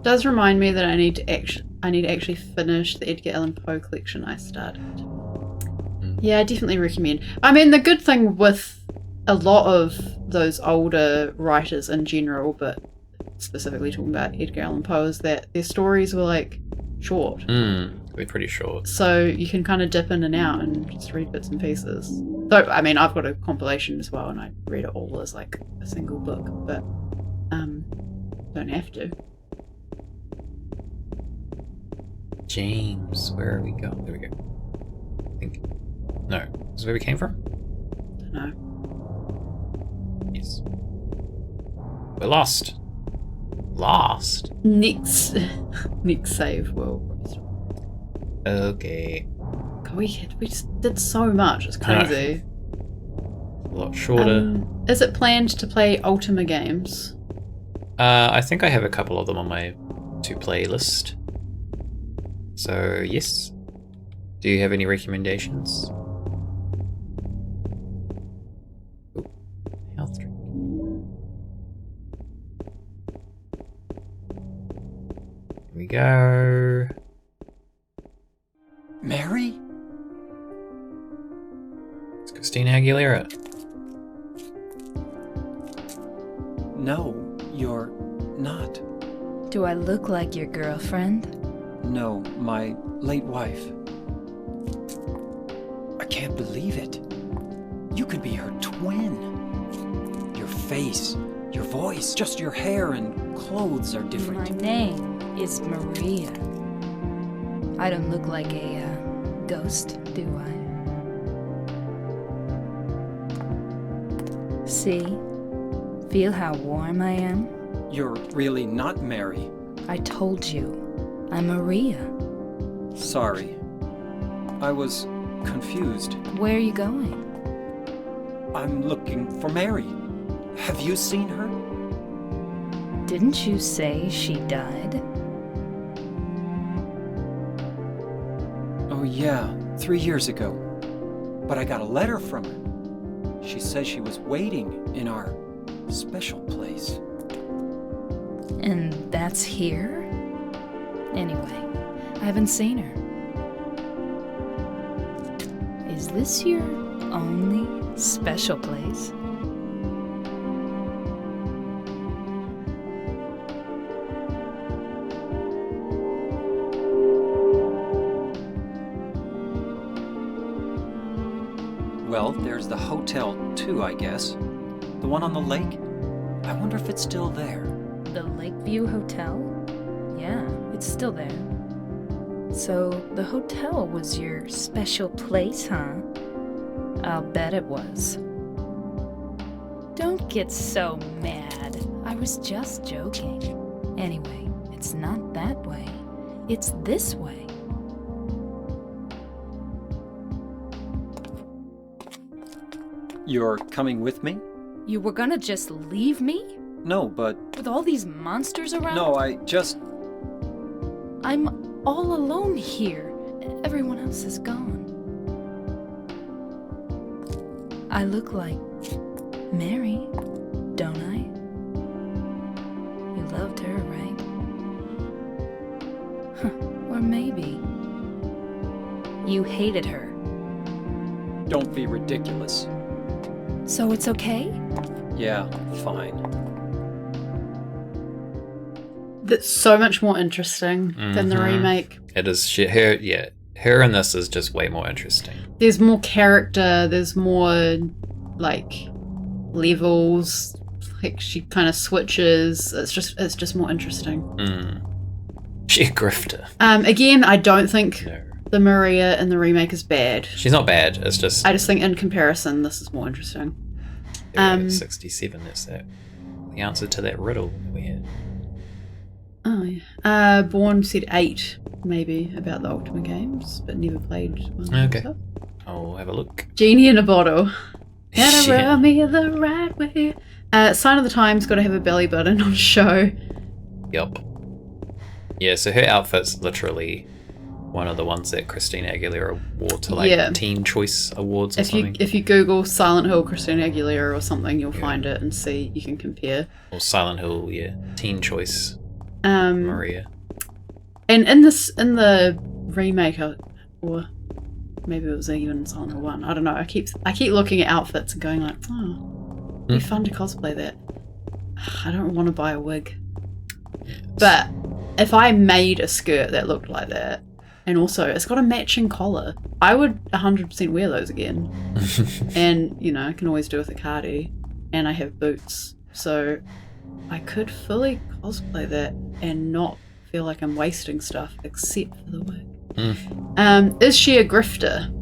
Does remind me that I need to actually finish the Edgar Allan Poe collection I started. Yeah, I definitely recommend. I mean, the good thing with a lot of those older writers in general, but specifically talking about Edgar Allan Poe, is that their stories were, like, short. They're pretty short. So you can kind of dip in and out and just read bits and pieces. Though, I mean, I've got a compilation as well, and I read it all as, like, a single book, but don't have to. James, where are we going? There we go. I think... No. Is this where we came from? Don't know. Yes. We're lost. Lost? Next save will... Okay. God, we just did so much. It's crazy. A lot shorter. Is it planned to play Ultima games? I think I have a couple of them on my to-play list. So, yes. Do you have any recommendations? Oh, health drink. Here we go. Mary? It's Christina Aguilera. No, you're not. Do I look like your girlfriend? No, my late wife. I can't believe it. You could be her twin. Your face, your voice, just your hair and clothes are different. My name is Maria. I don't look like a ghost, do I? See? Feel how warm I am? You're really not Mary. I told you. I'm Maria. Sorry. I was confused. Where are you going? I'm looking for Mary. Have you seen her? Didn't you say she died? Oh yeah, 3 years ago. But I got a letter from her. She says she was waiting in our special place. And that's here? Anyway, I haven't seen her. Is this your only special place? Well, there's the hotel too, I guess. The one on the lake? I wonder if it's still there. The Lakeview Hotel? Yeah, it's still there. So, the hotel was your special place, huh? I'll bet it was. Don't get so mad. I was just joking. Anyway, it's not that way. It's this way. You're coming with me? You were gonna just leave me? No, but... With all these monsters around? No, I just... I'm all alone here. Everyone else is gone. I look like Mary, don't I? You loved her, right? Huh. Or maybe you hated her. Don't be ridiculous. So it's okay? Yeah, fine. That's so much more interesting than the remake. It is. Her in this is just way more interesting. There's more character, there's more, like, levels. Like, she kind of switches. It's just more interesting. She a grifter. Again, I don't think No. the Maria in the remake is bad. She's not bad. It's just I just think in comparison, this is more interesting. 67. That's that. The answer to that riddle we had. Oh, yeah. Bourne said 8, maybe, about the Ultimate Games, but never played one. Okay. So. I'll have a look. Genie in a bottle. Gotta Yeah. rub me the right way. Sign of the Times, gotta have a belly button on show. Yup. Yeah, so her outfit's literally one of the ones that Christina Aguilera wore to like Teen Choice Awards or something. If you Google Silent Hill Christina Aguilera or something, you'll find it and see, you can compare. Or Silent Hill, yeah. Teen Choice Maria. And in the remake, or maybe it was even Silent Hill 1, I don't know, I keep looking at outfits and going like, oh, it'd be fun to cosplay that. I don't want to buy a wig. But if I made a skirt that looked like that, and also it's got a matching collar, I would 100% wear those again. And, you know, I can always do with a cardi, and I have boots, so I could fully cosplay that and not feel like I'm wasting stuff except for the wig. Is she a grifter?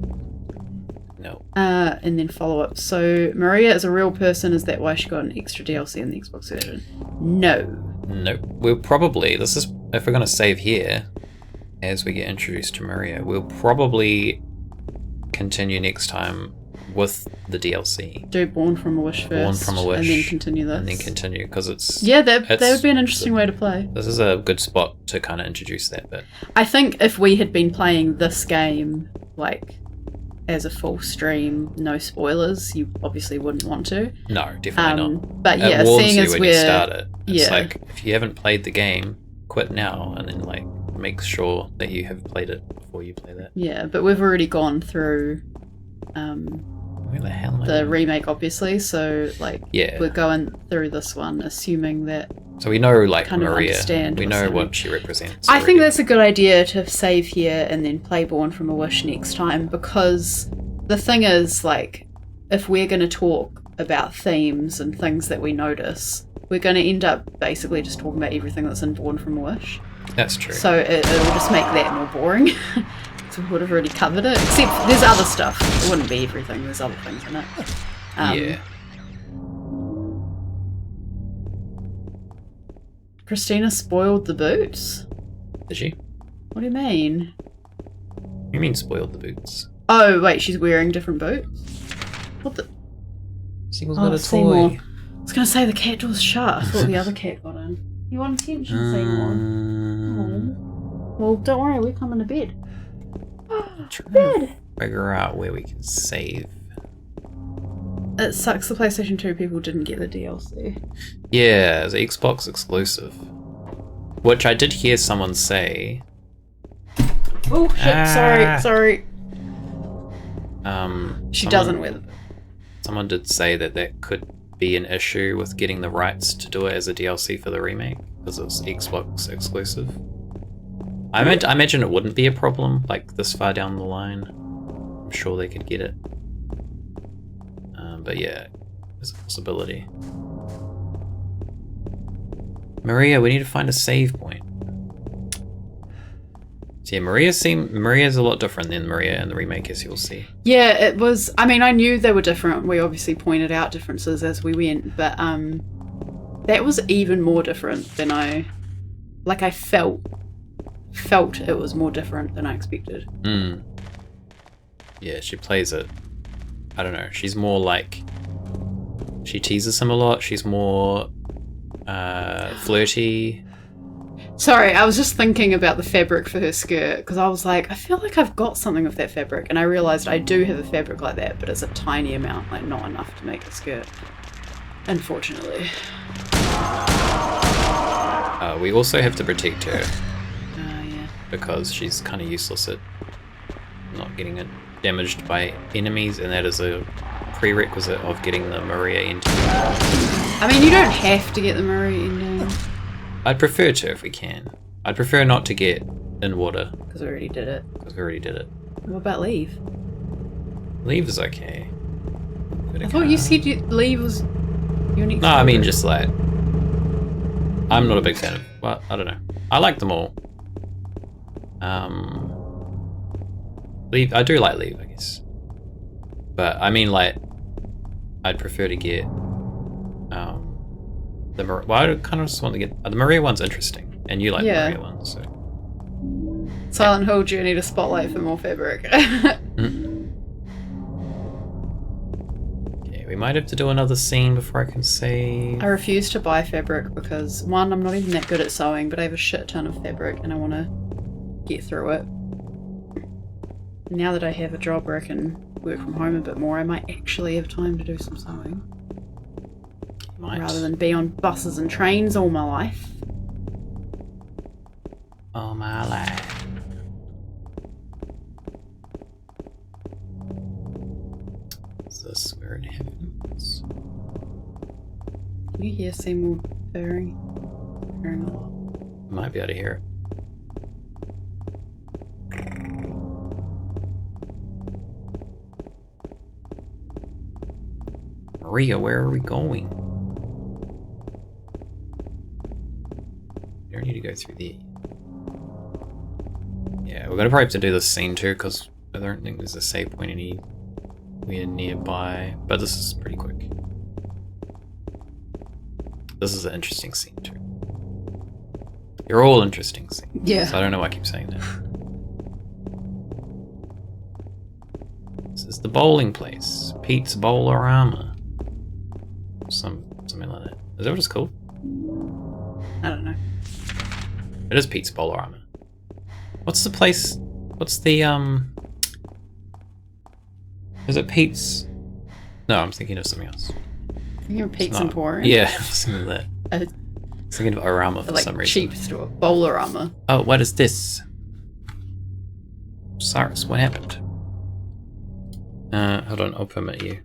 No. And then follow up. So Maria is a real person. Is that why she got an extra DLC in the Xbox version? No. Nope. We'll probably, this is, if we're going to save here, as we get introduced to Maria, we'll probably continue next time with the DLC. Do Born from a Wish first. Born from a Wish. And then continue this. And then continue, because it's... Yeah, that would be an interesting way to play. This is a good spot to kind of introduce that bit. I think if we had been playing this game, like, as a full stream, no spoilers, you obviously wouldn't want to. No, definitely not. But yeah, it warns seeing you as when we're... you start it. It's yeah. like, if you haven't played the game, quit now, and then, like, make sure that you have played it before you play that. Yeah, but we've already gone through Where the hell am I the going? remake, obviously, so, like, Yeah. we're going through this one assuming that... So we know, like, kind of Maria. understand We what's know happening. what she represents. I think already. that's a good idea to save here and then play Born from a Wish next time, because the thing is, like, if we're going to talk about themes and things that we notice, we're going to end up basically just talking about everything that's in Born from a Wish. That's true. So it'll just make that more boring. So we would have already covered it, except there's other stuff. It wouldn't be everything, there's other things in it. Yeah. Christina spoiled the boots? Did she? What do you mean? You mean spoiled the boots? Oh, wait, she's wearing different boots? What the... Single's Oh, got a Seymour. toy. I was going to say the cat door's shut. I thought the other cat got in. You want attention, Seymour? Oh. Well, don't worry, we're coming to bed. Bed! Figure out where we can save. It sucks the PlayStation 2 people didn't get the DLC. Yeah, it's an Xbox exclusive. Which I did hear someone say. Oh, shit, sorry. She doesn't wear the boot. Someone did say that that could be an issue with getting the rights to do it as a DLC for the remake, because it's Xbox exclusive. I imagine it wouldn't be a problem, like, this far down the line. I'm sure they could get it. But yeah, there's a possibility. Maria, we need to find a save point. So yeah, Maria's a lot different than Maria in the remake, as you'll see. Yeah, it was. I mean, I knew they were different. We obviously pointed out differences as we went, but that was even more different than I felt it was more different than I expected. Yeah, she plays it. I don't know. She's more like, she teases him a lot. She's more flirty. Sorry, I was just thinking about the fabric for her skirt because I was like, I feel like I've got something of that fabric, and I realized I do have a fabric like that, but it's a tiny amount, like not enough to make a skirt. Unfortunately. We also have to protect her. Yeah. Because she's kind of useless at not getting it damaged by enemies, and that is a prerequisite of getting the Maria ending. I mean, you don't have to get the Maria ending. I'd prefer to if we can. I'd prefer not to get in water. Because we already did it. What about leave? Leave is okay. I thought you said leave was your next. No, I mean just like, I'm not a big fan of. Well, I don't know. I like them all. Leave. I do like leave, I guess. But I mean, like, I'd prefer to get the Maria. Well, I kind of just want to get the Maria one's interesting, and you like the Maria one, so. Silent Hill Journey to Spotlight for more fabric. Okay, we might have to do another scene before I can save. I refuse to buy fabric because, one, I'm not even that good at sewing, but I have a shit ton of fabric and I want to get through it. Now that I have a job where I can work from home a bit more, I might actually have time to do some sewing. Rather than be on buses and trains all my life. All my life. Is this where it happens? Can you hear Seymour purring? Purring a lot. Might be able to hear it. Maria, where are we going? We don't need to go through there. Yeah, we're gonna probably have to do this scene too, because I don't think there's a save point anywhere nearby. But this is pretty quick. This is an interesting scene too. You're all interesting scenes. Yeah. So I don't know why I keep saying that. This is the bowling place. Pete's Bowlerama. Something like that. Is that what it's called? I don't know. It is Pete's Bowlerama. What's the place? What's the Is it Pete's? No, I'm thinking of something else. You're Pete's Emporium? Yeah, I was thinking of that. I was thinking of Orama for some reason. Cheap store. Bowlerama. Oh, what is this? Cyrus, what happened? Hold on, I'll permit you.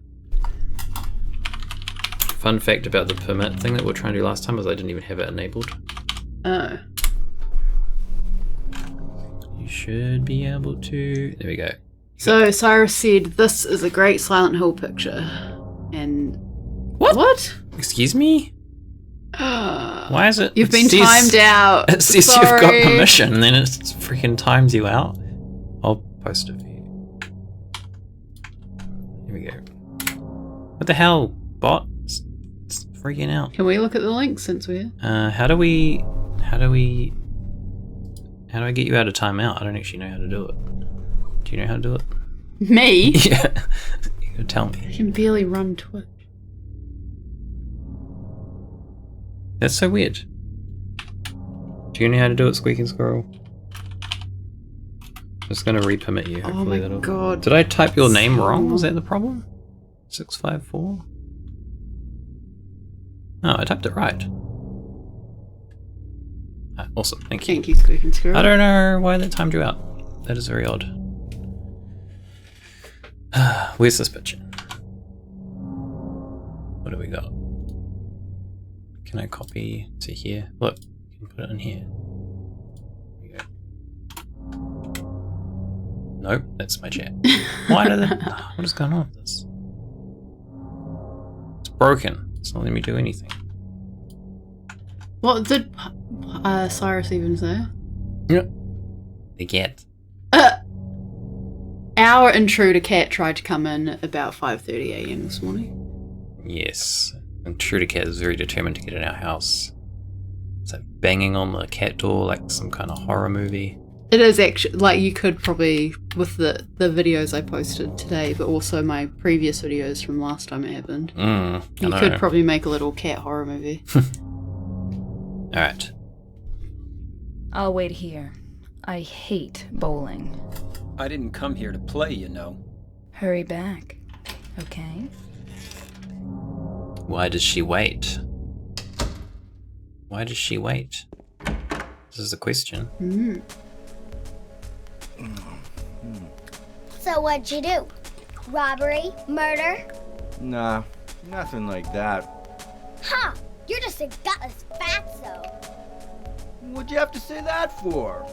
Fun fact about the permit thing that we were trying to do last time is I didn't even have it enabled. Oh. You should be able to... There we go. So Cyrus said, "This is a great Silent Hill picture." And... What? Excuse me? Why is it... You've been timed out. It says Sorry. you've got permission, and then it freaking times you out. I'll post it for you. Here we go. What the hell, bot? It's freaking out. Can we look at the link since we're... How do I get you out of timeout? I don't actually know how to do it. Do you know how to do it? Me? Yeah. You gotta tell me. I can barely run Twitch. That's so weird. Do you know how to do it, Squeaking Squirrel? I'm just gonna re-permit you. Oh Hopefully my that'll... god. Did I type your name wrong? Was that the problem? 654? Oh, I typed it right. Awesome, thank you. Thank you, Squeaking Squirrel. I don't know why that timed you out. That is very odd. Where's this picture? What do we got? Can I copy to here? Look, you can put it in here. There we go. Nope, that's my chat. Why did it? What is going on with this? broken. It's not letting me do anything. What did Cyrus even say? Yep. The cat. Our intruder cat tried to come in about 5:30 a.m. this morning. Yes. Intruder cat is very determined to get in our house. It's like banging on the cat door like some kind of horror movie. It is actually, like, you could probably, with the videos I posted today, but also my previous videos from last time it happened, you could probably make a little cat horror movie. Alright. I'll wait here. I hate bowling. I didn't come here to play, you know. Hurry back, okay? Why does she wait? Why does she wait? This is the question. So what'd you do? Robbery? Murder? Nah, nothing like that. Huh, you're just a gutless fatso. What'd you have to say that for?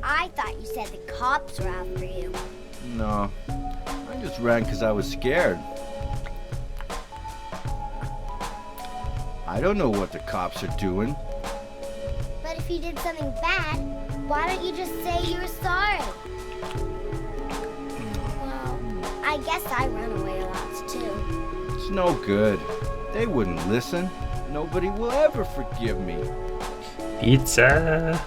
I thought you said the cops were after you. No, I just ran because I was scared. I don't know what the cops are doing. But if you did something bad, why don't you just say you were sorry? Well, I guess I run away a lot too. It's no good. They wouldn't listen. Nobody will ever forgive me. Pizza.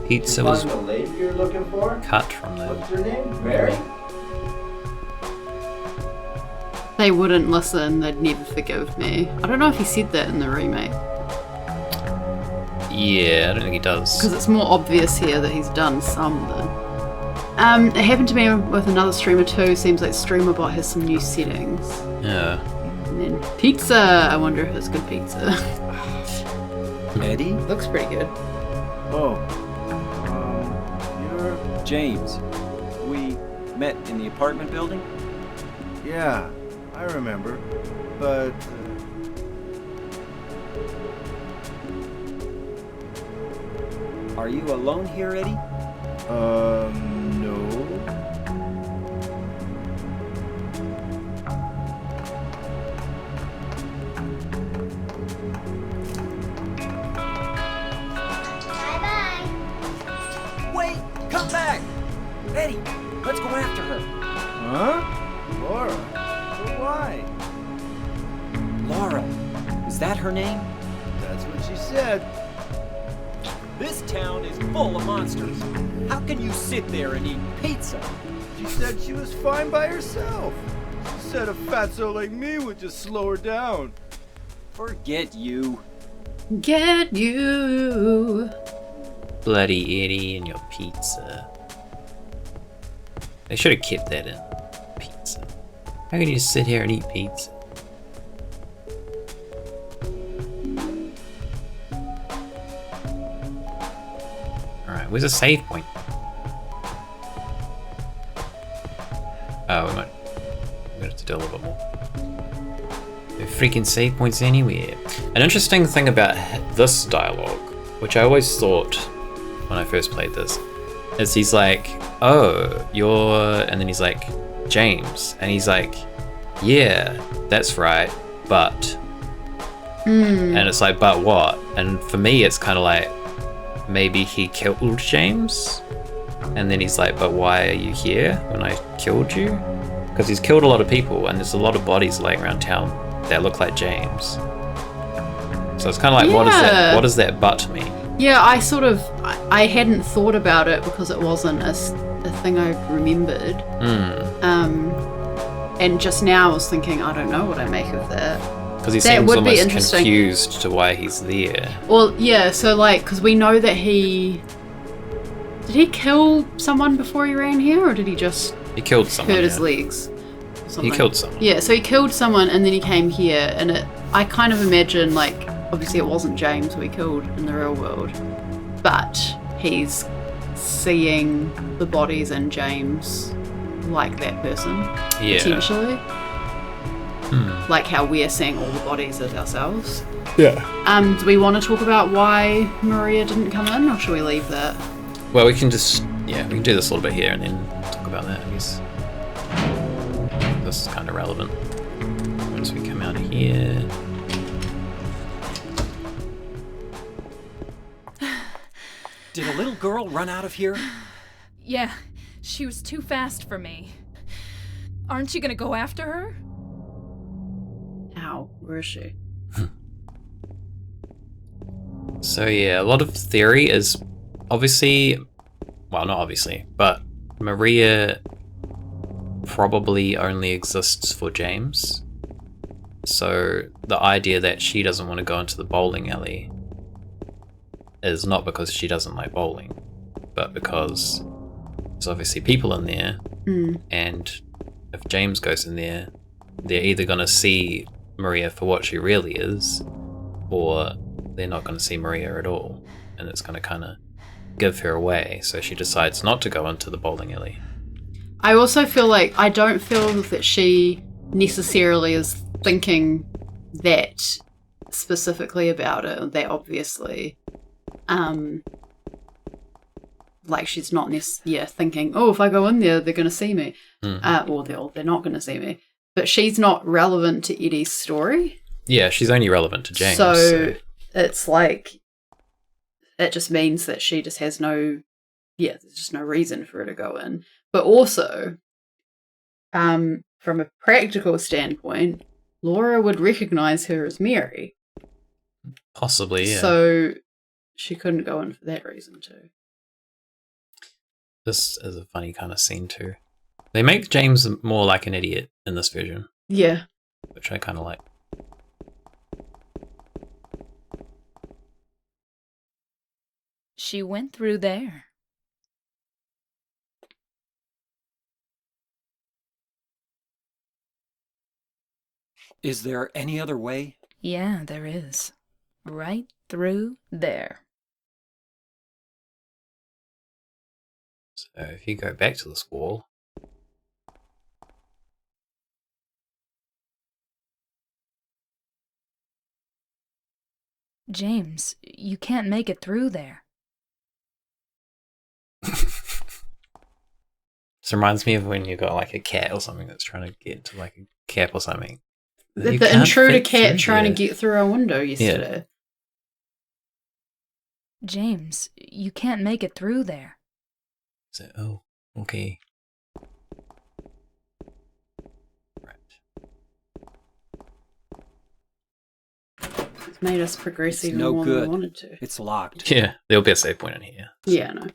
Pizza was the lady you're looking for? cut from the... What's her name? Mary? They wouldn't listen, they'd never forgive me. I don't know if he said that in the remake. Yeah, I don't think he does. Because it's more obvious here that he's done something. It happened to me with another streamer too. Seems like StreamerBot has some new settings. Yeah. And then pizza. I wonder if it's good pizza. Eddie? Looks pretty good. Oh, you're... James. We met in the apartment building? Yeah, I remember. But... Are you alone here, Eddie? no. Bye-bye. Wait! Come back! Eddie, let's go after her. Huh? Laura? But why? Laura. Is that her name? That's what she said. This town is full of monsters. How can you sit there and eat pizza? She said she was fine by herself. She said a fatso like me would just slow her down. Forget you. Get you. Bloody Eddie and your pizza. They should have kept that in. Pizza. How can you just sit here and eat pizza? Alright, where's a save point? Oh, we're gonna have to do a little bit more. No freaking save points anywhere. An interesting thing about this dialogue, which I always thought when I first played this, is he's like, oh, you're... And then he's like, James. And he's like, yeah, that's right, but... And it's like, but what? And for me, it's kind of like, maybe he killed James? And then he's like, but why are you here when I killed you? Because he's killed a lot of people, and there's a lot of bodies laying around town that look like James. So it's kind of like, what does that but mean? Yeah, I hadn't thought about it because it wasn't a thing I remembered. And just now I was thinking, I don't know what I make of that. Because he seems almost confused to why he's there. Well, yeah, so like, because we know that did he kill someone before he ran here, or did he just... He killed someone, hurt his legs? He killed someone. Yeah, so he killed someone and then he came here, and I kind of imagine, like, obviously it wasn't James we killed in the real world, but he's seeing the bodies in James like that person, potentially. Like how we're seeing all the bodies as ourselves. Yeah. Do we want to talk about why Maria didn't come in, or should we leave that? Well, we can just, we can do this a little bit here and then talk about that, I guess. This is kind of relevant. As we come out of here. Did a little girl run out of here? Yeah, she was too fast for me. Aren't you gonna go after her? How? Where is she? So yeah, a lot of theory is obviously, well, not obviously, but Maria probably only exists for James. So the idea that she doesn't want to go into the bowling alley is not because she doesn't like bowling, but because there's obviously people in there, and if James goes in there, they're either going to see Maria for what she really is, or they're not going to see Maria at all, and it's going to kind of give her away, so she decides not to go into the bowling alley. I also feel like I don't feel that she necessarily is thinking that specifically about it, that obviously. Like she's not thinking, oh, if I go in there, they're going to see me. Or they're not going to see me. But she's not relevant to Eddie's story. Yeah, she's only relevant to James. So it's like, it just means that she just has there's just no reason for her to go in. But also, from a practical standpoint, Laura would recognize her as Mary. Possibly, yeah. So she couldn't go in for that reason too. This is a funny kind of scene too. They make James more like an idiot in this version. Yeah. Which I kind of like. She went through there. Is there any other way? Yeah, there is. Right through there. So if you go back to this wall, James, you can't make it through there. this reminds me of when you got like a cat or something that's trying to get into like a cap or something. The intruder cat trying to get through our window yesterday. Yeah. James, you can't make it through there. So, oh, okay. Right. It's made us progress It's even no more good. than we wanted to. It's locked. Yeah, there'll be a save point in here. Yeah, no.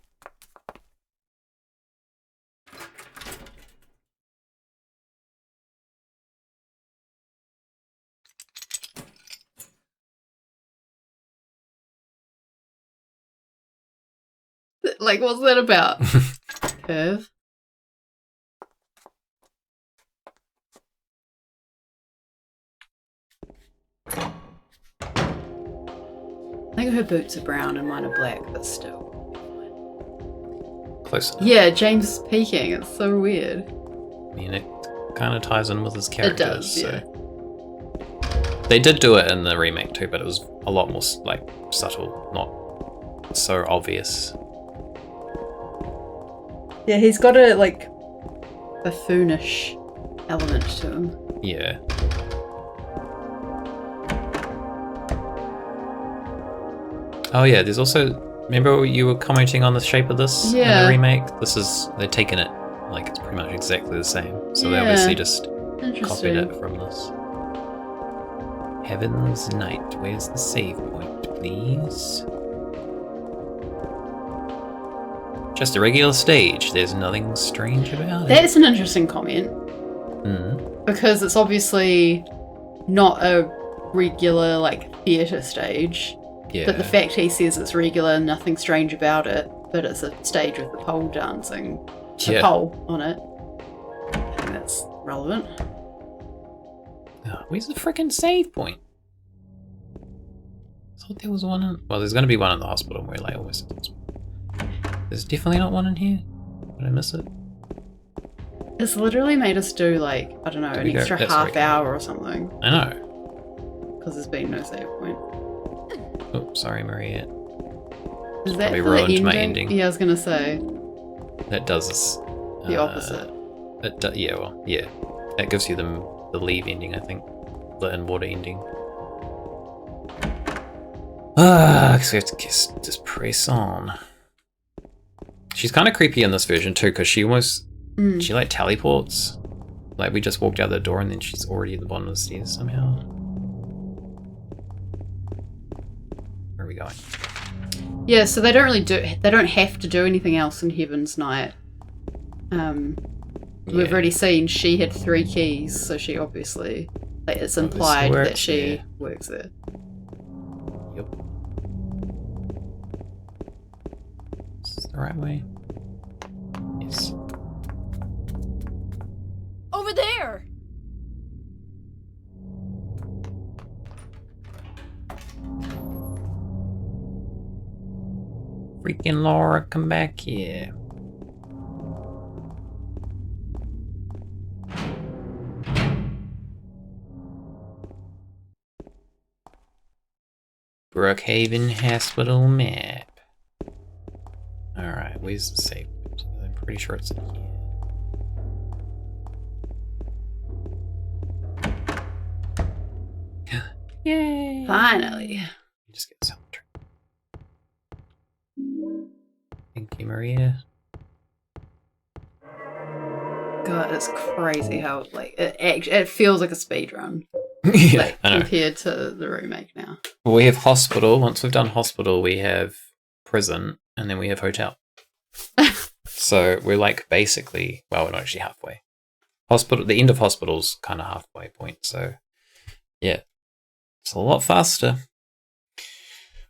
Like, what's that about? Curve? I think her boots are brown and mine are black, but still. Close enough. Yeah, James is peeking. It's so weird. I mean, it kind of ties in with his character. It does, yeah. They did do it in the remake too, but it was a lot more like subtle, not so obvious. Yeah, he's got a, like, buffoonish element to him. Yeah. Oh yeah, there's also, remember you were commenting on the shape of this in the remake? They're taking it like it's pretty much exactly the same. So they obviously just copied it from this. Heaven's Night, where's the save point, please? Just a regular stage, there's nothing strange about it. That's an interesting comment. Mm. Because it's obviously not a regular, like, theatre stage. Yeah. But the fact he says it's regular, nothing strange about it, but it's a stage with the pole dancing, a pole on it. I think that's relevant. Oh, where's the freaking save point? I thought there was one in... Well, there's going to be one in the hospital, and we're like almost at the hospital. There's definitely not one in here. Did I miss it? It's literally made us do, like, I don't know, an extra half hour or something. I know. Because there's been no save point. Oh, sorry, Maria. Is that probably for ruined the my ending? ending. Yeah, I was going to say. That does... The opposite. Yeah, well, yeah. That gives you the leave ending, I think. the in-water ending. Because we have to just press on. She's kind of creepy in this version too, because she almost she like teleports. Like we just walked out the door and then she's already at the bottom of the stairs somehow. Where are we going? Yeah, so they don't have to do anything else in Heaven's Night. We've already seen she had 3 keys, so she obviously, like, it's implied that she works there. Yep. Is this the right way? Yes. Over there! Freaking Laura, come back here. Brookhaven Hospital map. Alright, where's the safe? I'm pretty sure it's in here. Yay! Finally. Just get some. Thank you, Maria. God, it's crazy how, like, it feels like a speedrun. Yeah, like, compared to the remake now. Well, we have hospital. Once we've done hospital, we have prison, and then we have hotel. So we're like basically, well, we're not actually halfway. Hospital, the end of hospital's kind of halfway point. So yeah, it's a lot faster.